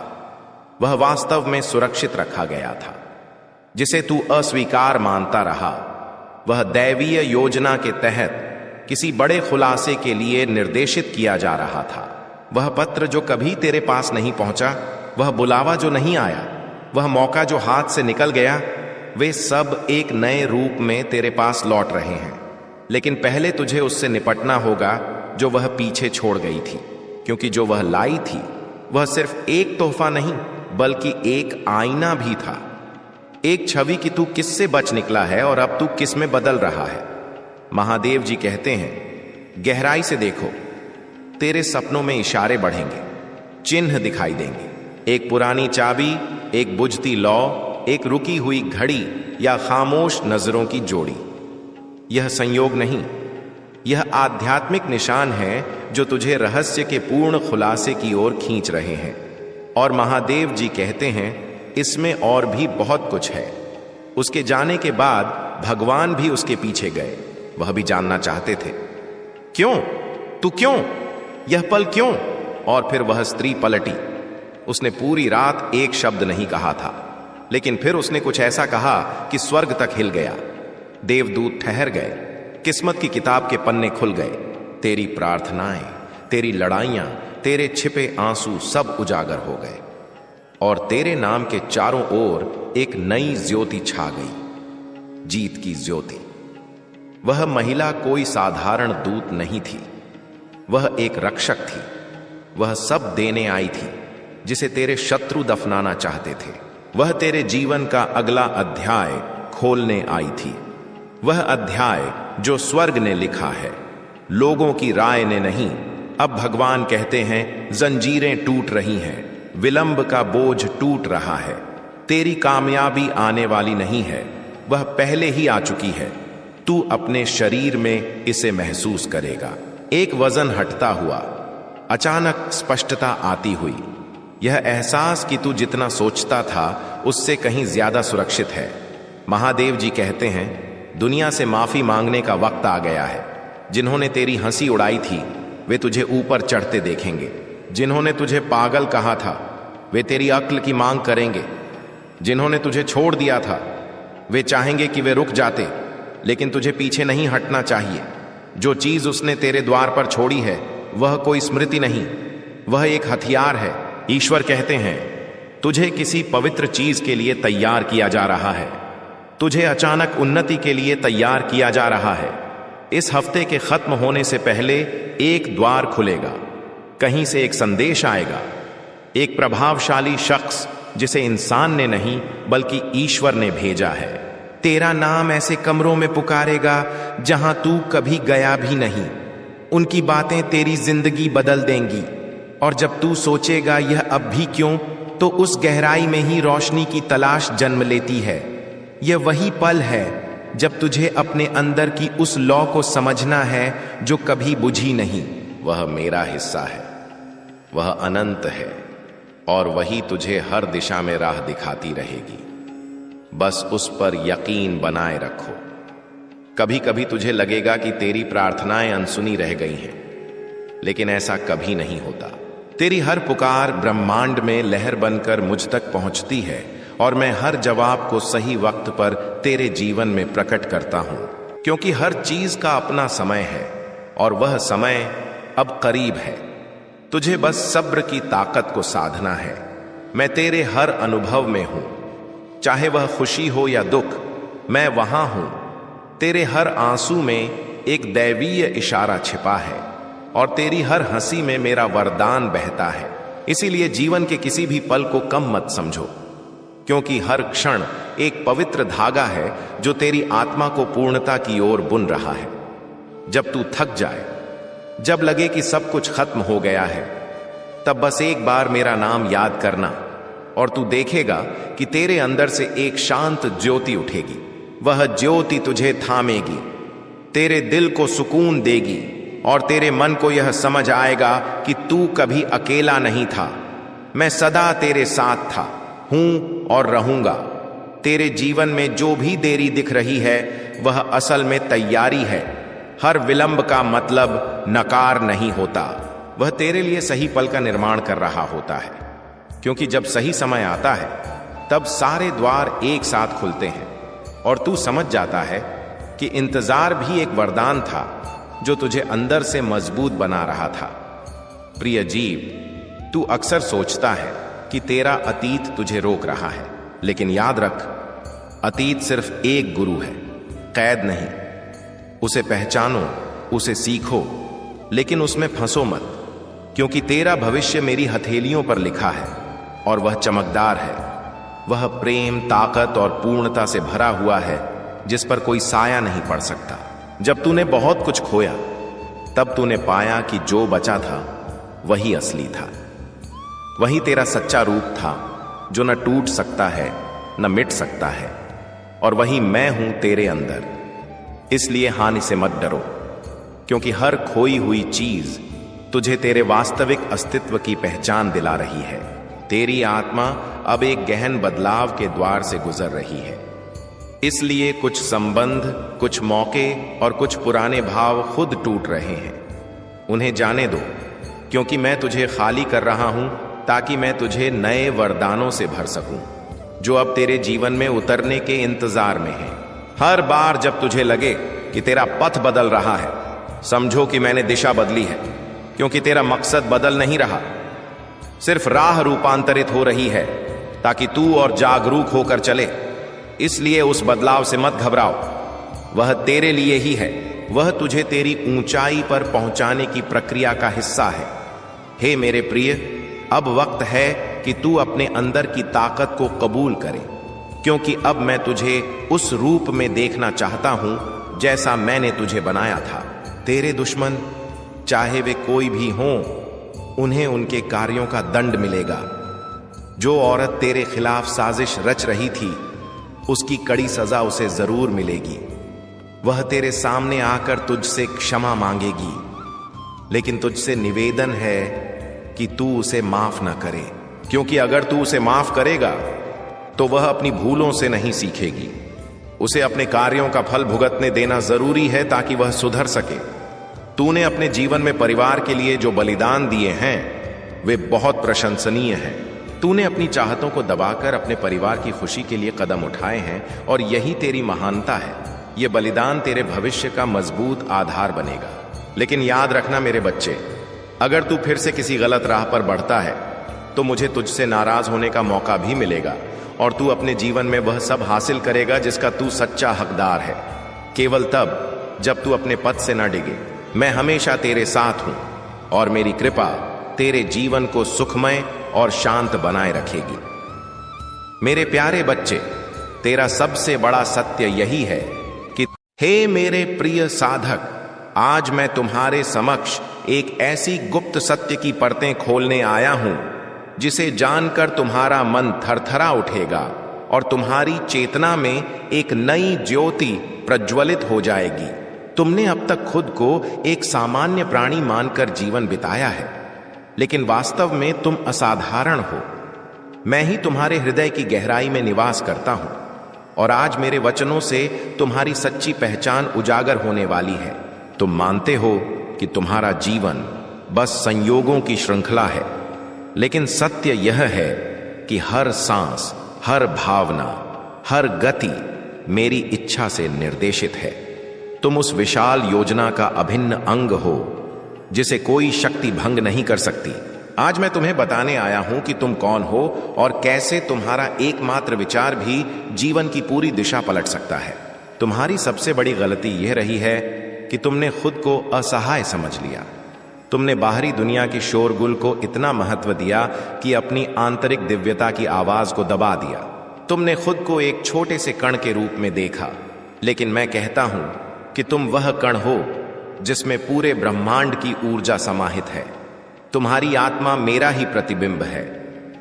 A: वह वास्तव में सुरक्षित रखा गया था। जिसे तू अस्वीकार मानता रहा वह दैवीय योजना के तहत किसी बड़े खुलासे के लिए निर्देशित किया जा रहा था। वह पत्र जो कभी तेरे पास नहीं पहुंचा, वह बुलावा जो नहीं आया, वह मौका जो हाथ से निकल गया, वे सब एक नए रूप में तेरे पास लौट रहे हैं। लेकिन पहले तुझे उससे निपटना होगा जो वह पीछे छोड़ गई थी, क्योंकि जो वह लाई थी वह सिर्फ एक तोहफा नहीं बल्कि एक आईना भी था। एक छवि कि तू किससे बच निकला है और अब तू किस में बदल रहा है। महादेव जी कहते हैं गहराई से देखो, तेरे सपनों में इशारे बढ़ेंगे, चिन्ह दिखाई देंगे। एक पुरानी चाबी, एक बुझती लौ, एक रुकी हुई घड़ी या खामोश नजरों की जोड़ी। यह संयोग नहीं, यह आध्यात्मिक निशान है जो तुझे रहस्य के पूर्ण खुलासे की ओर खींच रहे हैं। और महादेव जी कहते हैं इसमें और भी बहुत कुछ है। उसके जाने के बाद भगवान भी उसके पीछे गए। वह भी जानना चाहते थे, क्यों तू, क्यों यह पल, क्यों। और फिर वह स्त्री पलटी। उसने पूरी रात एक शब्द नहीं कहा था, लेकिन फिर उसने कुछ ऐसा कहा कि स्वर्ग तक हिल गया। देवदूत ठहर गए, किस्मत की किताब के पन्ने खुल गए। तेरी प्रार्थनाएं, तेरी लड़ाइयां, तेरे छिपे आंसू सब उजागर हो गए और तेरे नाम के चारों ओर एक नई ज्योति छा गई, जीत की ज्योति। वह महिला कोई साधारण दूत नहीं थी, वह एक रक्षक थी। वह सब देने आई थी जिसे तेरे शत्रु दफनाना चाहते थे। वह तेरे जीवन का अगला अध्याय खोलने आई थी, वह अध्याय जो स्वर्ग ने लिखा है। लोगों की राय ने नहीं। अब भगवान कहते हैं जंजीरें टूट रही हैं, विलंब का बोझ टूट रहा है। तेरी कामयाबी आने वाली नहीं है, वह पहले ही आ चुकी है। तू अपने शरीर में इसे महसूस करेगा। एक वजन हटता हुआ, अचानक स्पष्टता आती हुई, यह एहसास कि तू जितना सोचता था उससे कहीं ज्यादा सुरक्षित है। महादेव जी कहते हैं दुनिया से माफी मांगने का वक्त आ गया है। जिन्होंने तेरी हंसी उड़ाई थी वे तुझे ऊपर चढ़ते देखेंगे। जिन्होंने तुझे पागल कहा था वे तेरी अक्ल की मांग करेंगे। जिन्होंने तुझे छोड़ दिया था वे चाहेंगे कि वे रुक जाते, लेकिन तुझे पीछे नहीं हटना चाहिए। जो चीज उसने तेरे द्वार पर छोड़ी है वह कोई स्मृति नहीं, वह एक हथियार है। ईश्वर कहते हैं तुझे किसी पवित्र चीज के लिए तैयार किया जा रहा है। तुझे अचानक उन्नति के लिए तैयार किया जा रहा है। इस हफ्ते के खत्म होने से पहले एक द्वार खुलेगा। कहीं से एक संदेश आएगा, एक प्रभावशाली शख्स जिसे इंसान ने नहीं बल्कि ईश्वर ने भेजा है। तेरा नाम ऐसे कमरों में पुकारेगा जहां तू कभी गया भी नहीं। उनकी बातें तेरी जिंदगी बदल देंगी, और जब तू सोचेगा यह अब भी क्यों, तो उस गहराई में ही रोशनी की तलाश जन्म लेती है। यह वही पल है जब तुझे अपने अंदर की उस लौ को समझना है जो कभी बुझी नहीं। वह मेरा हिस्सा है, वह अनंत है, और वही तुझे हर दिशा में राह दिखाती रहेगी। बस उस पर यकीन बनाए रखो। कभी कभी तुझे लगेगा कि तेरी प्रार्थनाएं अनसुनी रह गई हैं, लेकिन ऐसा कभी नहीं होता। तेरी हर पुकार ब्रह्मांड में लहर बनकर मुझ तक पहुंचती है, और मैं हर जवाब को सही वक्त पर तेरे जीवन में प्रकट करता हूं, क्योंकि हर चीज का अपना समय है, और वह समय अब करीब है। तुझे बस सब्र की ताकत को साधना है। मैं तेरे हर अनुभव में हूं, चाहे वह खुशी हो या दुख, मैं वहां हूं। तेरे हर आंसू में एक दैवीय इशारा छिपा है, और तेरी हर हंसी में मेरा वरदान बहता है। इसीलिए जीवन के किसी भी पल को कम मत समझो, क्योंकि हर क्षण एक पवित्र धागा है जो तेरी आत्मा को पूर्णता की ओर बुन रहा है। जब तू थक जाए, जब लगे कि सब कुछ खत्म हो गया है, तब बस एक बार मेरा नाम याद करना, और तू देखेगा कि तेरे अंदर से एक शांत ज्योति उठेगी। वह ज्योति तुझे थामेगी, तेरे दिल को सुकून देगी, और तेरे मन को यह समझ आएगा कि तू कभी अकेला नहीं था। मैं सदा तेरे साथ था, हूं और रहूंगा। तेरे जीवन में जो भी देरी दिख रही है वह असल में तैयारी है। हर विलंब का मतलब नकार नहीं होता, वह तेरे लिए सही पल का निर्माण कर रहा होता है। क्योंकि जब सही समय आता है तब सारे द्वार एक साथ खुलते हैं, और तू समझ जाता है कि इंतजार भी एक वरदान था जो तुझे अंदर से मजबूत बना रहा था। प्रिय जीव, तू अक्सर सोचता है कि तेरा अतीत तुझे रोक रहा है, लेकिन याद रख, अतीत सिर्फ एक गुरु है, कैद नहीं। उसे पहचानो, उसे सीखो, लेकिन उसमें फंसो मत, क्योंकि तेरा भविष्य मेरी हथेलियों पर लिखा है, और वह चमकदार है। वह प्रेम, ताकत और पूर्णता से भरा हुआ है, जिस पर कोई साया नहीं पड़ सकता। जब तूने बहुत कुछ खोया, तब तूने पाया कि जो बचा था वही असली था। वही तेरा सच्चा रूप था, जो न टूट सकता है न मिट सकता है, और वही मैं हूं तेरे अंदर। इसलिए हानि से मत डरो, क्योंकि हर खोई हुई चीज तुझे तेरे वास्तविक अस्तित्व की पहचान दिला रही है। तेरी आत्मा अब एक गहन बदलाव के द्वार से गुजर रही है। इसलिए कुछ संबंध, कुछ मौके और कुछ पुराने भाव खुद टूट रहे हैं। उन्हें जाने दो, क्योंकि मैं तुझे खाली कर रहा हूं ताकि मैं तुझे नए वरदानों से भर सकूं, जो अब तेरे जीवन में उतरने के इंतजार में हैं। हर बार जब तुझे लगे कि तेरा पथ बदल रहा है, समझो कि मैंने दिशा बदली है, क्योंकि तेरा मकसद बदल नहीं रहा, सिर्फ राह रूपांतरित हो रही है, ताकि तू और जागरूक होकर चले। इसलिए उस बदलाव से मत घबराओ, वह तेरे लिए ही है। वह तुझे तेरी ऊंचाई पर पहुंचाने की प्रक्रिया का हिस्सा है। हे मेरे प्रिय, अब वक्त है कि तू अपने अंदर की ताकत को कबूल करे, क्योंकि अब मैं तुझे उस रूप में देखना चाहता हूं जैसा मैंने तुझे बनाया था। तेरे दुश्मन, चाहे वे कोई भी हों, उन्हें उनके कार्यों का दंड मिलेगा। जो औरत तेरे खिलाफ साजिश रच रही थी, उसकी कड़ी सजा उसे जरूर मिलेगी। वह तेरे सामने आकर तुझसे क्षमा मांगेगी, लेकिन तुझसे निवेदन है कि तू उसे माफ ना करे, क्योंकि अगर तू उसे माफ करेगा तो वह अपनी भूलों से नहीं सीखेगी। उसे अपने कार्यों का फल भुगतने देना जरूरी है ताकि वह सुधर सके। तूने अपने जीवन में परिवार के लिए जो बलिदान दिए हैं वे बहुत प्रशंसनीय हैं। तूने अपनी चाहतों को दबाकर अपने परिवार की खुशी के लिए कदम उठाए हैं और यही तेरी महानता है। यह बलिदान तेरे भविष्य का मजबूत आधार बनेगा। लेकिन याद रखना मेरे बच्चे, अगर तू फिर से किसी गलत राह पर बढ़ता है तो मुझे तुझसे नाराज होने का मौका भी मिलेगा और तू अपने जीवन में वह सब हासिल करेगा जिसका तू सच्चा हकदार है, केवल तब जब तू अपने पथ से न डिगे। मैं हमेशा तेरे साथ हूं और मेरी कृपा तेरे जीवन को सुखमय और शांत बनाए रखेगी। मेरे प्यारे बच्चे, तेरा सबसे बड़ा सत्य यही है कि हे मेरे प्रिय साधक, आज मैं तुम्हारे समक्ष एक ऐसी गुप्त सत्य की परतें खोलने आया हूं जिसे जानकर तुम्हारा मन थरथरा उठेगा और तुम्हारी चेतना में एक नई ज्योति प्रज्वलित हो जाएगी। तुमने अब तक खुद को एक सामान्य प्राणी मानकर जीवन बिताया है, लेकिन वास्तव में तुम असाधारण हो। मैं ही तुम्हारे हृदय की गहराई में निवास करता हूं और आज मेरे वचनों से तुम्हारी सच्ची पहचान उजागर होने वाली है। तुम मानते हो कि तुम्हारा जीवन बस संयोगों की श्रृंखला है, लेकिन सत्य यह है कि हर सांस, हर भावना, हर गति मेरी इच्छा से निर्देशित है। तुम उस विशाल योजना का अभिन्न अंग हो जिसे कोई शक्ति भंग नहीं कर सकती। आज मैं तुम्हें बताने आया हूं कि तुम कौन हो और कैसे तुम्हारा एकमात्र विचार भी जीवन की पूरी दिशा पलट सकता है। तुम्हारी सबसे बड़ी गलती यह रही है कि तुमने खुद को असहाय समझ लिया। तुमने बाहरी दुनिया की शोरगुल को इतना महत्व दिया कि अपनी आंतरिक दिव्यता की आवाज को दबा दिया। तुमने खुद को एक छोटे से कण के रूप में देखा, लेकिन मैं कहता हूं कि तुम वह कण हो जिसमें पूरे ब्रह्मांड की ऊर्जा समाहित है। तुम्हारी आत्मा मेरा ही प्रतिबिंब है।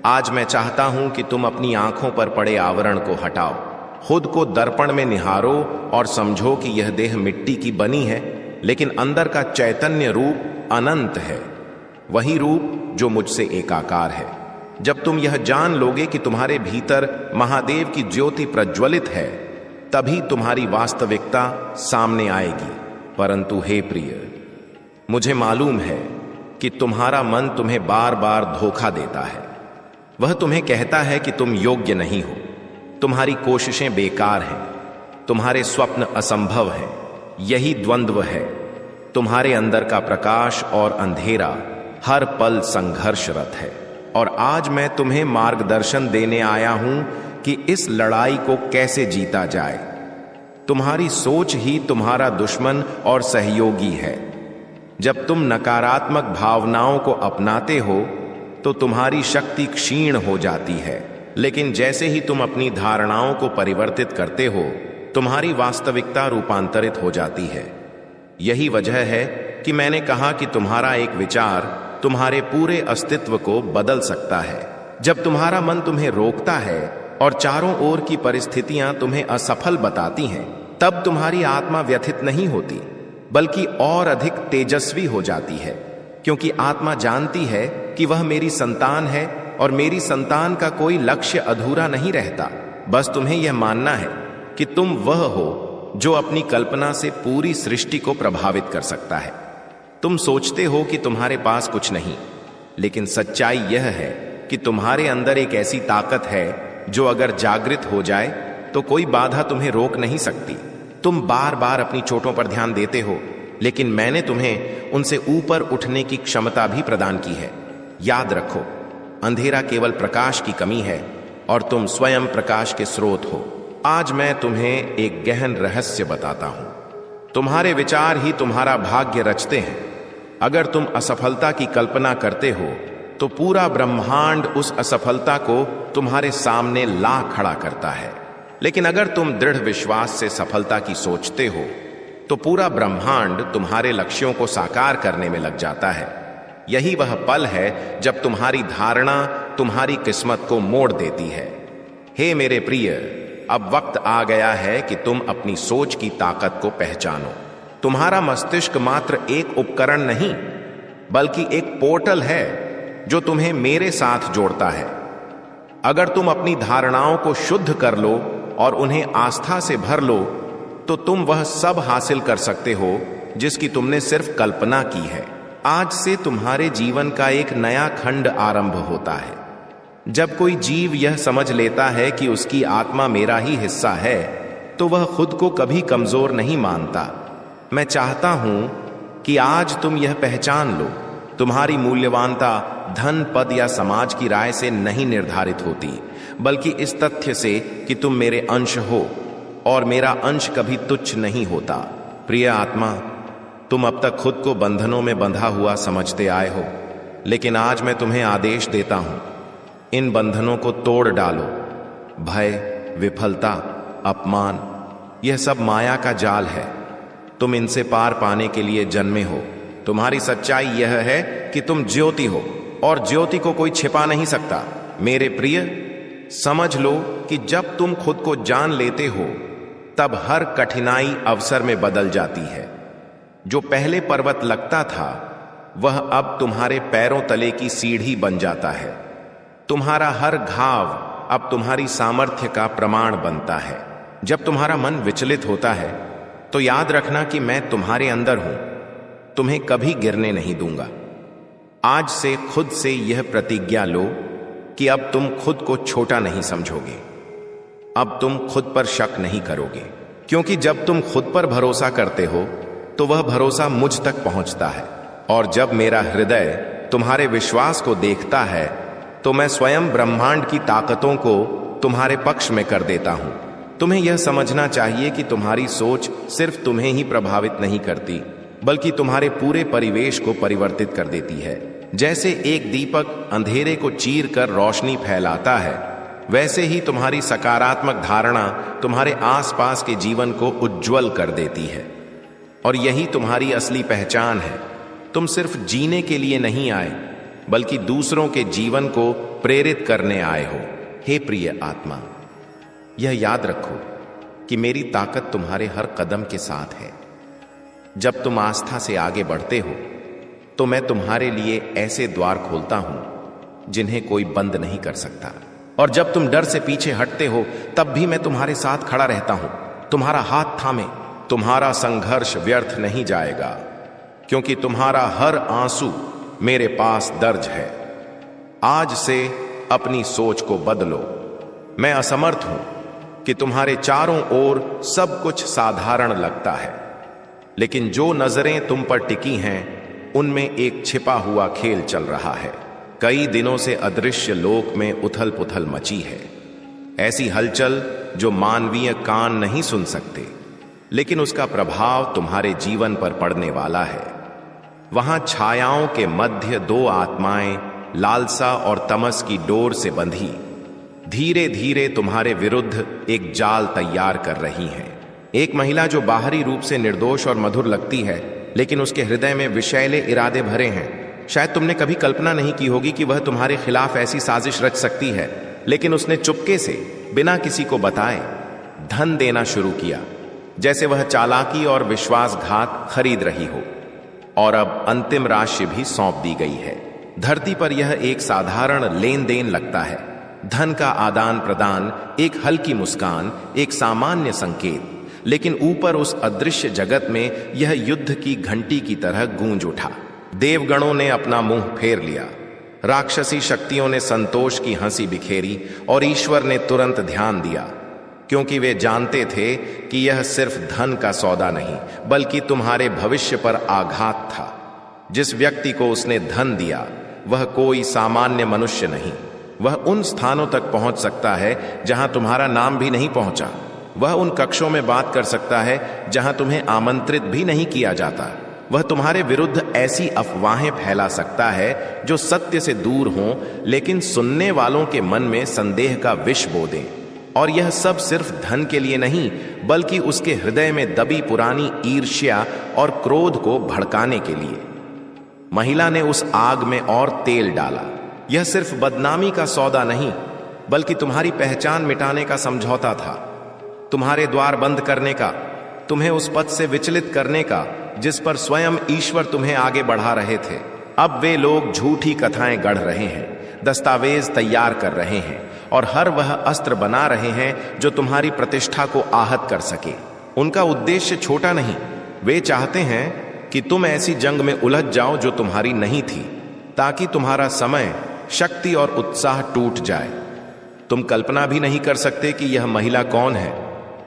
A: आज मैं चाहता हूं कि तुम अपनी आंखों पर पड़े आवरण को हटाओ, खुद को दर्पण में निहारो और समझो कि यह देह मिट्टी की बनी है, लेकिन अंदर का चैतन्य रूप अनंत है, वही रूप जो मुझसे एकाकार है। जब तुम यह जान लोगे कि तुम्हारे भीतर महादेव की ज्योति प्रज्वलित है, तभी तुम्हारी वास्तविकता सामने आएगी। परंतु हे प्रिय, मुझे मालूम है कि तुम्हारा मन तुम्हें बार बार धोखा देता है। वह तुम्हें कहता है कि तुम योग्य नहीं हो, तुम्हारी कोशिशें बेकार हैं, तुम्हारे स्वप्न असंभव हैं। यही द्वंद्व है। तुम्हारे अंदर का प्रकाश और अंधेरा हर पल संघर्षरत है, और आज मैं तुम्हें मार्गदर्शन देने आया हूं कि इस लड़ाई को कैसे जीता जाए। तुम्हारी सोच ही तुम्हारा दुश्मन और सहयोगी है। जब तुम नकारात्मक भावनाओं को अपनाते हो तो तुम्हारी शक्ति क्षीण हो जाती है, लेकिन जैसे ही तुम अपनी धारणाओं को परिवर्तित करते हो, तुम्हारी वास्तविकता रूपांतरित हो जाती है। यही वजह है कि मैंने कहा कि तुम्हारा एक विचार तुम्हारे पूरे अस्तित्व को बदल सकता है। जब तुम्हारा मन तुम्हें रोकता है और चारों ओर की परिस्थितियां तुम्हें असफल बताती हैं, तब तुम्हारी आत्मा व्यथित नहीं होती, बल्कि और अधिक तेजस्वी हो जाती है, क्योंकि आत्मा जानती है कि वह मेरी संतान है और मेरी संतान का कोई लक्ष्य अधूरा नहीं रहता। बस तुम्हें यह मानना है कि तुम वह हो जो अपनी कल्पना से पूरी सृष्टि को प्रभावित कर सकता है। तुम सोचते हो कि तुम्हारे पास कुछ नहीं, लेकिन सच्चाई यह है कि तुम्हारे अंदर एक ऐसी ताकत है जो अगर जागृत हो जाए तो कोई बाधा तुम्हें रोक नहीं सकती। तुम बार बार अपनी चोटों पर ध्यान देते हो, लेकिन मैंने तुम्हें उनसे ऊपर उठने की क्षमता भी प्रदान की है। याद रखो, अंधेरा केवल प्रकाश की कमी है और तुम स्वयं प्रकाश के स्रोत हो। आज मैं तुम्हें एक गहन रहस्य बताता हूं। तुम्हारे विचार ही तुम्हारा भाग्य रचते हैं। अगर तुम असफलता की कल्पना करते हो तो पूरा ब्रह्मांड उस असफलता को तुम्हारे सामने ला खड़ा करता है। लेकिन अगर तुम दृढ़ विश्वास से सफलता की सोचते हो तो पूरा ब्रह्मांड तुम्हारे लक्ष्यों को साकार करने में लग जाता है। यही वह पल है जब तुम्हारी धारणा तुम्हारी किस्मत को मोड़ देती है। हे मेरे प्रिय, अब वक्त आ गया है कि तुम अपनी सोच की ताकत को पहचानो। तुम्हारा मस्तिष्क मात्र एक उपकरण नहीं, बल्कि एक पोर्टल है जो तुम्हें मेरे साथ जोड़ता है। अगर तुम अपनी धारणाओं को शुद्ध कर लो और उन्हें आस्था से भर लो, तो तुम वह सब हासिल कर सकते हो जिसकी तुमने सिर्फ कल्पना की है। आज से तुम्हारे जीवन का एक नया खंड आरंभ होता है। जब कोई जीव यह समझ लेता है कि उसकी आत्मा मेरा ही हिस्सा है, तो वह खुद को कभी कमजोर नहीं मानता। मैं चाहता हूं कि आज तुम यह पहचान लो, तुम्हारी मूल्यवानता धन, पद या समाज की राय से नहीं निर्धारित होती, बल्कि इस तथ्य से कि तुम मेरे अंश हो और मेरा अंश कभी तुच्छ नहीं होता। प्रिय आत्मा, तुम अब तक खुद को बंधनों में बंधा हुआ समझते आए हो, लेकिन आज मैं तुम्हें आदेश देता हूं, इन बंधनों को तोड़ डालो। भय, विफलता, अपमान, यह सब माया का जाल है। तुम इनसे पार पाने के लिए जन्मे हो। तुम्हारी सच्चाई यह है कि तुम ज्योति हो और ज्योति को कोई छिपा नहीं सकता। मेरे प्रिय, समझ लो कि जब तुम खुद को जान लेते हो, तब हर कठिनाई अवसर में बदल जाती है। जो पहले पर्वत लगता था, वह अब तुम्हारे पैरों तले की सीढ़ी बन जाता है। तुम्हारा हर घाव अब तुम्हारी सामर्थ्य का प्रमाण बनता है। जब तुम्हारा मन विचलित होता है, तो याद रखना कि मैं तुम्हारे अंदर हूं, तुम्हें कभी गिरने नहीं दूंगा। आज से खुद से यह प्रतिज्ञा लो कि अब तुम खुद को छोटा नहीं समझोगे। अब तुम खुद पर शक नहीं करोगे, क्योंकि जब तुम खुद पर भरोसा करते हो, तो वह भरोसा मुझ तक पहुंचता है। और जब मेरा हृदय तुम्हारे विश्वास को देखता है, तो मैं स्वयं ब्रह्मांड की ताकतों को तुम्हारे पक्ष में कर देता हूं। तुम्हें यह समझना चाहिए कि तुम्हारी सोच सिर्फ तुम्हें ही प्रभावित नहीं करती, बल्कि तुम्हारे पूरे परिवेश को परिवर्तित कर देती है। जैसे एक दीपक अंधेरे को चीर कर रोशनी फैलाता है, वैसे ही तुम्हारी सकारात्मक धारणा तुम्हारे आसपास के जीवन को उज्ज्वल कर देती है। और यही तुम्हारी असली पहचान है। तुम सिर्फ जीने के लिए नहीं आए, बल्कि दूसरों के जीवन को प्रेरित करने आए हो। हे प्रिय आत्मा, यह याद रखो कि मेरी ताकत तुम्हारे हर कदम के साथ है। जब तुम आस्था से आगे बढ़ते हो, तो मैं तुम्हारे लिए ऐसे द्वार खोलता हूं जिन्हें कोई बंद नहीं कर सकता। और जब तुम डर से पीछे हटते हो, तब भी मैं तुम्हारे साथ खड़ा रहता हूं, तुम्हारा हाथ थामे। तुम्हारा संघर्ष व्यर्थ नहीं जाएगा, क्योंकि तुम्हारा हर आंसू मेरे पास दर्ज है। आज से अपनी सोच को बदलो। मैं असमर्थ हूं कि तुम्हारे चारों ओर सब कुछ साधारण लगता है, लेकिन जो नजरें तुम पर टिकी हैं, उनमें एक छिपा हुआ खेल चल रहा है। कई दिनों से अदृश्य लोक में उथल पुथल मची है, ऐसी हलचल जो मानवीय कान नहीं सुन सकते, लेकिन उसका प्रभाव तुम्हारे जीवन पर पड़ने वाला है। वहां छायाओं के मध्य दो आत्माएं लालसा और तमस की डोर से बंधी धीरे धीरे तुम्हारे विरुद्ध एक जाल तैयार कर रही हैं। एक महिला जो बाहरी रूप से निर्दोष और मधुर लगती है, लेकिन उसके हृदय में विषैले इरादे भरे हैं। शायद तुमने कभी कल्पना नहीं की होगी कि वह तुम्हारे खिलाफ ऐसी साजिश रच सकती है, लेकिन उसने चुपके से, बिना किसी को बताए, धन देना शुरू किया, जैसे वह चालाकी और विश्वासघात खरीद रही हो। और अब अंतिम राशि भी सौंप दी गई है। धरती पर यह एक साधारण लेन देन लगता है, धन का आदान प्रदान, एक हल्की मुस्कान, एक सामान्य संकेत, लेकिन ऊपर उस अदृश्य जगत में यह युद्ध की घंटी की तरह गूंज उठा। देवगणों ने अपना मुंह फेर लिया, राक्षसी शक्तियों ने संतोष की हंसी बिखेरी और ईश्वर ने तुरंत ध्यान दिया, क्योंकि वे जानते थे कि यह सिर्फ धन का सौदा नहीं, बल्कि तुम्हारे भविष्य पर आघात था। जिस व्यक्ति को उसने धन दिया, वह कोई सामान्य मनुष्य नहीं। वह उन स्थानों तक पहुंच सकता है जहां तुम्हारा नाम भी नहीं पहुंचा। वह उन कक्षों में बात कर सकता है जहां तुम्हें आमंत्रित भी नहीं किया जाता। वह तुम्हारे विरुद्ध ऐसी अफवाहें फैला सकता है जो सत्य से दूर हों, लेकिन सुनने वालों के मन में संदेह का विष बो दें। और यह सब सिर्फ धन के लिए नहीं, बल्कि उसके हृदय में दबी पुरानी ईर्ष्या और क्रोध को भड़काने के लिए। महिला ने उस आग में और तेल डाला। यह सिर्फ बदनामी का सौदा नहीं, बल्कि तुम्हारी पहचान मिटाने का समझौता था, तुम्हारे द्वार बंद करने का, तुम्हें उस पथ से विचलित करने का जिस पर स्वयं ईश्वर तुम्हें आगे बढ़ा रहे थे। अब वे लोग झूठी कथाएं गढ़ रहे हैं, दस्तावेज तैयार कर रहे हैं और हर वह अस्त्र बना रहे हैं जो तुम्हारी प्रतिष्ठा को आहत कर सके। उनका उद्देश्य छोटा नहीं, वे चाहते हैं कि तुम ऐसी जंग में उलझ जाओ जो तुम्हारी नहीं थी, ताकि तुम्हारा समय, शक्ति और उत्साह टूट जाए। तुम कल्पना भी नहीं कर सकते कि यह महिला कौन है,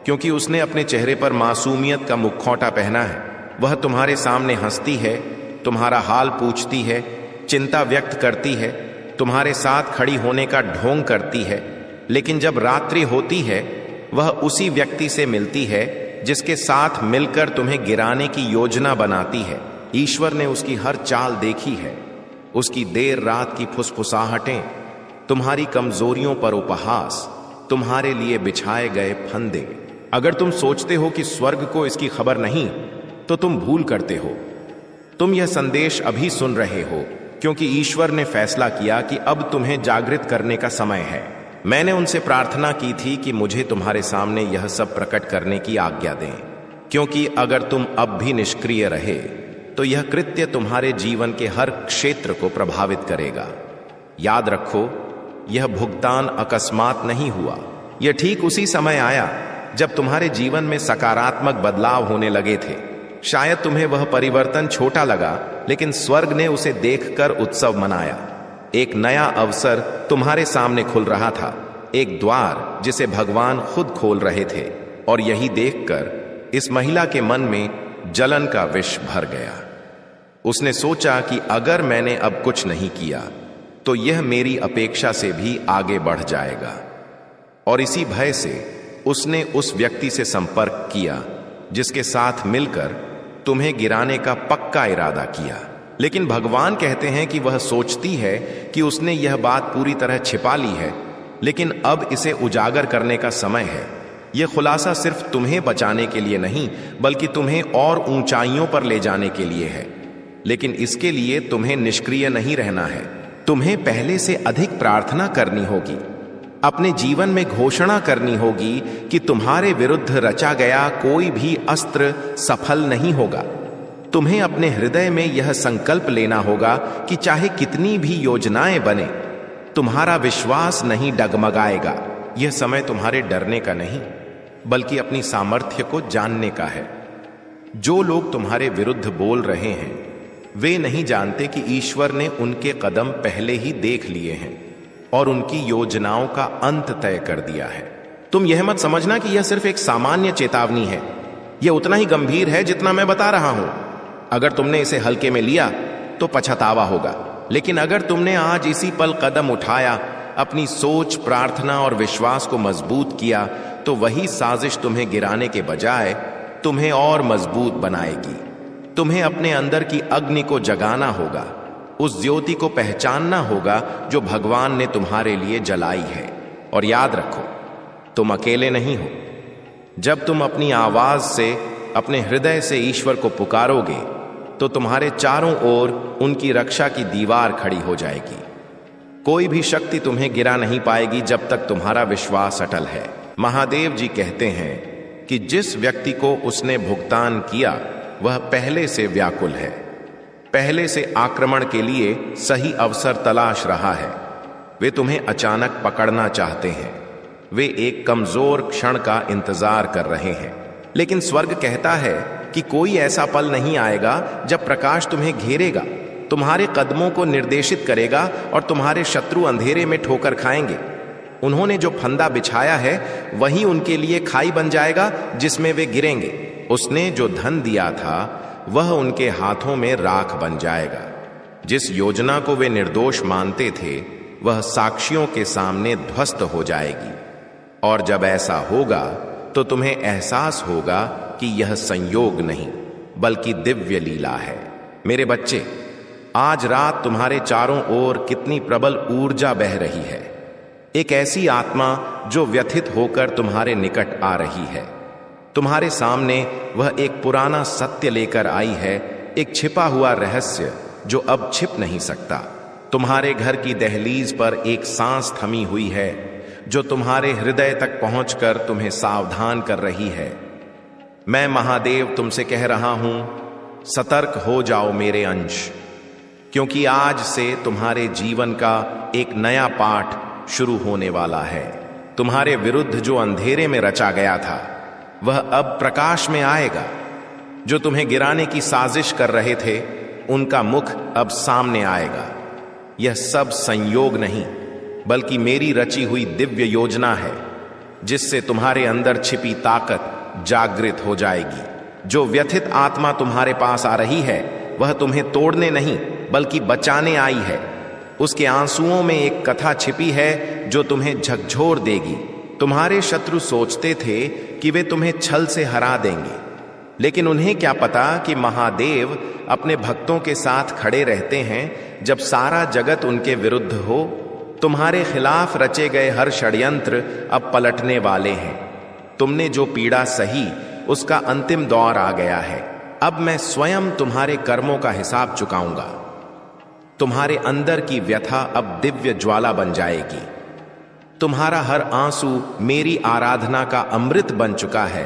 A: क्योंकि उसने अपने चेहरे पर मासूमियत का मुखौटा पहना है। वह तुम्हारे सामने हंसती है, तुम्हारा हाल पूछती है, चिंता व्यक्त करती है, तुम्हारे साथ खड़ी होने का ढोंग करती है, लेकिन जब रात्रि होती है वह उसी व्यक्ति से मिलती है जिसके साथ मिलकर तुम्हें गिराने की योजना बनाती है। ईश्वर ने उसकी हर चाल देखी है, उसकी देर रात की फुसफुसाहटें, तुम्हारी कमजोरियों पर उपहास, तुम्हारे लिए बिछाए गए फंदे। अगर तुम सोचते हो कि स्वर्ग को इसकी खबर नहीं, तो तुम भूल करते हो। तुम यह संदेश अभी सुन रहे हो, क्योंकि ईश्वर ने फैसला किया कि अब तुम्हें जागृत करने का समय है। मैंने उनसे प्रार्थना की थी कि मुझे तुम्हारे सामने यह सब प्रकट करने की आज्ञा दें, क्योंकि अगर तुम अब भी निष्क्रिय रहे तो यह कृत्य तुम्हारे जीवन के हर क्षेत्र को प्रभावित करेगा। याद रखो, यह भुगतान अकस्मात नहीं हुआ। यह ठीक उसी समय आया जब तुम्हारे जीवन में सकारात्मक बदलाव होने लगे थे। शायद तुम्हें वह परिवर्तन छोटा लगा, लेकिन स्वर्ग ने उसे देखकर उत्सव मनाया। एक नया अवसर तुम्हारे सामने खुल रहा था, एक द्वार जिसे भगवान खुद खोल रहे थे। और यही देखकर इस महिला के मन में जलन का विष भर गया। उसने सोचा कि अगर मैंने अब कुछ नहीं किया तो यह मेरी अपेक्षा से भी आगे बढ़ जाएगा। और इसी भय से उसने उस व्यक्ति से संपर्क किया जिसके साथ मिलकर तुम्हें गिराने का पक्का इरादा किया। लेकिन भगवान कहते हैं कि वह सोचती है कि उसने यह बात पूरी तरह छिपा ली है, लेकिन अब इसे उजागर करने का समय है। यह खुलासा सिर्फ तुम्हें बचाने के लिए नहीं, बल्कि तुम्हें और ऊंचाइयों पर ले जाने के लिए है। लेकिन इसके लिए तुम्हें निष्क्रिय नहीं रहना है। तुम्हें पहले से अधिक प्रार्थना करनी होगी, अपने जीवन में घोषणा करनी होगी कि तुम्हारे विरुद्ध रचा गया कोई भी अस्त्र सफल नहीं होगा। तुम्हें अपने हृदय में यह संकल्प लेना होगा कि चाहे कितनी भी योजनाएं बने, तुम्हारा विश्वास नहीं डगमगाएगा। यह समय तुम्हारे डरने का नहीं, बल्कि अपनी सामर्थ्य को जानने का है। जो लोग तुम्हारे विरुद्ध बोल रहे हैं, वे नहीं जानते कि ईश्वर ने उनके कदम पहले ही देख लिए हैं और उनकी योजनाओं का अंत तय कर दिया है। तुम यह मत समझना कि यह सिर्फ एक सामान्य चेतावनी है। यह उतना ही गंभीर है जितना मैं बता रहा हूं। अगर तुमने इसे हल्के में लिया तो पछतावा होगा, लेकिन अगर तुमने आज इसी पल कदम उठाया, अपनी सोच, प्रार्थना और विश्वास को मजबूत किया, तो वही साजिश तुम्हें गिराने के बजाय तुम्हें और मजबूत बनाएगी। तुम्हें अपने अंदर की अग्नि को जगाना होगा, उस ज्योति को पहचानना होगा जो भगवान ने तुम्हारे लिए जलाई है। और याद रखो, तुम अकेले नहीं हो। जब तुम अपनी आवाज से, अपने हृदय से ईश्वर को पुकारोगे, तो तुम्हारे चारों ओर उनकी रक्षा की दीवार खड़ी हो जाएगी। कोई भी शक्ति तुम्हें गिरा नहीं पाएगी जब तक तुम्हारा विश्वास अटल है। महादेव जी कहते हैं कि जिस व्यक्ति को उसने भुगतान किया वह पहले से व्याकुल है, पहले से आक्रमण के लिए सही अवसर तलाश रहा है। वे तुम्हें अचानक पकड़ना चाहते हैं, वे एक कमजोर क्षण का इंतजार कर रहे हैं। लेकिन स्वर्ग कहता है कि कोई ऐसा पल नहीं आएगा जब प्रकाश तुम्हें घेरेगा, तुम्हारे कदमों को निर्देशित करेगा और तुम्हारे शत्रु अंधेरे में ठोकर खाएंगे। उन्होंने जो फंदा बिछाया है वही उनके लिए खाई बन जाएगा जिसमें वे गिरेंगे। उसने जो धन दिया था वह उनके हाथों में राख बन जाएगा। जिस योजना को वे निर्दोष मानते थे वह साक्षियों के सामने ध्वस्त हो जाएगी। और जब ऐसा होगा तो तुम्हें एहसास होगा कि यह संयोग नहीं बल्कि दिव्य लीला है। मेरे बच्चे, आज रात तुम्हारे चारों ओर कितनी प्रबल ऊर्जा बह रही है। एक ऐसी आत्मा जो व्यथित होकर तुम्हारे निकट आ रही है। तुम्हारे सामने वह एक पुराना सत्य लेकर आई है, एक छिपा हुआ रहस्य जो अब छिप नहीं सकता। तुम्हारे घर की दहलीज पर एक सांस थमी हुई है जो तुम्हारे हृदय तक पहुंचकर तुम्हें सावधान कर रही है। मैं महादेव तुमसे कह रहा हूं, सतर्क हो जाओ मेरे अंश, क्योंकि आज से तुम्हारे जीवन का एक नया पाठ शुरू होने वाला है। तुम्हारे विरुद्ध जो अंधेरे में रचा गया था वह अब प्रकाश में आएगा। जो तुम्हें गिराने की साजिश कर रहे थे उनका मुख अब सामने आएगा। यह सब संयोग नहीं बल्कि मेरी रची हुई दिव्य योजना है, जिससे तुम्हारे अंदर छिपी ताकत जागृत हो जाएगी। जो व्यथित आत्मा तुम्हारे पास आ रही है वह तुम्हें तोड़ने नहीं बल्कि बचाने आई है। उसके आंसुओं में एक कथा छिपी है जो तुम्हें झकझोर देगी। तुम्हारे शत्रु सोचते थे कि वे तुम्हें छल से हरा देंगे, लेकिन उन्हें क्या पता कि महादेव अपने भक्तों के साथ खड़े रहते हैं जब सारा जगत उनके विरुद्ध हो। तुम्हारे खिलाफ रचे गए हर षड्यंत्र अब पलटने वाले हैं। तुमने जो पीड़ा सही उसका अंतिम दौर आ गया है। अब मैं स्वयं तुम्हारे कर्मों का हिसाब चुकाऊंगा। तुम्हारे अंदर की व्यथा अब दिव्य ज्वाला बन जाएगी। तुम्हारा हर आंसू मेरी आराधना का अमृत बन चुका है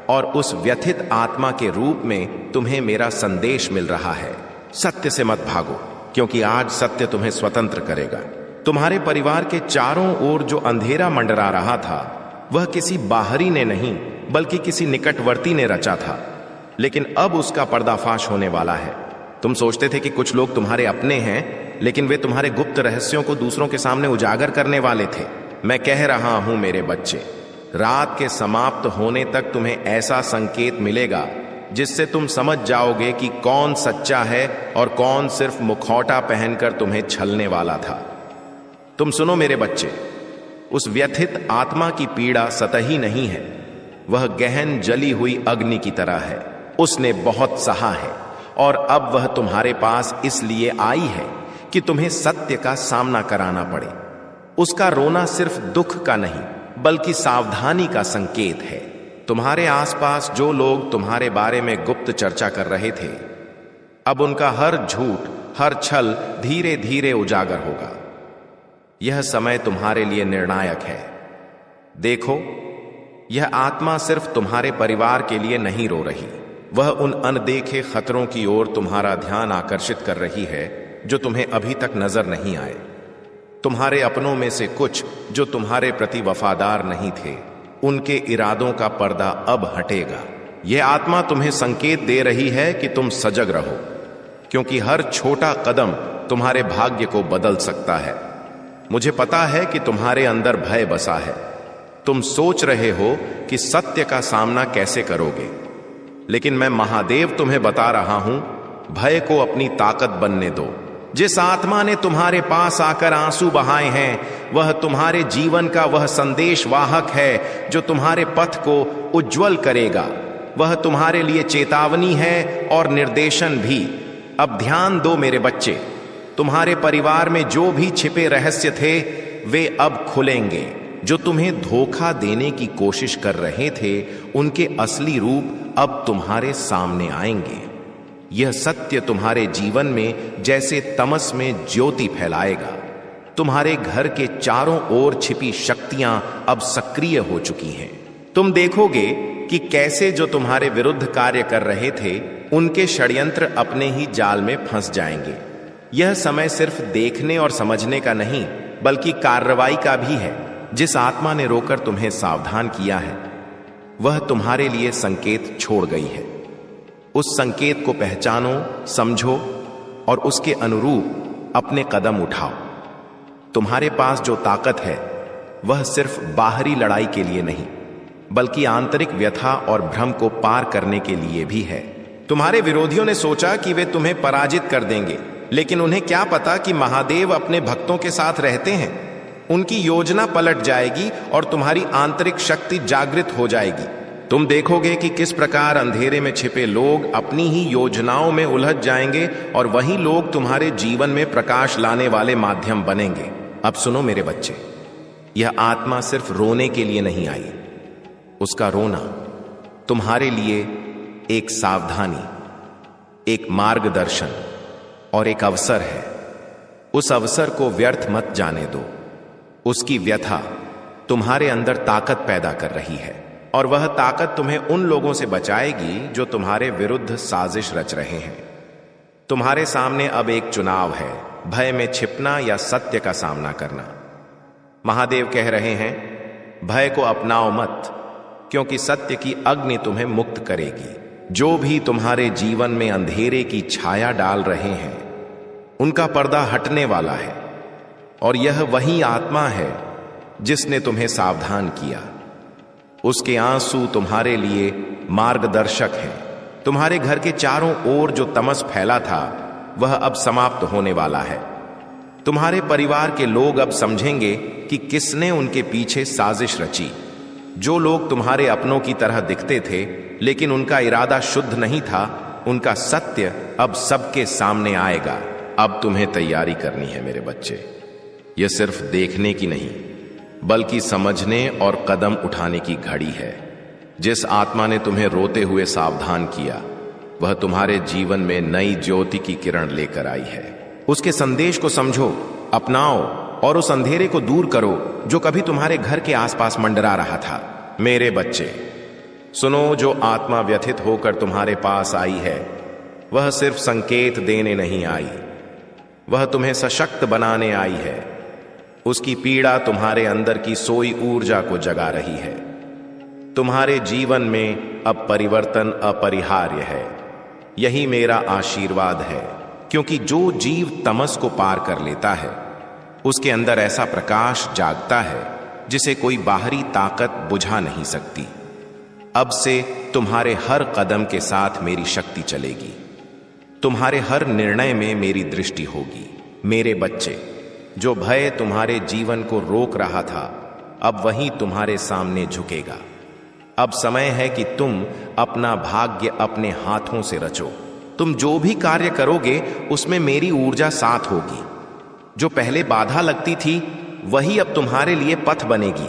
A: और उस व्यथित आत्मा के रूप में तुम्हें मेरा संदेश मिल रहा है। सत्य से मत भागो, क्योंकि आज सत्य तुम्हें स्वतंत्र करेगा। तुम्हारे परिवार के चारों ओर जो अंधेरा मंडरा रहा था वह किसी बाहरी ने नहीं बल्कि किसी निकटवर्ती ने रचा था, लेकिन अब उसका पर्दाफाश होने वाला है। तुम सोचते थे कि कुछ लोग तुम्हारे अपने हैं, लेकिन वे तुम्हारे गुप्त रहस्यों को दूसरों के सामने उजागर करने वाले थे। मैं कह रहा हूं मेरे बच्चे, रात के समाप्त होने तक तुम्हें ऐसा संकेत मिलेगा जिससे तुम समझ जाओगे कि कौन सच्चा है और कौन सिर्फ मुखौटा पहनकर तुम्हें छलने वाला था। तुम सुनो मेरे बच्चे, उस व्यथित आत्मा की पीड़ा सतही नहीं है, वह गहन जली हुई अग्नि की तरह है। उसने बहुत सहा है और अब वह तुम्हारे पास इसलिए आई है कि तुम्हें सत्य का सामना कराना पड़े। उसका रोना सिर्फ दुख का नहीं बल्कि सावधानी का संकेत है। तुम्हारे आसपास जो लोग तुम्हारे बारे में गुप्त चर्चा कर रहे थे, अब उनका हर झूठ, हर छल धीरे धीरे उजागर होगा। यह समय तुम्हारे लिए निर्णायक है। देखो, यह आत्मा सिर्फ तुम्हारे परिवार के लिए नहीं रो रही, वह उन अनदेखे खतरों की ओर तुम्हारा ध्यान आकर्षित कर रही है जो तुम्हें अभी तक नजर नहीं आए। तुम्हारे अपनों में से कुछ जो तुम्हारे प्रति वफादार नहीं थे, उनके इरादों का पर्दा अब हटेगा। यह आत्मा तुम्हें संकेत दे रही है कि तुम सजग रहो, क्योंकि हर छोटा कदम तुम्हारे भाग्य को बदल सकता है। मुझे पता है कि तुम्हारे अंदर भय बसा है। तुम सोच रहे हो कि सत्य का सामना कैसे करोगे, लेकिन मैं महादेव तुम्हें बता रहा हूं, भय को अपनी ताकत बनने दो। जिस आत्मा ने तुम्हारे पास आकर आंसू बहाए हैं, वह तुम्हारे जीवन का वह संदेश वाहक है जो तुम्हारे पथ को उज्जवल करेगा। वह तुम्हारे लिए चेतावनी है और निर्देशन भी। अब ध्यान दो मेरे बच्चे, तुम्हारे परिवार में जो भी छिपे रहस्य थे वे अब खुलेंगे। जो तुम्हें धोखा देने की कोशिश कर रहे थे, उनके असली रूप अब तुम्हारे सामने आएंगे। यह सत्य तुम्हारे जीवन में जैसे तमस में ज्योति फैलाएगा। तुम्हारे घर के चारों ओर छिपी शक्तियां अब सक्रिय हो चुकी हैं। तुम देखोगे कि कैसे जो तुम्हारे विरुद्ध कार्य कर रहे थे, उनके षड्यंत्र अपने ही जाल में फंस जाएंगे। यह समय सिर्फ देखने और समझने का नहीं बल्कि कार्रवाई का भी है। जिस आत्मा ने रोकर तुम्हें सावधान किया है, वह तुम्हारे लिए संकेत छोड़ गई है। उस संकेत को पहचानो, समझो और उसके अनुरूप अपने कदम उठाओ। तुम्हारे पास जो ताकत है वह सिर्फ बाहरी लड़ाई के लिए नहीं बल्कि आंतरिक व्यथा और भ्रम को पार करने के लिए भी है। तुम्हारे विरोधियों ने सोचा कि वे तुम्हें पराजित कर देंगे, लेकिन उन्हें क्या पता कि महादेव अपने भक्तों के साथ रहते हैं। उनकी योजना पलट जाएगी और तुम्हारी आंतरिक शक्ति जागृत हो जाएगी। तुम देखोगे कि किस प्रकार अंधेरे में छिपे लोग अपनी ही योजनाओं में उलझ जाएंगे और वही लोग तुम्हारे जीवन में प्रकाश लाने वाले माध्यम बनेंगे। अब सुनो मेरे बच्चे, यह आत्मा सिर्फ रोने के लिए नहीं आई। उसका रोना तुम्हारे लिए एक सावधानी, एक मार्गदर्शन और एक अवसर है। उस अवसर को व्यर्थ मत जाने दो। उसकी व्यथा तुम्हारे अंदर ताकत पैदा कर रही है और वह ताकत तुम्हें उन लोगों से बचाएगी जो तुम्हारे विरुद्ध साजिश रच रहे हैं। तुम्हारे सामने अब एक चुनाव है, भय में छिपना या सत्य का सामना करना। महादेव कह रहे हैं, भय को अपनाओ मत, क्योंकि सत्य की अग्नि तुम्हें मुक्त करेगी। जो भी तुम्हारे जीवन में अंधेरे की छाया डाल रहे हैं, उनका पर्दा हटने वाला है और यह वही आत्मा है जिसने तुम्हें सावधान किया। उसके आंसू तुम्हारे लिए मार्गदर्शक हैं। तुम्हारे घर के चारों ओर जो तमस फैला था वह अब समाप्त होने वाला है। तुम्हारे परिवार के लोग अब समझेंगे कि किसने उनके पीछे साजिश रची। जो लोग तुम्हारे अपनों की तरह दिखते थे लेकिन उनका इरादा शुद्ध नहीं था, उनका सत्य अब सबके सामने आएगा। अब तुम्हें तैयारी करनी है मेरे बच्चे। यह सिर्फ देखने की नहीं बल्कि समझने और कदम उठाने की घड़ी है। जिस आत्मा ने तुम्हें रोते हुए सावधान किया, वह तुम्हारे जीवन में नई ज्योति की किरण लेकर आई है। उसके संदेश को समझो, अपनाओ और उस अंधेरे को दूर करो जो कभी तुम्हारे घर के आसपास मंडरा रहा था। मेरे बच्चे सुनो, जो आत्मा व्यथित होकर तुम्हारे पास आई है वह सिर्फ संकेत देने नहीं आई, वह तुम्हें सशक्त बनाने आई है। उसकी पीड़ा तुम्हारे अंदर की सोई ऊर्जा को जगा रही है। तुम्हारे जीवन में अब परिवर्तन अपरिहार्य है। यही मेरा आशीर्वाद है, क्योंकि जो जीव तमस को पार कर लेता है उसके अंदर ऐसा प्रकाश जागता है जिसे कोई बाहरी ताकत बुझा नहीं सकती। अब से तुम्हारे हर कदम के साथ मेरी शक्ति चलेगी। तुम्हारे हर निर्णय में मेरी दृष्टि होगी। मेरे बच्चे, जो भय तुम्हारे जीवन को रोक रहा था अब वही तुम्हारे सामने झुकेगा। अब समय है कि तुम अपना भाग्य अपने हाथों से रचो। तुम जो भी कार्य करोगे उसमें मेरी ऊर्जा साथ होगी। जो पहले बाधा लगती थी वही अब तुम्हारे लिए पथ बनेगी,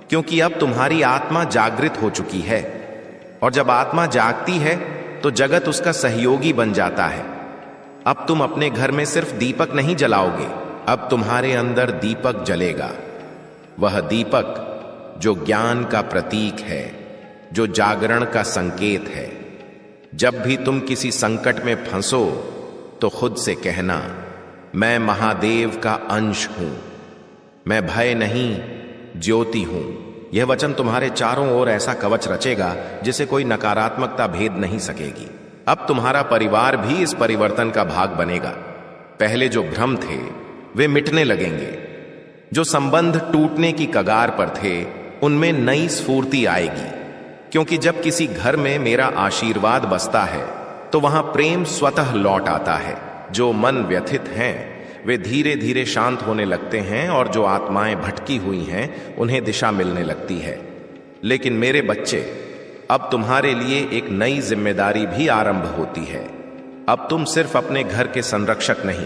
A: क्योंकि अब तुम्हारी आत्मा जागृत हो चुकी है और जब आत्मा जागती है तो जगत उसका सहयोगी बन जाता है। अब तुम अपने घर में सिर्फ दीपक नहीं जलाओगे, अब तुम्हारे अंदर दीपक जलेगा। वह दीपक जो ज्ञान का प्रतीक है, जो जागरण का संकेत है। जब भी तुम किसी संकट में फंसो तो खुद से कहना, मैं महादेव का अंश हूं, मैं भय नहीं ज्योति हूं। यह वचन तुम्हारे चारों ओर ऐसा कवच रचेगा जिसे कोई नकारात्मकता भेद नहीं सकेगी। अब तुम्हारा परिवार भी इस परिवर्तन का भाग बनेगा। पहले जो भ्रम थे वे मिटने लगेंगे। जो संबंध टूटने की कगार पर थे उनमें नई स्फूर्ति आएगी, क्योंकि जब किसी घर में मेरा आशीर्वाद बसता है तो वहां प्रेम स्वतः लौट आता है। जो मन व्यथित हैं वे धीरे धीरे शांत होने लगते हैं और जो आत्माएं भटकी हुई हैं उन्हें दिशा मिलने लगती है। लेकिन मेरे बच्चे, अब तुम्हारे लिए एक नई जिम्मेदारी भी आरंभ होती है। अब तुम सिर्फ अपने घर के संरक्षक नहीं,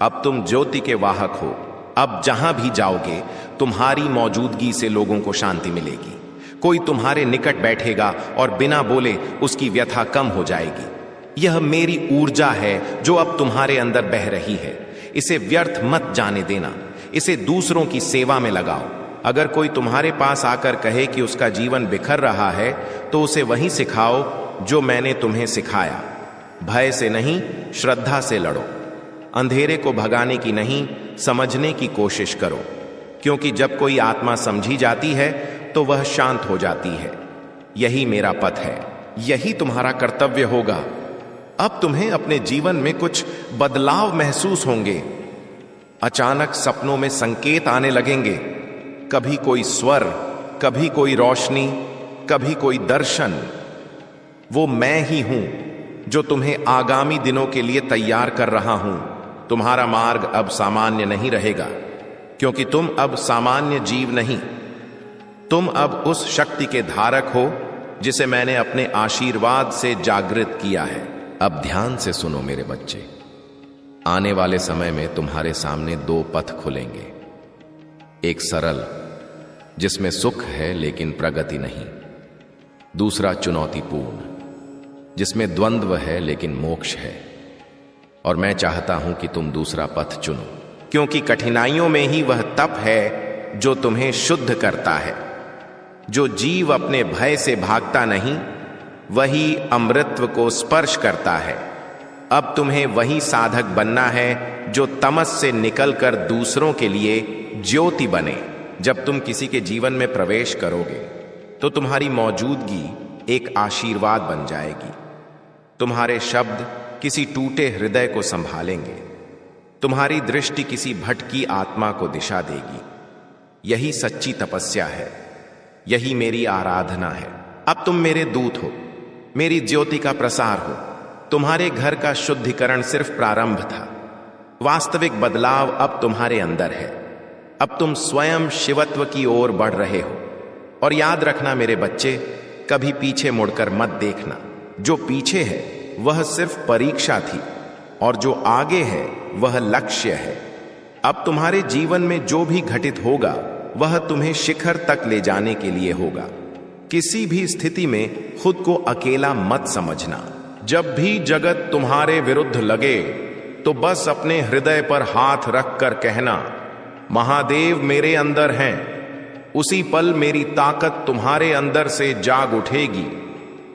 A: अब तुम ज्योति के वाहक हो। अब जहां भी जाओगे तुम्हारी मौजूदगी से लोगों को शांति मिलेगी। कोई तुम्हारे निकट बैठेगा और बिना बोले उसकी व्यथा कम हो जाएगी। यह मेरी ऊर्जा है जो अब तुम्हारे अंदर बह रही है। इसे व्यर्थ मत जाने देना, इसे दूसरों की सेवा में लगाओ। अगर कोई तुम्हारे पास आकर कहे कि उसका जीवन बिखर रहा है तो उसे वही सिखाओ जो मैंने तुम्हें सिखाया। भय से नहीं, श्रद्धा से लड़ो। अंधेरे को भगाने की नहीं, समझने की कोशिश करो, क्योंकि जब कोई आत्मा समझी जाती है तो वह शांत हो जाती है। यही मेरा पथ है, यही तुम्हारा कर्तव्य होगा। अब तुम्हें अपने जीवन में कुछ बदलाव महसूस होंगे। अचानक सपनों में संकेत आने लगेंगे, कभी कोई स्वर, कभी कोई रोशनी, कभी कोई दर्शन। वो मैं ही हूं जो तुम्हें आगामी दिनों के लिए तैयार कर रहा हूं। तुम्हारा मार्ग अब सामान्य नहीं रहेगा, क्योंकि तुम अब सामान्य जीव नहीं, तुम अब उस शक्ति के धारक हो जिसे मैंने अपने आशीर्वाद से जागृत किया है। अब ध्यान से सुनो मेरे बच्चे, आने वाले समय में तुम्हारे सामने दो पथ खुलेंगे। एक सरल, जिसमें सुख है लेकिन प्रगति नहीं, दूसरा चुनौतीपूर्ण, जिसमें द्वंद्व है लेकिन मोक्ष है। और मैं चाहता हूं कि तुम दूसरा पथ चुनो, क्योंकि कठिनाइयों में ही वह तप है जो तुम्हें शुद्ध करता है। जो जीव अपने भय से भागता नहीं, वही अमृतत्व को स्पर्श करता है। अब तुम्हें वही साधक बनना है जो तमस से निकलकर दूसरों के लिए ज्योति बने। जब तुम किसी के जीवन में प्रवेश करोगे तो तुम्हारी मौजूदगी एक आशीर्वाद बन जाएगी। तुम्हारे शब्द किसी टूटे हृदय को संभालेंगे, तुम्हारी दृष्टि किसी भटकी आत्मा को दिशा देगी। यही सच्ची तपस्या है, यही मेरी आराधना है। अब तुम मेरे दूत हो, मेरी ज्योति का प्रसार हो। तुम्हारे घर का शुद्धिकरण सिर्फ प्रारंभ था, वास्तविक बदलाव अब तुम्हारे अंदर है। अब तुम स्वयं शिवत्व की ओर बढ़ रहे हो। और याद रखना मेरे बच्चे, कभी पीछे मुड़कर मत देखना। जो पीछे है वह सिर्फ परीक्षा थी, और जो आगे है वह लक्ष्य है। अब तुम्हारे जीवन में जो भी घटित होगा वह तुम्हें शिखर तक ले जाने के लिए होगा। किसी भी स्थिति में खुद को अकेला मत समझना। जब भी जगत तुम्हारे विरुद्ध लगे तो बस अपने हृदय पर हाथ रखकर कहना, महादेव मेरे अंदर हैं। उसी पल मेरी ताकत तुम्हारे अंदर से जाग उठेगी।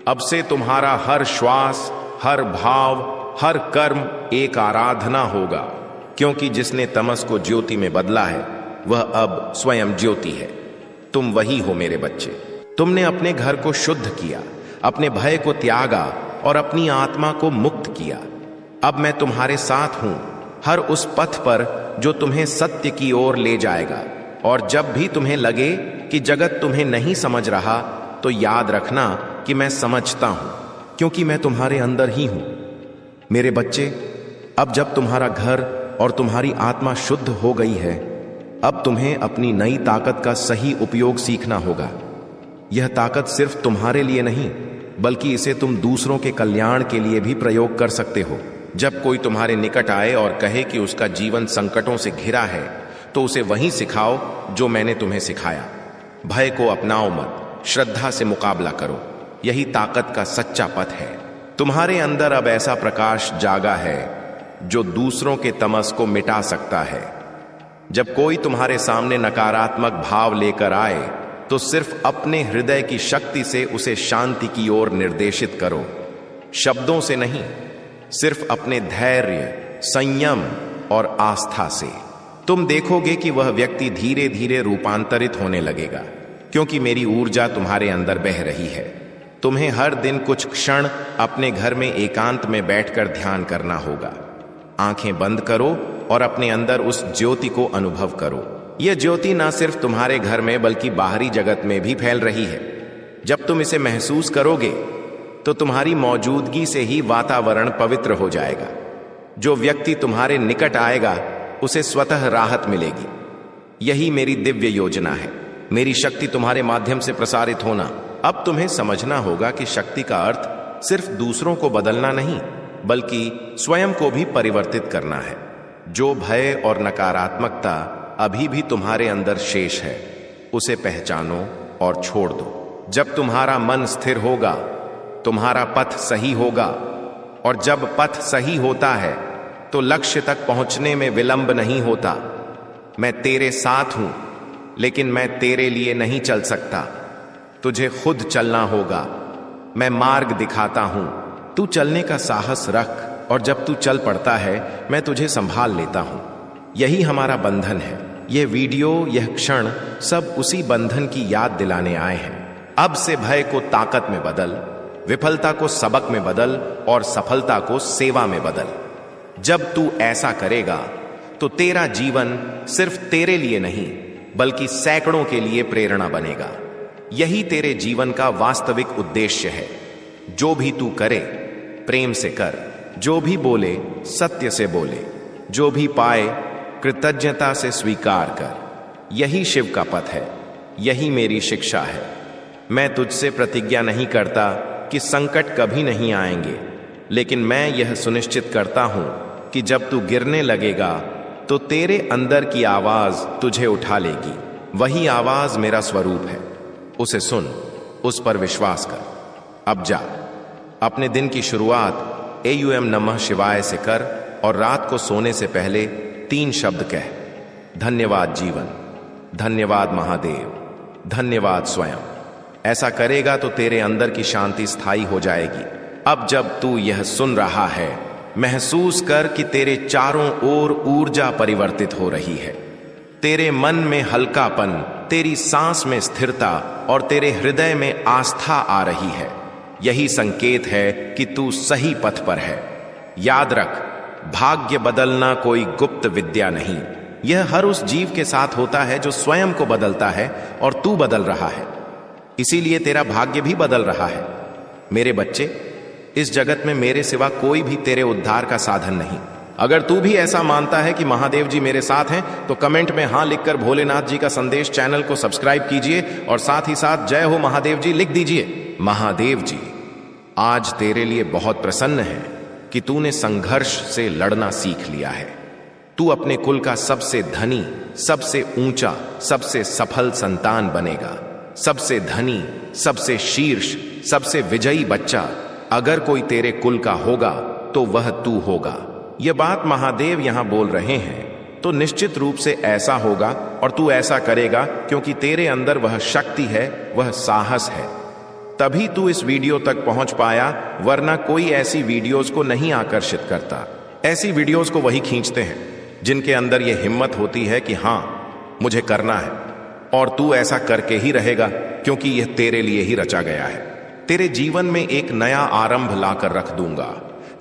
A: अब से तुम्हारा हर श्वास, हर भाव, हर कर्म एक आराधना होगा, क्योंकि जिसने तमस को ज्योति में बदला है वह अब स्वयं ज्योति है। तुम वही हो मेरे बच्चे। तुमने अपने घर को शुद्ध किया, अपने भय को त्यागा और अपनी आत्मा को मुक्त किया। अब मैं तुम्हारे साथ हूं, हर उस पथ पर जो तुम्हें सत्य की ओर ले जाएगा। और जब भी तुम्हें लगे कि जगत तुम्हें नहीं समझ रहा, तो याद रखना कि मैं समझता हूं, क्योंकि मैं तुम्हारे अंदर ही हूं। मेरे बच्चे, अब जब तुम्हारा घर और तुम्हारी आत्मा शुद्ध हो गई है, अब तुम्हें अपनी नई ताकत का सही उपयोग सीखना होगा। यह ताकत सिर्फ तुम्हारे लिए नहीं, बल्कि इसे तुम दूसरों के कल्याण के लिए भी प्रयोग कर सकते हो। जब कोई तुम्हारे निकट आए और कहे कि उसका जीवन संकटों से घिरा है, तो उसे वही सिखाओ जो मैंने तुम्हें सिखाया। भय को अपनाओ मत, श्रद्धा से मुकाबला करो। यही ताकत का सच्चा पथ है। तुम्हारे अंदर अब ऐसा प्रकाश जागा है जो दूसरों के तमस को मिटा सकता है। जब कोई तुम्हारे सामने नकारात्मक भाव लेकर आए, तो सिर्फ अपने हृदय की शक्ति से उसे शांति की ओर निर्देशित करो, शब्दों से नहीं, सिर्फ अपने धैर्य, संयम और आस्था से। तुम देखोगे कि वह व्यक्ति धीरे धीरे रूपांतरित होने लगेगा, क्योंकि मेरी ऊर्जा तुम्हारे अंदर बह रही है। तुम्हें हर दिन कुछ क्षण अपने घर में एकांत में बैठकर ध्यान करना होगा। आंखें बंद करो और अपने अंदर उस ज्योति को अनुभव करो। यह ज्योति ना सिर्फ तुम्हारे घर में बल्कि बाहरी जगत में भी फैल रही है। जब तुम इसे महसूस करोगे तो तुम्हारी मौजूदगी से ही वातावरण पवित्र हो जाएगा। जो व्यक्ति तुम्हारे निकट आएगा उसे स्वतः राहत मिलेगी। यही मेरी दिव्य योजना है, मेरी शक्ति तुम्हारे माध्यम से प्रसारित होना। अब तुम्हें समझना होगा कि शक्ति का अर्थ सिर्फ दूसरों को बदलना नहीं, बल्कि स्वयं को भी परिवर्तित करना है। जो भय और नकारात्मकता अभी भी तुम्हारे अंदर शेष है, उसे पहचानो और छोड़ दो। जब तुम्हारा मन स्थिर होगा, तुम्हारा पथ सही होगा, और जब पथ सही होता है तो लक्ष्य तक पहुंचने में विलंब नहीं होता। मैं तेरे साथ हूं, लेकिन मैं तेरे लिए नहीं चल सकता। तुझे खुद चलना होगा। मैं मार्ग दिखाता हूं, तू चलने का साहस रख, और जब तू चल पड़ता है मैं तुझे संभाल लेता हूं। यही हमारा बंधन है। यह वीडियो, यह क्षण सब उसी बंधन की याद दिलाने आए हैं। अब से भय को ताकत में बदल, विफलता को सबक में बदल और सफलता को सेवा में बदल। जब तू ऐसा करेगा तो तेरा जीवन सिर्फ तेरे लिए नहीं बल्कि सैकड़ों के लिए प्रेरणा बनेगा। यही तेरे जीवन का वास्तविक उद्देश्य है। जो भी तू करे प्रेम से कर, जो भी बोले सत्य से बोले, जो भी पाए कृतज्ञता से स्वीकार कर। यही शिव का पथ है, यही मेरी शिक्षा है। मैं तुझसे प्रतिज्ञा नहीं करता कि संकट कभी नहीं आएंगे, लेकिन मैं यह सुनिश्चित करता हूं कि जब तू गिरने लगेगा तो तेरे अंदर की आवाज तुझे उठा लेगी। वही आवाज मेरा स्वरूप है, उसे सुन, उस पर विश्वास कर। अब जा, अपने दिन की शुरुआत AUM नमः शिवाय से कर और रात को सोने से पहले 3 शब्द कह, धन्यवाद जीवन, धन्यवाद महादेव, धन्यवाद स्वयं। ऐसा करेगा तो तेरे अंदर की शांति स्थायी हो जाएगी। अब जब तू यह सुन रहा है, महसूस कर कि तेरे चारों ओर ऊर्जा परिवर्तित हो रही है। तेरे मन में हल्कापन, तेरी सांस में स्थिरता और तेरे हृदय में आस्था आ रही है। यही संकेत है कि तू सही पथ पर है। याद रख, भाग्य बदलना कोई गुप्त विद्या नहीं, यह हर उस जीव के साथ होता है जो स्वयं को बदलता है, और तू बदल रहा है, इसीलिए तेरा भाग्य भी बदल रहा है। मेरे बच्चे, इस जगत में मेरे सिवा कोई भी तेरे उद्धार का साधन नहीं। अगर तू भी ऐसा मानता है कि महादेव जी मेरे साथ हैं, तो कमेंट में हां लिखकर भोलेनाथ जी का संदेश चैनल को सब्सक्राइब कीजिए और साथ ही साथ जय हो महादेव जी लिख दीजिए। महादेव जी आज तेरे लिए बहुत प्रसन्न है कि तूने संघर्ष से लड़ना सीख लिया है। तू अपने कुल का सबसे धनी, सबसे ऊंचा, सबसे सफल संतान बनेगा। सबसे धनी, सबसे शीर्ष, सबसे विजयी बच्चा अगर कोई तेरे कुल का होगा तो वह तू होगा। यह बात महादेव यहां बोल रहे हैं तो निश्चित रूप से ऐसा होगा, और तू ऐसा करेगा क्योंकि तेरे अंदर वह शक्ति है, वह साहस है। तभी तू इस वीडियो तक पहुंच पाया, वरना कोई ऐसी वीडियोस को नहीं आकर्षित करता। ऐसी वीडियोस को वही खींचते हैं जिनके अंदर यह हिम्मत होती है कि हां मुझे करना है, और तू ऐसा करके ही रहेगा क्योंकि यह तेरे लिए ही रचा गया है। तेरे जीवन में एक नया आरंभ लाकर रख दूंगा,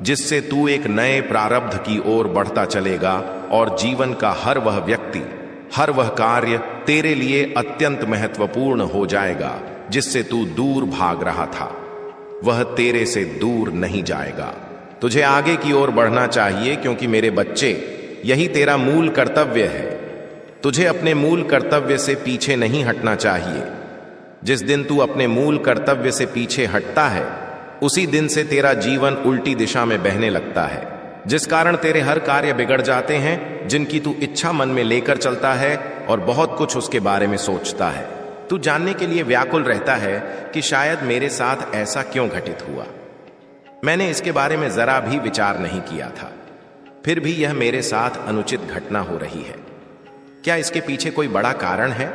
A: जिससे तू एक नए प्रारब्ध की ओर बढ़ता चलेगा, और जीवन का हर वह व्यक्ति, हर वह कार्य तेरे लिए अत्यंत महत्वपूर्ण हो जाएगा। जिससे तू दूर भाग रहा था, वह तेरे से दूर नहीं जाएगा। तुझे आगे की ओर बढ़ना चाहिए, क्योंकि मेरे बच्चे यही तेरा मूल कर्तव्य है। तुझे अपने मूल कर्तव्य से पीछे नहीं हटना चाहिए। जिस दिन तू अपने मूल कर्तव्य से पीछे हटता है, उसी दिन से तेरा जीवन उल्टी दिशा में बहने लगता है, जिस कारण तेरे हर कार्य बिगड़ जाते हैं जिनकी तू इच्छा मन में लेकर चलता है, और बहुत कुछ उसके बारे में सोचता है। तू जानने के लिए व्याकुल रहता है कि शायद मेरे साथ ऐसा क्यों घटित हुआ। मैंने इसके बारे में जरा भी विचार नहीं किया था, फिर भी यह मेरे साथ अनुचित घटना हो रही है। क्या इसके पीछे कोई बड़ा कारण है,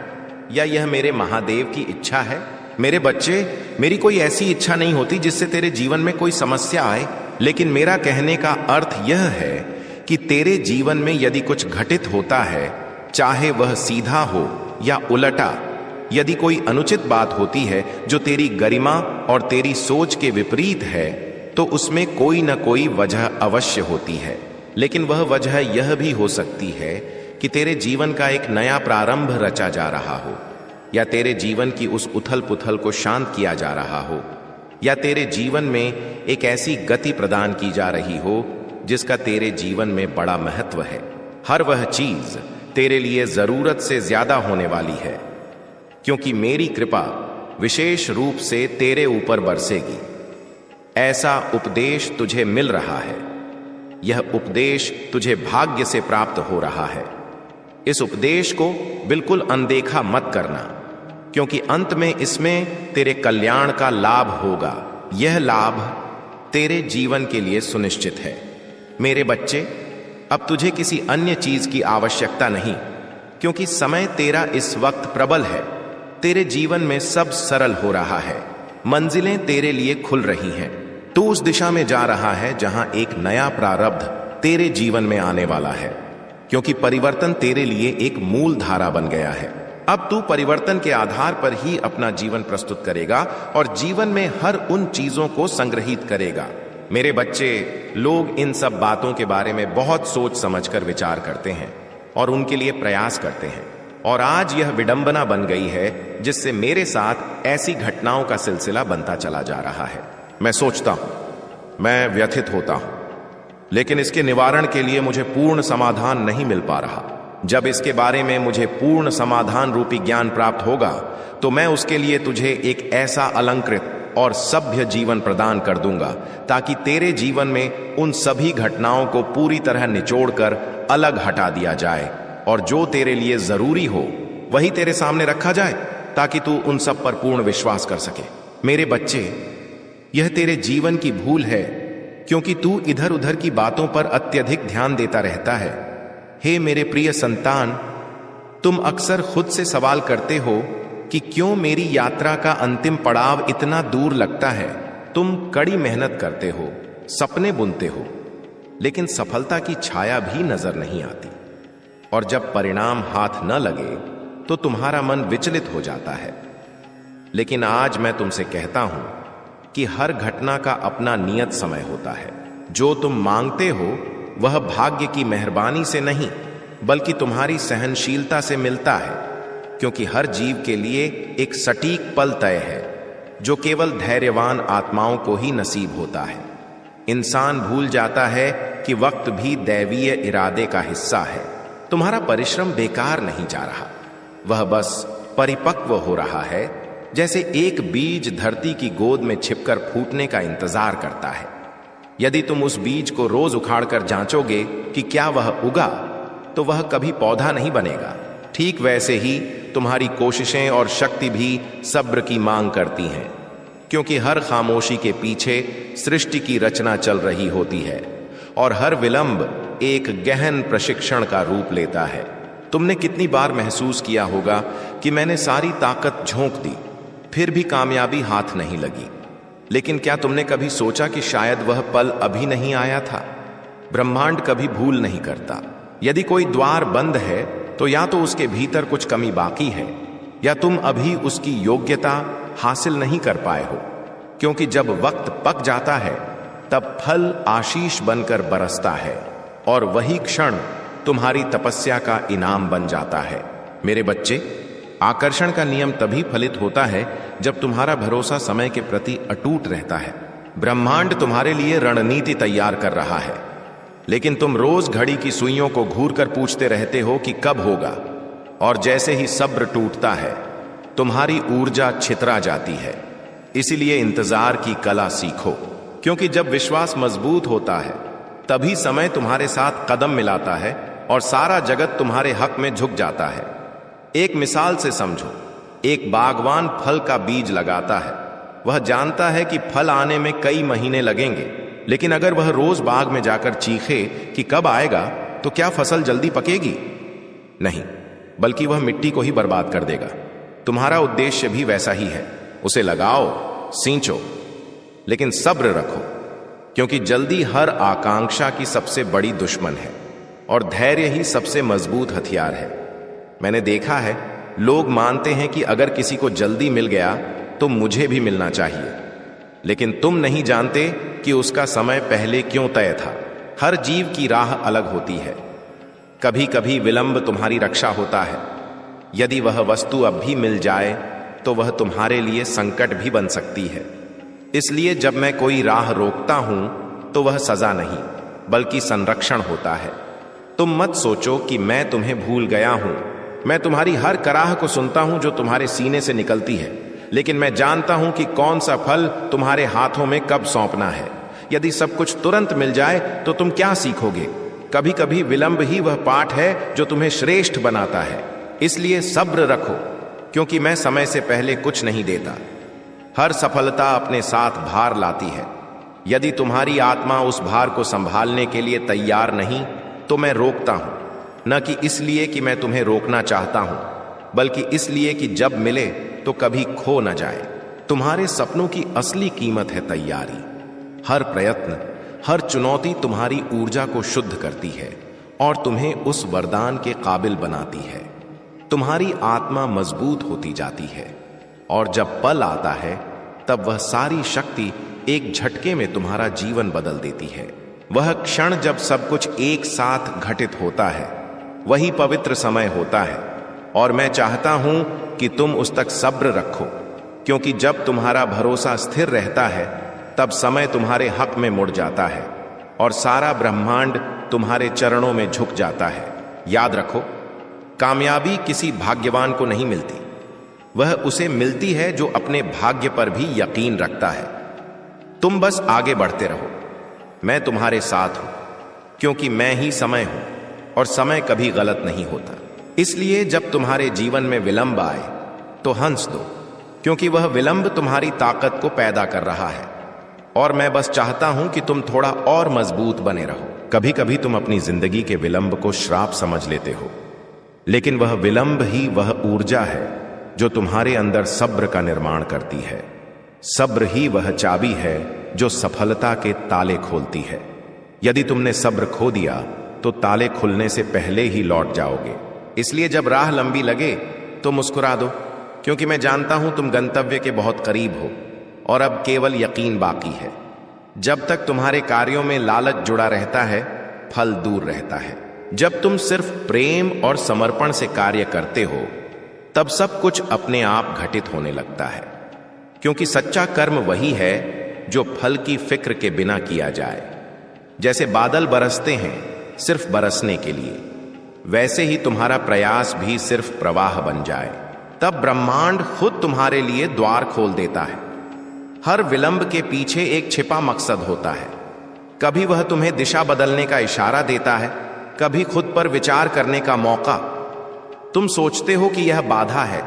A: या यह मेरे महादेव की इच्छा है? मेरे बच्चे, मेरी कोई ऐसी इच्छा नहीं होती जिससे तेरे जीवन में कोई समस्या आए, लेकिन मेरा कहने का अर्थ यह है कि तेरे जीवन में यदि कुछ घटित होता है, चाहे वह सीधा हो या उलटा, यदि कोई अनुचित बात होती है जो तेरी गरिमा और तेरी सोच के विपरीत है, तो उसमें कोई न कोई वजह अवश्य होती है। लेकिन वह वजह यह भी हो सकती है कि तेरे जीवन का एक नया प्रारंभ रचा जा रहा हो, या तेरे जीवन की उस उथल पुथल को शांत किया जा रहा हो, या तेरे जीवन में एक ऐसी गति प्रदान की जा रही हो जिसका तेरे जीवन में बड़ा महत्व है। हर वह चीज तेरे लिए जरूरत से ज्यादा होने वाली है, क्योंकि मेरी कृपा विशेष रूप से तेरे ऊपर बरसेगी। ऐसा उपदेश तुझे मिल रहा है। यह उपदेश तुझे भाग्य से प्राप्त हो रहा है। इस उपदेश को बिल्कुल अनदेखा मत करना, क्योंकि अंत में इसमें तेरे कल्याण का लाभ होगा। यह लाभ तेरे जीवन के लिए सुनिश्चित है। मेरे बच्चे, अब तुझे किसी अन्य चीज की आवश्यकता नहीं, क्योंकि समय तेरा इस वक्त प्रबल है। तेरे जीवन में सब सरल हो रहा है, मंजिलें तेरे लिए खुल रही हैं। तू उस दिशा में जा रहा है जहां एक नया प्रारब्ध तेरे जीवन में आने वाला है, क्योंकि परिवर्तन तेरे लिए एक मूल धारा बन गया है। अब तू परिवर्तन के आधार पर ही अपना जीवन प्रस्तुत करेगा और जीवन में हर उन चीजों को संग्रहित करेगा। मेरे बच्चे, लोग इन सब बातों के बारे में बहुत सोच समझकर विचार करते हैं और उनके लिए प्रयास करते हैं, और आज यह विडंबना बन गई है जिससे मेरे साथ ऐसी घटनाओं का सिलसिला बनता चला जा रहा है। मैं सोचता हूं, मैं व्यथित होता हूं, लेकिन इसके निवारण के लिए मुझे पूर्ण समाधान नहीं मिल पा रहा। जब इसके बारे में मुझे पूर्ण समाधान रूपी ज्ञान प्राप्त होगा, तो मैं उसके लिए तुझे एक ऐसा अलंकृत और सभ्य जीवन प्रदान कर दूंगा, ताकि तेरे जीवन में उन सभी घटनाओं को पूरी तरह निचोड़कर अलग हटा दिया जाए, और जो तेरे लिए जरूरी हो वही तेरे सामने रखा जाए, ताकि तू उन सब पर पूर्ण विश्वास कर सके। मेरे बच्चे, यह तेरे जीवन की भूल है, क्योंकि तू इधर उधर की बातों पर अत्यधिक ध्यान देता रहता है। हे मेरे प्रिय संतान, तुम अक्सर खुद से सवाल करते हो कि क्यों मेरी यात्रा का अंतिम पड़ाव इतना दूर लगता है। तुम कड़ी मेहनत करते हो, सपने बुनते हो, लेकिन सफलता की छाया भी नजर नहीं आती। और जब परिणाम हाथ न लगे तो तुम्हारा मन विचलित हो जाता है। लेकिन आज मैं तुमसे कहता हूं कि हर घटना का अपना नियत समय होता है। जो तुम मांगते हो वह भाग्य की मेहरबानी से नहीं, बल्कि तुम्हारी सहनशीलता से मिलता है, क्योंकि हर जीव के लिए एक सटीक पल तय है जो केवल धैर्यवान आत्माओं को ही नसीब होता है। इंसान भूल जाता है कि वक्त भी दैवीय इरादे का हिस्सा है। तुम्हारा परिश्रम बेकार नहीं जा रहा, वह बस परिपक्व हो रहा है, जैसे एक बीज धरती की गोद में छिपकर फूटने का इंतजार करता है। यदि तुम उस बीज को रोज उखाड़कर जांचोगे कि क्या वह उगा, तो वह कभी पौधा नहीं बनेगा। ठीक वैसे ही तुम्हारी कोशिशें और शक्ति भी सब्र की मांग करती हैं, क्योंकि हर खामोशी के पीछे सृष्टि की रचना चल रही होती है और हर विलंब एक गहन प्रशिक्षण का रूप लेता है। तुमने कितनी बार महसूस किया होगा कि मैंने सारी ताकत झोंक दी, फिर भी कामयाबी हाथ नहीं लगी। लेकिन क्या तुमने कभी सोचा कि शायद वह पल अभी नहीं आया था? ब्रह्मांड कभी भूल नहीं करता। यदि कोई द्वार बंद है तो या तो उसके भीतर कुछ कमी बाकी है, या तुम अभी उसकी योग्यता हासिल नहीं कर पाए हो। क्योंकि जब वक्त पक जाता है तब फल आशीष बनकर बरसता है, और वही क्षण तुम्हारी तपस्या का इनाम बन जाता है। मेरे बच्चे, आकर्षण का नियम तभी फलित होता है जब तुम्हारा भरोसा समय के प्रति अटूट रहता है। ब्रह्मांड तुम्हारे लिए रणनीति तैयार कर रहा है, लेकिन तुम रोज घड़ी की सुइयों को घूरकर पूछते रहते हो कि कब होगा। और जैसे ही सब्र टूटता है, तुम्हारी ऊर्जा छितरा जाती है। इसीलिए इंतजार की कला सीखो, क्योंकि जब विश्वास मजबूत होता है तभी समय तुम्हारे साथ कदम मिलाता है और सारा जगत तुम्हारे हक में झुक जाता है। एक मिसाल से समझो, एक बागवान फल का बीज लगाता है। वह जानता है कि फल आने में कई महीने लगेंगे, लेकिन अगर वह रोज बाग में जाकर चीखे कि कब आएगा, तो क्या फसल जल्दी पकेगी? नहीं, बल्कि वह मिट्टी को ही बर्बाद कर देगा। तुम्हारा उद्देश्य भी वैसा ही है। उसे लगाओ, सींचो, लेकिन सब्र रखो, क्योंकि जल्दी हर आकांक्षा की सबसे बड़ी दुश्मन है और धैर्य ही सबसे मजबूत हथियार है। मैंने देखा है, लोग मानते हैं कि अगर किसी को जल्दी मिल गया तो मुझे भी मिलना चाहिए, लेकिन तुम नहीं जानते कि उसका समय पहले क्यों तय था। हर जीव की राह अलग होती है। कभी कभी विलंब तुम्हारी रक्षा होता है। यदि वह वस्तु अब भी मिल जाए तो वह तुम्हारे लिए संकट भी बन सकती है। इसलिए जब मैं कोई राह रोकता हूं तो वह सजा नहीं, बल्कि संरक्षण होता है। तुम मत सोचो कि मैं तुम्हें भूल गया हूं। मैं तुम्हारी हर कराह को सुनता हूं जो तुम्हारे सीने से निकलती है, लेकिन मैं जानता हूं कि कौन सा फल तुम्हारे हाथों में कब सौंपना है। यदि सब कुछ तुरंत मिल जाए तो तुम क्या सीखोगे? कभी कभी विलंब ही वह पाठ है जो तुम्हें श्रेष्ठ बनाता है। इसलिए सब्र रखो, क्योंकि मैं समय से पहले कुछ नहीं देता। हर सफलता अपने साथ भार लाती है। यदि तुम्हारी आत्मा उस भार को संभालने के लिए तैयार नहीं तो मैं रोकता हूं, न कि इसलिए कि मैं तुम्हें रोकना चाहता हूं, बल्कि इसलिए कि जब मिले तो कभी खो न जाए। तुम्हारे सपनों की असली कीमत है तैयारी। हर प्रयत्न, हर चुनौती तुम्हारी ऊर्जा को शुद्ध करती है और तुम्हें उस वरदान के काबिल बनाती है। तुम्हारी आत्मा मजबूत होती जाती है, और जब पल आता है तब वह सारी शक्ति एक झटके में तुम्हारा जीवन बदल देती है। वह क्षण जब सब कुछ एक साथ घटित होता है, वही पवित्र समय होता है, और मैं चाहता हूं कि तुम उस तक सब्र रखो, क्योंकि जब तुम्हारा भरोसा स्थिर रहता है तब समय तुम्हारे हक में मुड़ जाता है और सारा ब्रह्मांड तुम्हारे चरणों में झुक जाता है। याद रखो, कामयाबी किसी भाग्यवान को नहीं मिलती, वह उसे मिलती है जो अपने भाग्य पर भी यकीन रखता है। तुम बस आगे बढ़ते रहो, मैं तुम्हारे साथ हूं, क्योंकि मैं ही समय हूं और समय कभी गलत नहीं होता। इसलिए जब तुम्हारे जीवन में विलंब आए तो हंस दो, क्योंकि वह विलंब तुम्हारी ताकत को पैदा कर रहा है और मैं बस चाहता हूं कि तुम थोड़ा और मजबूत बने रहो। कभी कभी तुम अपनी जिंदगी के विलंब को श्राप समझ लेते हो, लेकिन वह विलंब ही वह ऊर्जा है जो तुम्हारे अंदर सब्र का निर्माण करती है। सब्र ही वह चाबी है जो सफलता के ताले खोलती है। यदि तुमने सब्र खो दिया तो ताले खुलने से पहले ही लौट जाओगे। इसलिए जब राह लंबी लगे तो मुस्कुरा दो, क्योंकि मैं जानता हूं तुम गंतव्य के बहुत करीब हो और अब केवल यकीन बाकी है। जब तक तुम्हारे कार्यों में लालच जुड़ा रहता है, फल दूर रहता है। जब तुम सिर्फ प्रेम और समर्पण से कार्य करते हो, तब सब कुछ अपने आप घटित होने लगता है, क्योंकि सच्चा कर्म वही है जो फल की फिक्र के बिना किया जाए। जैसे बादल बरसते हैं सिर्फ बरसने के लिए, वैसे ही तुम्हारा प्रयास भी सिर्फ प्रवाह बन जाए, तब ब्रह्मांड खुद तुम्हारे लिए द्वार खोल देता है। हर विलंब के पीछे एक छिपा मकसद होता है। कभी वह तुम्हें दिशा बदलने का इशारा देता है, कभी खुद पर विचार करने का मौका। तुम सोचते हो कि यह बाधा है,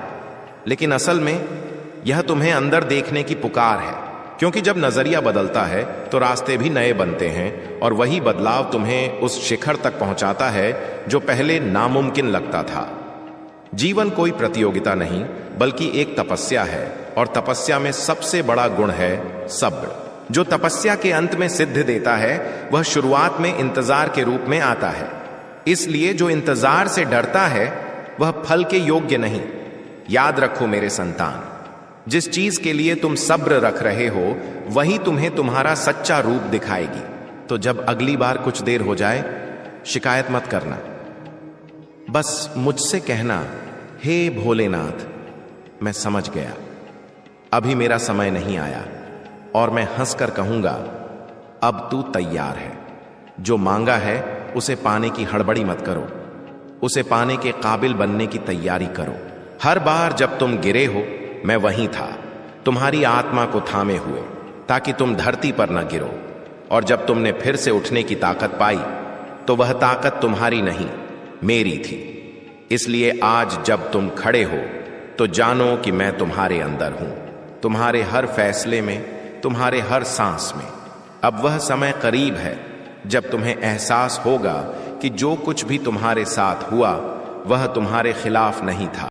A: लेकिन असल में यह तुम्हें अंदर देखने की पुकार है, क्योंकि जब नजरिया बदलता है तो रास्ते भी नए बनते हैं और वही बदलाव तुम्हें उस शिखर तक पहुंचाता है जो पहले नामुमकिन लगता था। जीवन कोई प्रतियोगिता नहीं, बल्कि एक तपस्या है, और तपस्या में सबसे बड़ा गुण है सब्र। जो तपस्या के अंत में सिद्ध देता है, वह शुरुआत में इंतजार के रूप में आता है। इसलिए जो इंतजार से डरता है वह फल के योग्य नहीं। याद रखो मेरे संतान, जिस चीज के लिए तुम सब्र रख रहे हो वही तुम्हें तुम्हारा सच्चा रूप दिखाएगी। तो जब अगली बार कुछ देर हो जाए, शिकायत मत करना, बस मुझसे कहना, हे भोलेनाथ, मैं समझ गया, अभी मेरा समय नहीं आया। और मैं हंसकर कहूंगा, अब तू तैयार है। जो मांगा है उसे पाने की हड़बड़ी मत करो, उसे पाने के काबिल बनने की तैयारी करो। हर बार जब तुम गिरे हो, मैं वहीं था, तुम्हारी आत्मा को थामे हुए, ताकि तुम धरती पर न गिरो। और जब तुमने फिर से उठने की ताकत पाई, तो वह ताकत तुम्हारी नहीं, मेरी थी। इसलिए आज जब तुम खड़े हो तो जानो कि मैं तुम्हारे अंदर हूं, तुम्हारे हर फैसले में, तुम्हारे हर सांस में। अब वह समय करीब है जब तुम्हें एहसास होगा कि जो कुछ भी तुम्हारे साथ हुआ वह तुम्हारे खिलाफ नहीं था।